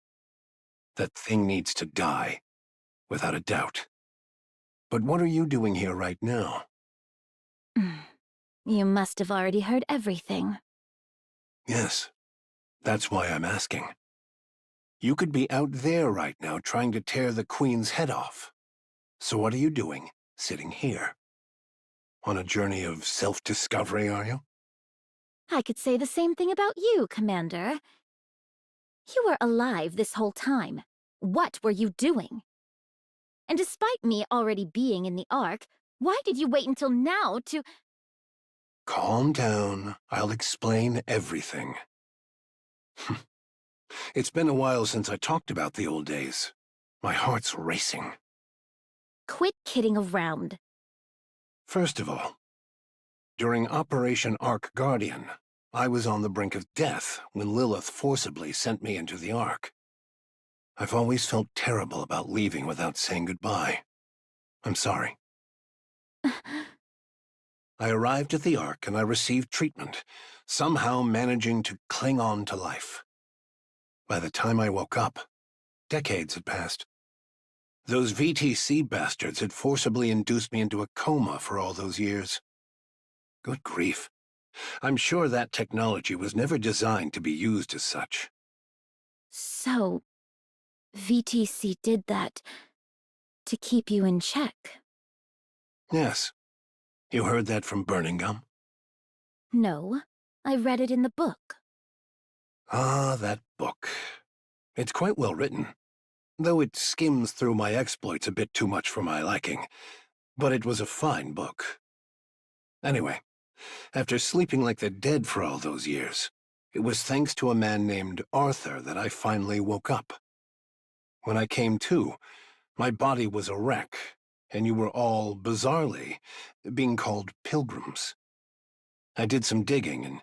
That thing needs to die, without a doubt. But what are you doing here right now? You must have already heard everything. Yes, that's why I'm asking. You could be out there right now trying to tear the queen's head off. So what are you doing, sitting here? On a journey of self-discovery, are you? I could say the same thing about you, Commander. You were alive this whole time. What were you doing? And despite me already being in the Ark, why did you wait until now to... Calm down. I'll explain everything. It's been a while since I talked about the old days. My heart's racing. Quit kidding around. First of all, during Operation Ark Guardian, I was on the brink of death when Lilith forcibly sent me into the Ark. I've always felt terrible about leaving without saying goodbye. I'm sorry. I arrived at the Ark and I received treatment, somehow managing to cling on to life. By the time I woke up, decades had passed. Those VTC bastards had forcibly induced me into a coma for all those years. Good grief. I'm sure that technology was never designed to be used as such. So, VTC did that to keep you in check? Yes. You heard that from Burning Gum? No, I read it in the book. Ah, that book. It's quite well written, though it skims through my exploits a bit too much for my liking. But it was a fine book. Anyway, after sleeping like the dead for all those years, it was thanks to a man named Arthur that I finally woke up. When I came to, my body was a wreck, and you were all, bizarrely, being called pilgrims. I did some digging and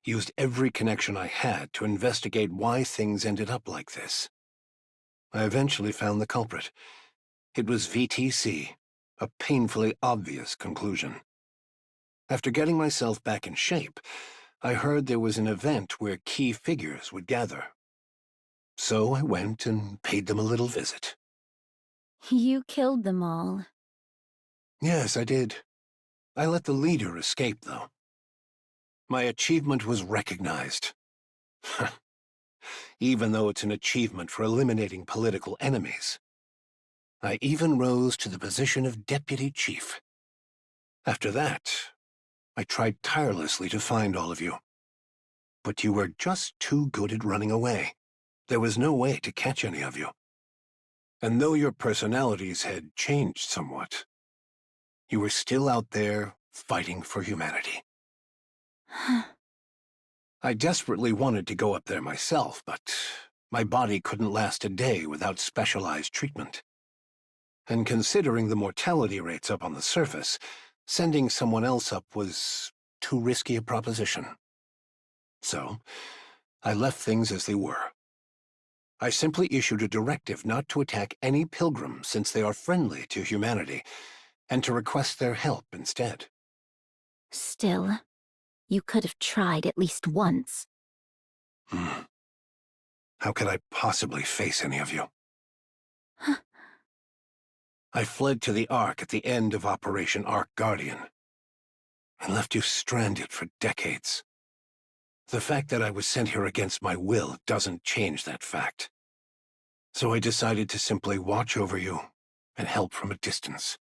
used every connection I had to investigate why things ended up like this. I eventually found the culprit. It was VTC, a painfully obvious conclusion. After getting myself back in shape, I heard there was an event where key figures would gather. So I went and paid them a little visit. You killed them all. Yes, I did. I let the leader escape, though. My achievement was recognized. Even though it's an achievement for eliminating political enemies. I even rose to the position of deputy chief. After that, I tried tirelessly to find all of you. But you were just too good at running away. There was no way to catch any of you. And though your personalities had changed somewhat, you were still out there fighting for humanity. I desperately wanted to go up there myself, but my body couldn't last a day without specialized treatment. And considering the mortality rates up on the surface, sending someone else up was too risky a proposition. So, I left things as they were. I simply issued a directive not to attack any pilgrim since they are friendly to humanity, and to request their help instead. Still, you could have tried at least once. How could I possibly face any of you? I fled to the Ark at the end of Operation Ark Guardian, and left you stranded for decades. The fact that I was sent here against my will doesn't change that fact. So I decided to simply watch over you and help from a distance.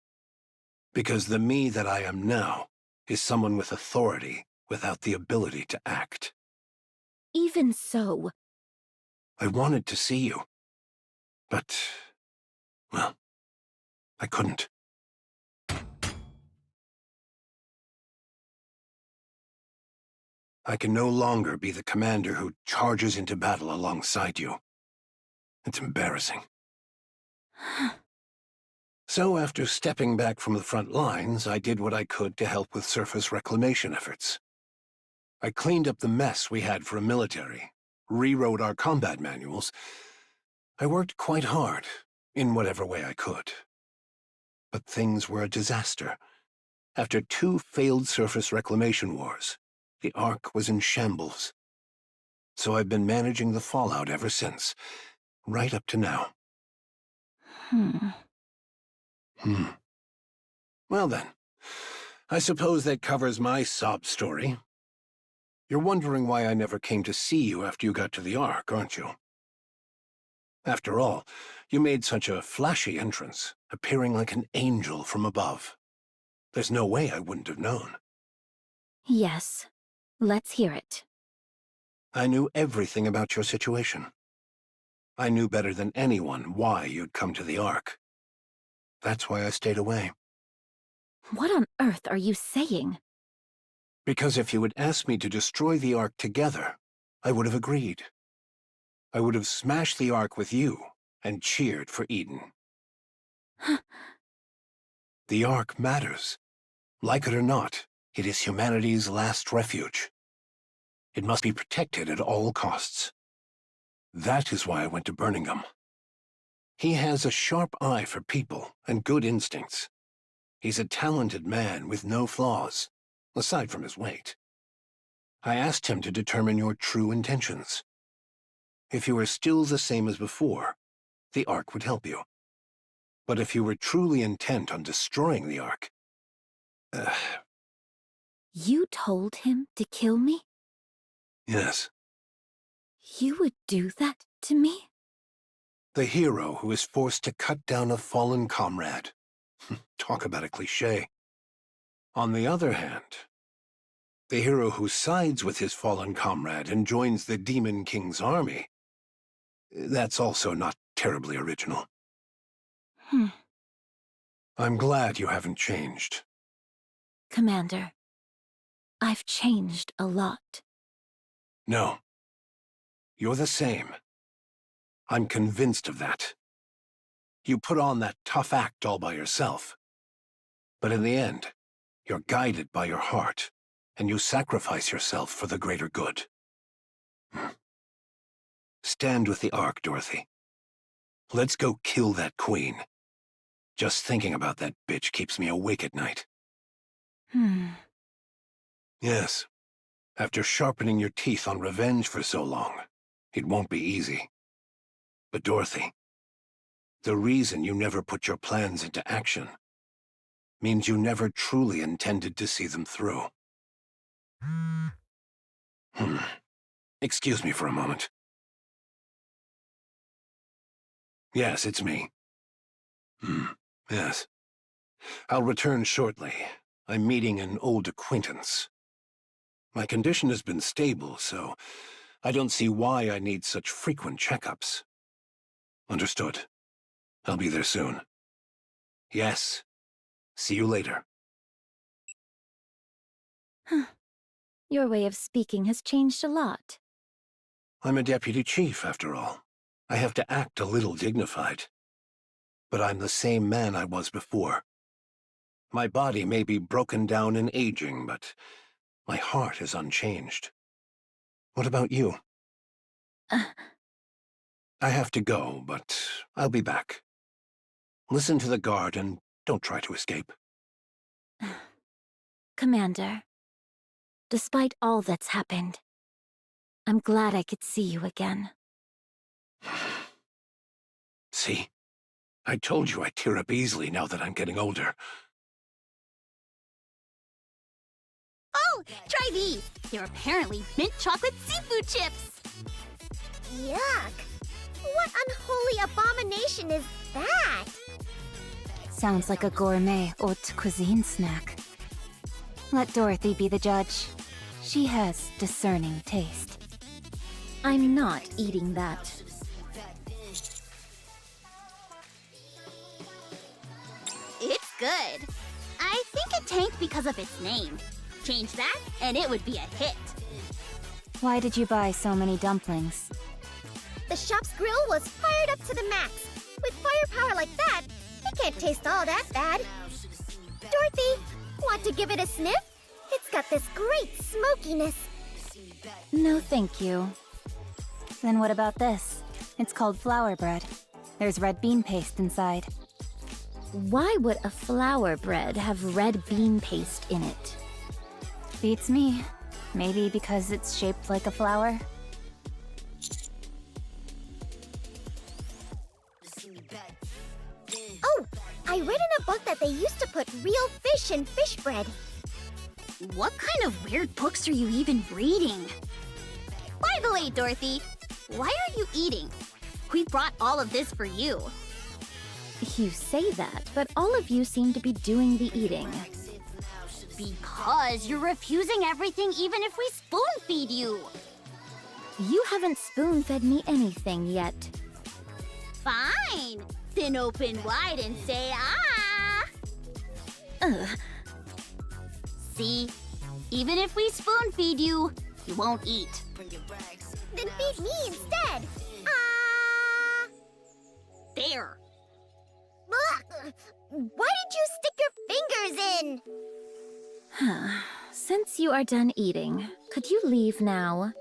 Because the me that I am now is someone with authority without the ability to act. Even so... I wanted to see you. But, well, I couldn't. I can no longer be the commander who charges into battle alongside you. It's embarrassing. So after stepping back from the front lines, I did what I could to help with surface reclamation efforts. I cleaned up the mess we had for a military, rewrote our combat manuals. I worked quite hard, in whatever way I could. But things were a disaster. After 2 failed surface reclamation wars, the Ark was in shambles. So I've been managing the fallout ever since, right up to now. Well then, I suppose that covers my sob story. You're wondering why I never came to see you after you got to the Ark, aren't you? After all, you made such a flashy entrance, appearing like an angel from above. There's no way I wouldn't have known. Yes. Let's hear it. I knew everything about your situation. I knew better than anyone why you'd come to the Ark. That's why I stayed away. What on earth are you saying? Because if you had asked me to destroy the Ark together, I would have agreed. I would have smashed the Ark with you and cheered for Eden. The Ark matters. Like it or not, it is humanity's last refuge. It must be protected at all costs. That is why I went to Birmingham. He has a sharp eye for people and good instincts. He's a talented man with no flaws, aside from his weight. I asked him to determine your true intentions. If you were still the same as before, the Ark would help you. But if you were truly intent on destroying the Ark... You told him to kill me? Yes. You would do that to me? The hero who is forced to cut down a fallen comrade. Talk about a cliché. On the other hand, the hero who sides with his fallen comrade and joins the Demon King's army. That's also not terribly original. I'm glad you haven't changed. Commander, I've changed a lot. No. You're the same. I'm convinced of that. You put on that tough act all by yourself. But in the end, you're guided by your heart, and you sacrifice yourself for the greater good. Stand with the Ark, Dorothy. Let's go kill that queen. Just thinking about that bitch keeps me awake at night. Yes. After sharpening your teeth on revenge for so long, it won't be easy. But Dorothy, the reason you never put your plans into action means you never truly intended to see them through. Excuse me for a moment. Yes, it's me. Yes. I'll return shortly, I'm meeting an old acquaintance. My condition has been stable, so I don't see why I need such frequent checkups. Understood. I'll be there soon. Yes. See you later. Your way of speaking has changed a lot. I'm a deputy chief, after all. I have to act a little dignified. But I'm the same man I was before. My body may be broken down and aging, but my heart is unchanged. What about you? I have to go, but I'll be back. Listen to the guard and don't try to escape. Commander, despite all that's happened, I'm glad I could see you again. See? I told you I tear up easily now that I'm getting older. Oh, try these! They're apparently mint chocolate seafood chips! Yuck! What unholy abomination is that? Sounds like a gourmet haute cuisine snack. Let Dorothy be the judge. She has discerning taste. I'm not eating that. It's good. I think it tanked because of its name. Change that, and it would be a hit. Why did you buy so many dumplings? The shop's grill was fired up to the max. With firepower like that, it can't taste all that bad. Dorothy, want to give it a sniff? It's got this great smokiness. No, thank you. Then what about this? It's called flour bread. There's red bean paste inside. Why would a flour bread have red bean paste in it? Beats me. Maybe because it's shaped like a flower? Oh, I read in a book that they used to put real fish in fish bread. What kind of weird books are you even reading? By the way, Dorothy, why are you eating? We brought all of this for you. You say that, but all of you seem to be doing the eating. Because you're refusing everything even if we spoon-feed you. You haven't spoon-fed me anything yet. Fine. Then open wide and say ah. Ugh. See? Even if we spoon-feed you, you won't eat. Then feed me instead. Ah! There. Ugh. Why did you stick your fingers in? Since you are done eating, could you leave now?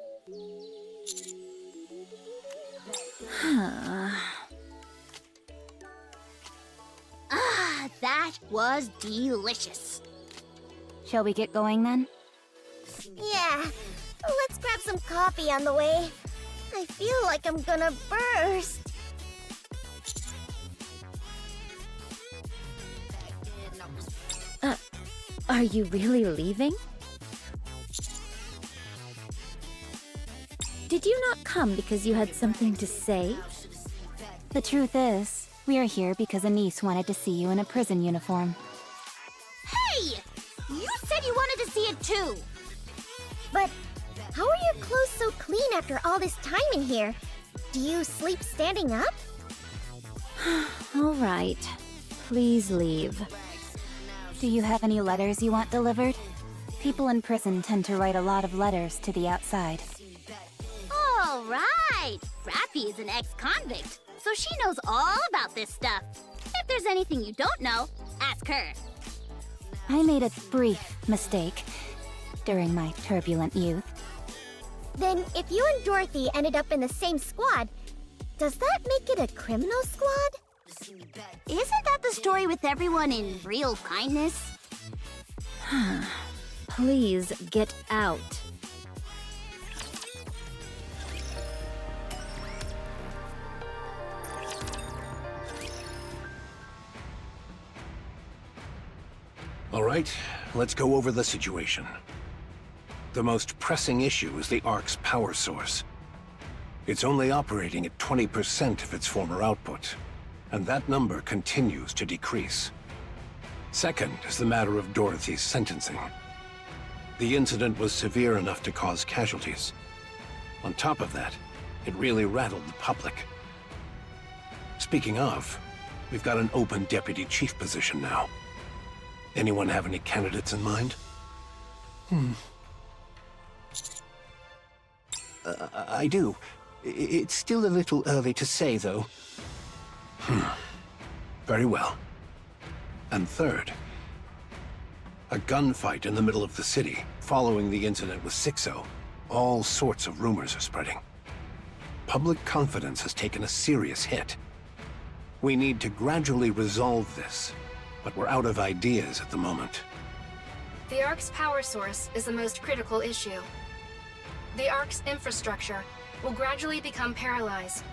Ah, that was delicious. Shall we get going then? Yeah, let's grab some coffee on the way. I feel like I'm gonna burst. Are you really leaving? Did you not come because you had something to say? The truth is, we are here because a niece wanted to see you in a prison uniform. Hey! You said you wanted to see it too! But how are your clothes so clean after all this time in here? Do you sleep standing up? All right. Please leave. Do you have any letters you want delivered? People in prison tend to write a lot of letters to the outside. All right! Rappy is an ex-convict, so she knows all about this stuff. If there's anything you don't know, ask her. I made a brief mistake during my turbulent youth. Then if you and Dorothy ended up in the same squad, does that make it a criminal squad? Isn't that the story with everyone in real kindness? Please get out. All right, let's go over the situation. The most pressing issue is the Ark's power source. It's only operating at 20% of its former output, and that number continues to decrease. Second is the matter of Dorothy's sentencing. The incident was severe enough to cause casualties. On top of that, it really rattled the public. Speaking of, we've got an open deputy chief position now. Anyone have any candidates in mind? I do. It's still a little early to say, though. Very well. And third, a gunfight in the middle of the city following the incident with Sixo. All sorts of rumors are spreading. Public confidence has taken a serious hit. We need to gradually resolve this, but we're out of ideas at the moment. The Ark's power source is the most critical issue. The Ark's infrastructure will gradually become paralyzed.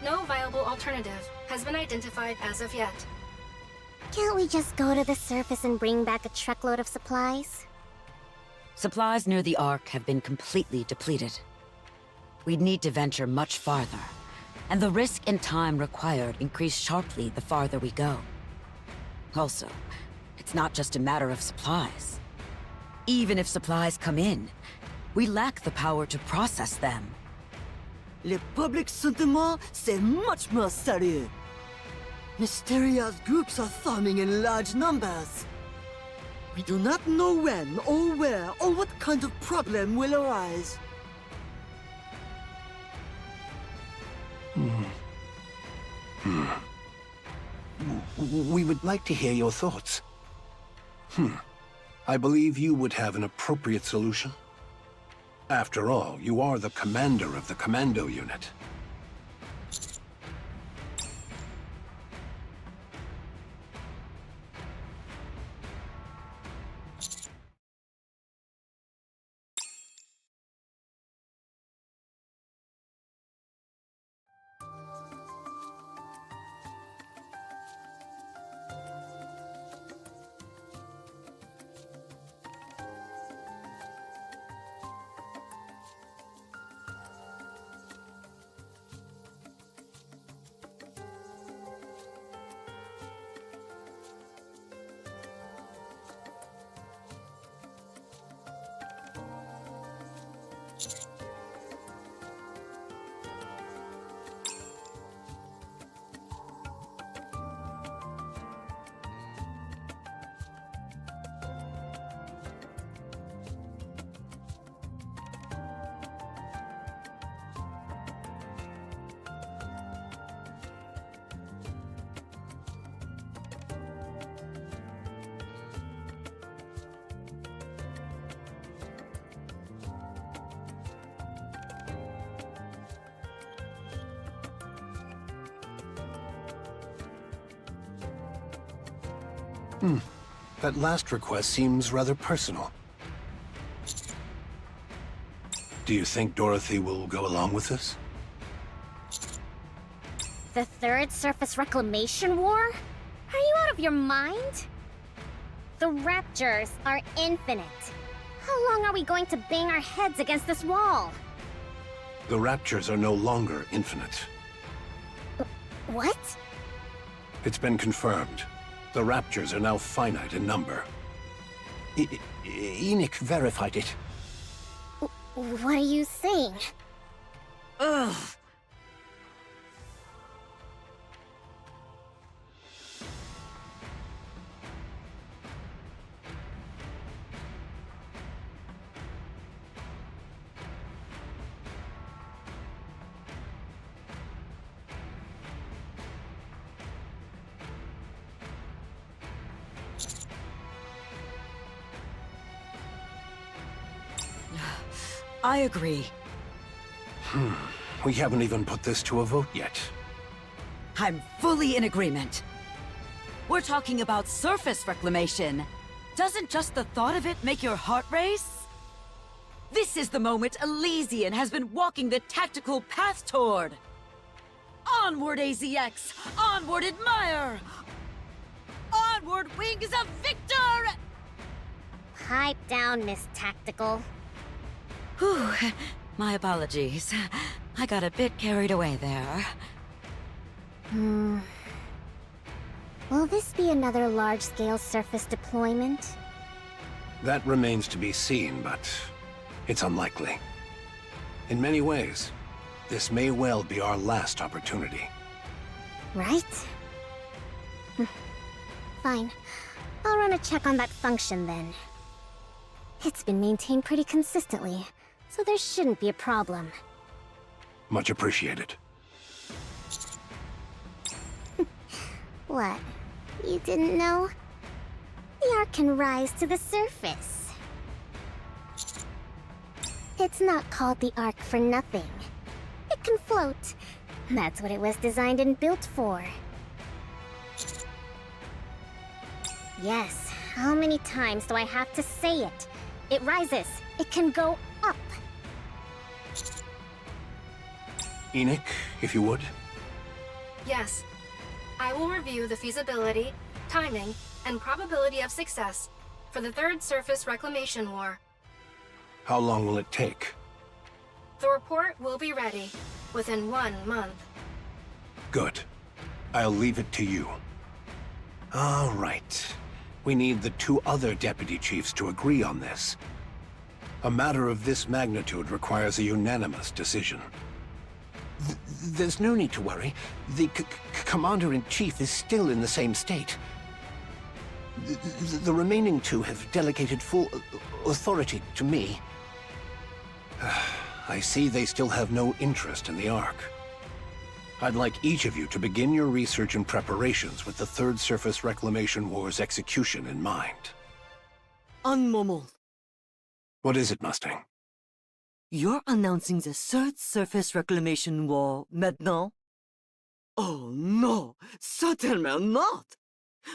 No viable alternative has been identified as of yet. Can't we just go to the surface and bring back a truckload of supplies? Supplies near the Ark have been completely depleted. We'd need to venture much farther, and the risk and time required increase sharply the farther we go. Also, it's not just a matter of supplies. Even if supplies come in, we lack the power to process them. Le public sentiment, c'est much more sérieux. Mysterious groups are forming in large numbers. We do not know when, or where, or what kind of problem will arise. We would like to hear your thoughts. I believe you would have an appropriate solution. After all, you are the commander of the commando unit. That last request seems rather personal. Do you think Dorothy will go along with this? The Third Surface Reclamation War? Are you out of your mind? The Raptors are infinite. How long are we going to bang our heads against this wall? The Raptures are no longer infinite. What? It's been confirmed. The Raptures are now finite in number. Enoch verified it. What are you saying? Ugh. I agree. We haven't even put this to a vote yet. I'm fully in agreement. We're talking about surface reclamation. Doesn't just the thought of it make your heart race? This is the moment Elysian has been walking the tactical path toward. Onward, AZX! Onward, Admire! Onward, Wings of Victor! Pipe down, Miss Tactical. Whew, my apologies. I got a bit carried away there. Will this be another large-scale surface deployment? That remains to be seen, but it's unlikely. In many ways, this may well be our last opportunity. Right? Fine. I'll run a check on that function then. It's been maintained pretty consistently, so there shouldn't be a problem. Much appreciated. What? You didn't know? The Ark can rise to the surface. It's not called the Ark for nothing. It can float. That's what it was designed and built for. Yes, how many times do I have to say it? It rises. It can go up. Enoch, if you would. Yes. I will review the feasibility, timing, and probability of success for the Third Surface Reclamation War. How long will it take? The report will be ready within 1 month. Good. I'll leave it to you. All right. We need the 2 other deputy chiefs to agree on this. A matter of this magnitude requires a unanimous decision. There's no need to worry. The Commander-in-Chief is still in the same state. The remaining 2 have delegated full authority to me. I see they still have no interest in the Ark. I'd like each of you to begin your research and preparations with the Third Surface Reclamation War's execution in mind. Un moment. What is it, Mustang? You're announcing the Third Surface Reclamation War maintenant? Oh no, certainly not!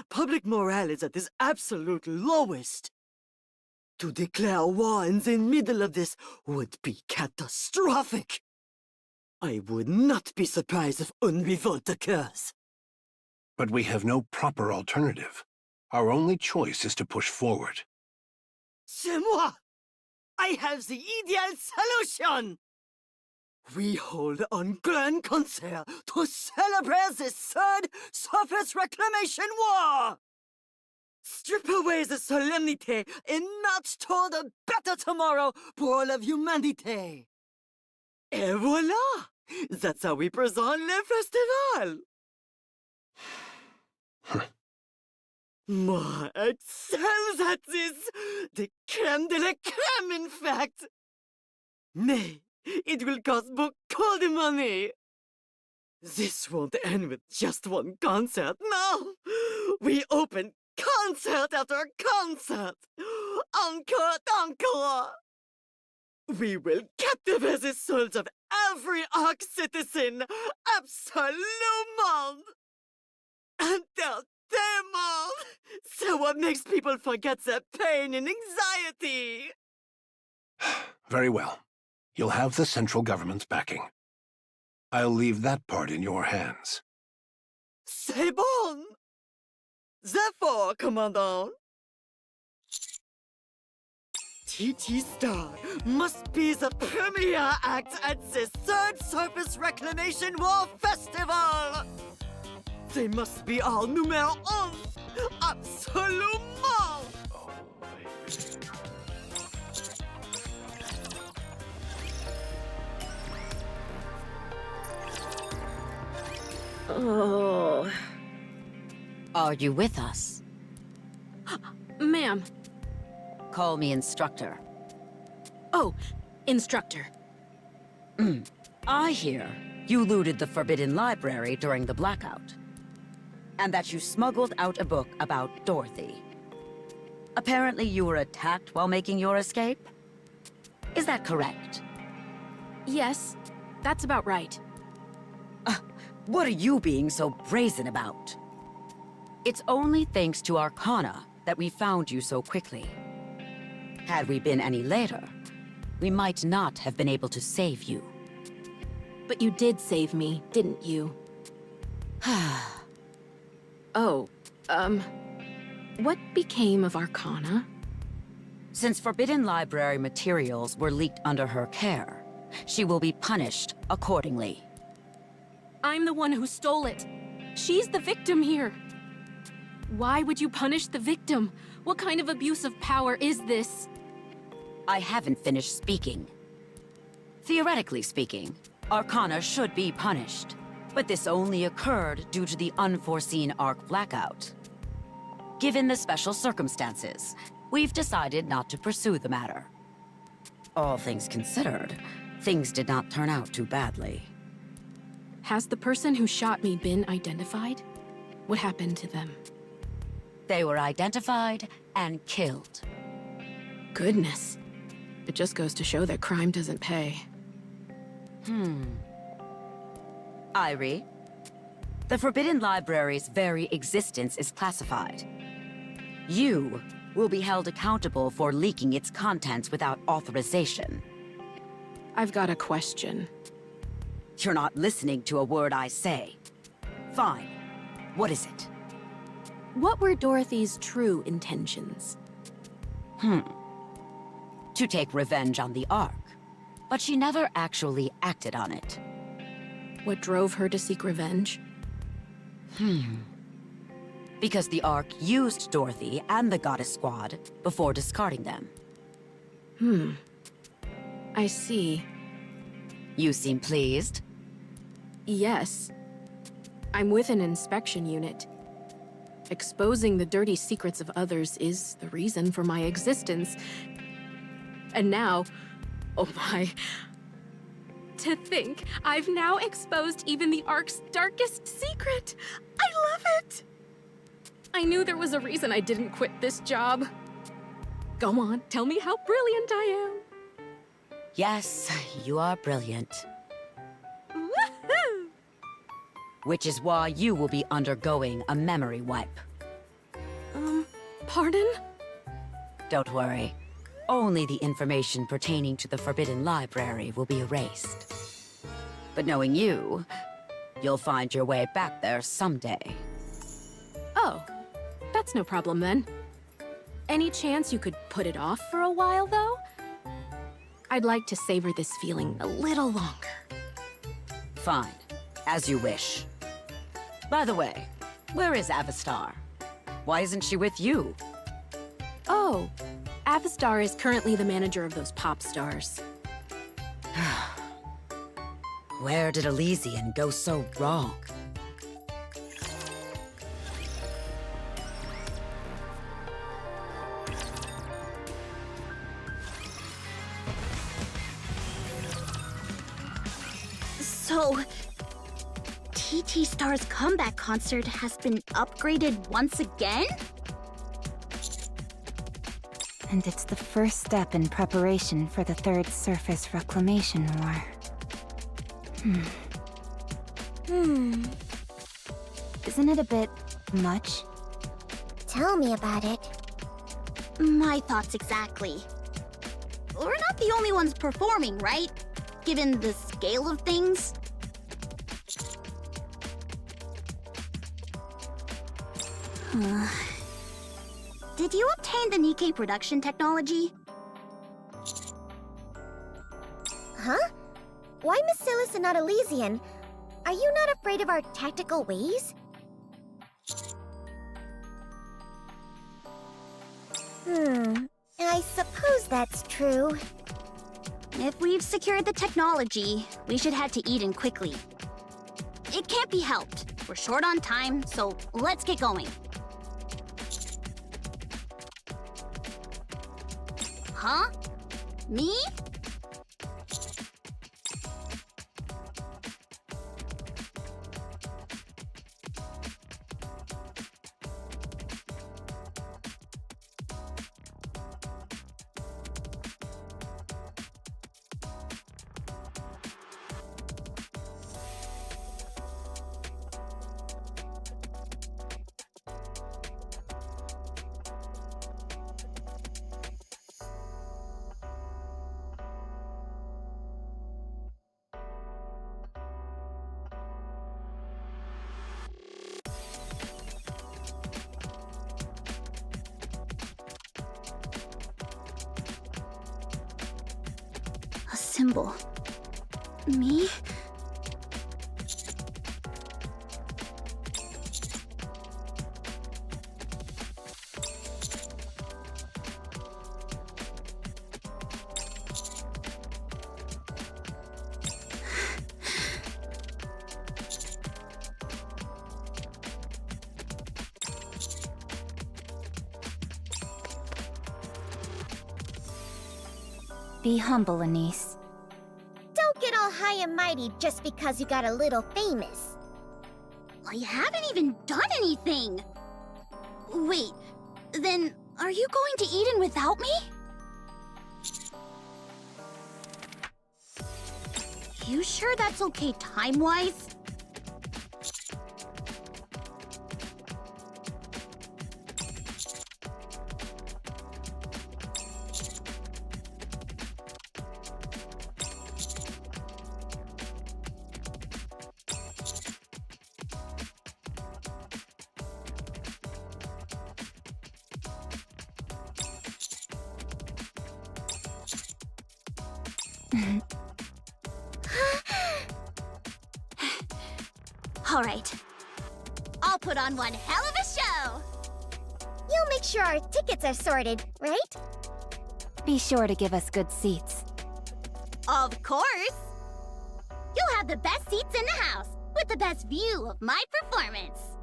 Public morale is at its absolute lowest. To declare war in the middle of this would be catastrophic. I would not be surprised if une revolt occurs. But we have no proper alternative. Our only choice is to push forward. C'est moi! I have the ideal solution! We hold a grand concert to celebrate the Third Surface Reclamation War! Strip away the solemnity and march toward a better tomorrow for all of humanity! Et voilà! That's how we present le festival! Moi excels at this! The crème de la crème, in fact! Mais it will cost beaucoup de money! This won't end with just one concert, no! We open concert after concert! Encore, encore! We will captivate the souls of every Ark citizen! Absolument! Entertainment! So what makes people forget their pain and anxiety? Very well. You'll have the central government's backing. I'll leave that part in your hands. C'est bon! Therefore, Commandant, TT Star must be the premier act at the Third Surface Reclamation War Festival! They must be our numéro 1! Absolument! Oh. Are you with us? Ma'am. Call me Instructor. Oh, Instructor. I hear you looted the Forbidden Library during the blackout. And that you smuggled out a book about Dorothy. Apparently you were attacked while making your escape? Is that correct? Yes, that's about right. What are you being so brazen about? It's only thanks to Arcana that we found you so quickly. Had we been any later, we might not have been able to save you. But you did save me, didn't you? Oh, what became of Arcana? Since Forbidden Library materials were leaked under her care, she will be punished accordingly. I'm the one who stole it. She's the victim here. Why would you punish the victim? What kind of abuse of power is this? I haven't finished speaking. Theoretically speaking, Arcana should be punished. But this only occurred due to the unforeseen Arc blackout. Given the special circumstances, we've decided not to pursue the matter. All things considered, things did not turn out too badly. Has the person who shot me been identified? What happened to them? They were identified and killed. Goodness. It just goes to show that crime doesn't pay. Irie, the Forbidden Library's very existence is classified. You will be held accountable for leaking its contents without authorization. I've got a question. You're not listening to a word I say. Fine. What is it? What were Dorothy's true intentions? To take revenge on the Ark. But she never actually acted on it. What drove her to seek revenge? Because the Ark used Dorothy and the Goddess Squad before discarding them. I see. You seem pleased? Yes. I'm with an inspection unit. Exposing the dirty secrets of others is the reason for my existence. And now, oh my... To think, I've now exposed even the Ark's darkest secret! I love it! I knew there was a reason I didn't quit this job. Go on, tell me how brilliant I am. Yes, you are brilliant. Woohoo! Which is why you will be undergoing a memory wipe. Pardon? Don't worry. Only the information pertaining to the Forbidden Library will be erased. But knowing you, you'll find your way back there someday. Oh, that's no problem then. Any chance you could put it off for a while, though? I'd like to savor this feeling a little longer. Fine. As you wish. By the way, where is Avastar? Why isn't she with you? Oh, Avastar is currently the manager of those pop stars. Where did Elysian go so wrong? So, TT Star's comeback concert has been upgraded once again? And it's the first step in preparation for the Third Surface Reclamation War. Isn't it a bit much? Tell me about it. My thoughts exactly. We're not the only ones performing, right? Given the scale of things? Did you obtain the NIKKE production technology? Huh? Why Bacillus and not Elysian? Are you not afraid of our tactical ways? I suppose that's true. If we've secured the technology, we should head to Eden quickly. It can't be helped. We're short on time, so let's get going. Huh? Me? A symbol. Me? Be humble, Anise. Don't get all high and mighty just because you got a little famous. I haven't even done anything! Wait, then are you going to Eden without me? You sure that's okay time-wise? All right. I'll put on one hell of a show! You'll make sure our tickets are sorted, right? Be sure to give us good seats. Of course! You'll have the best seats in the house, with the best view of my performance.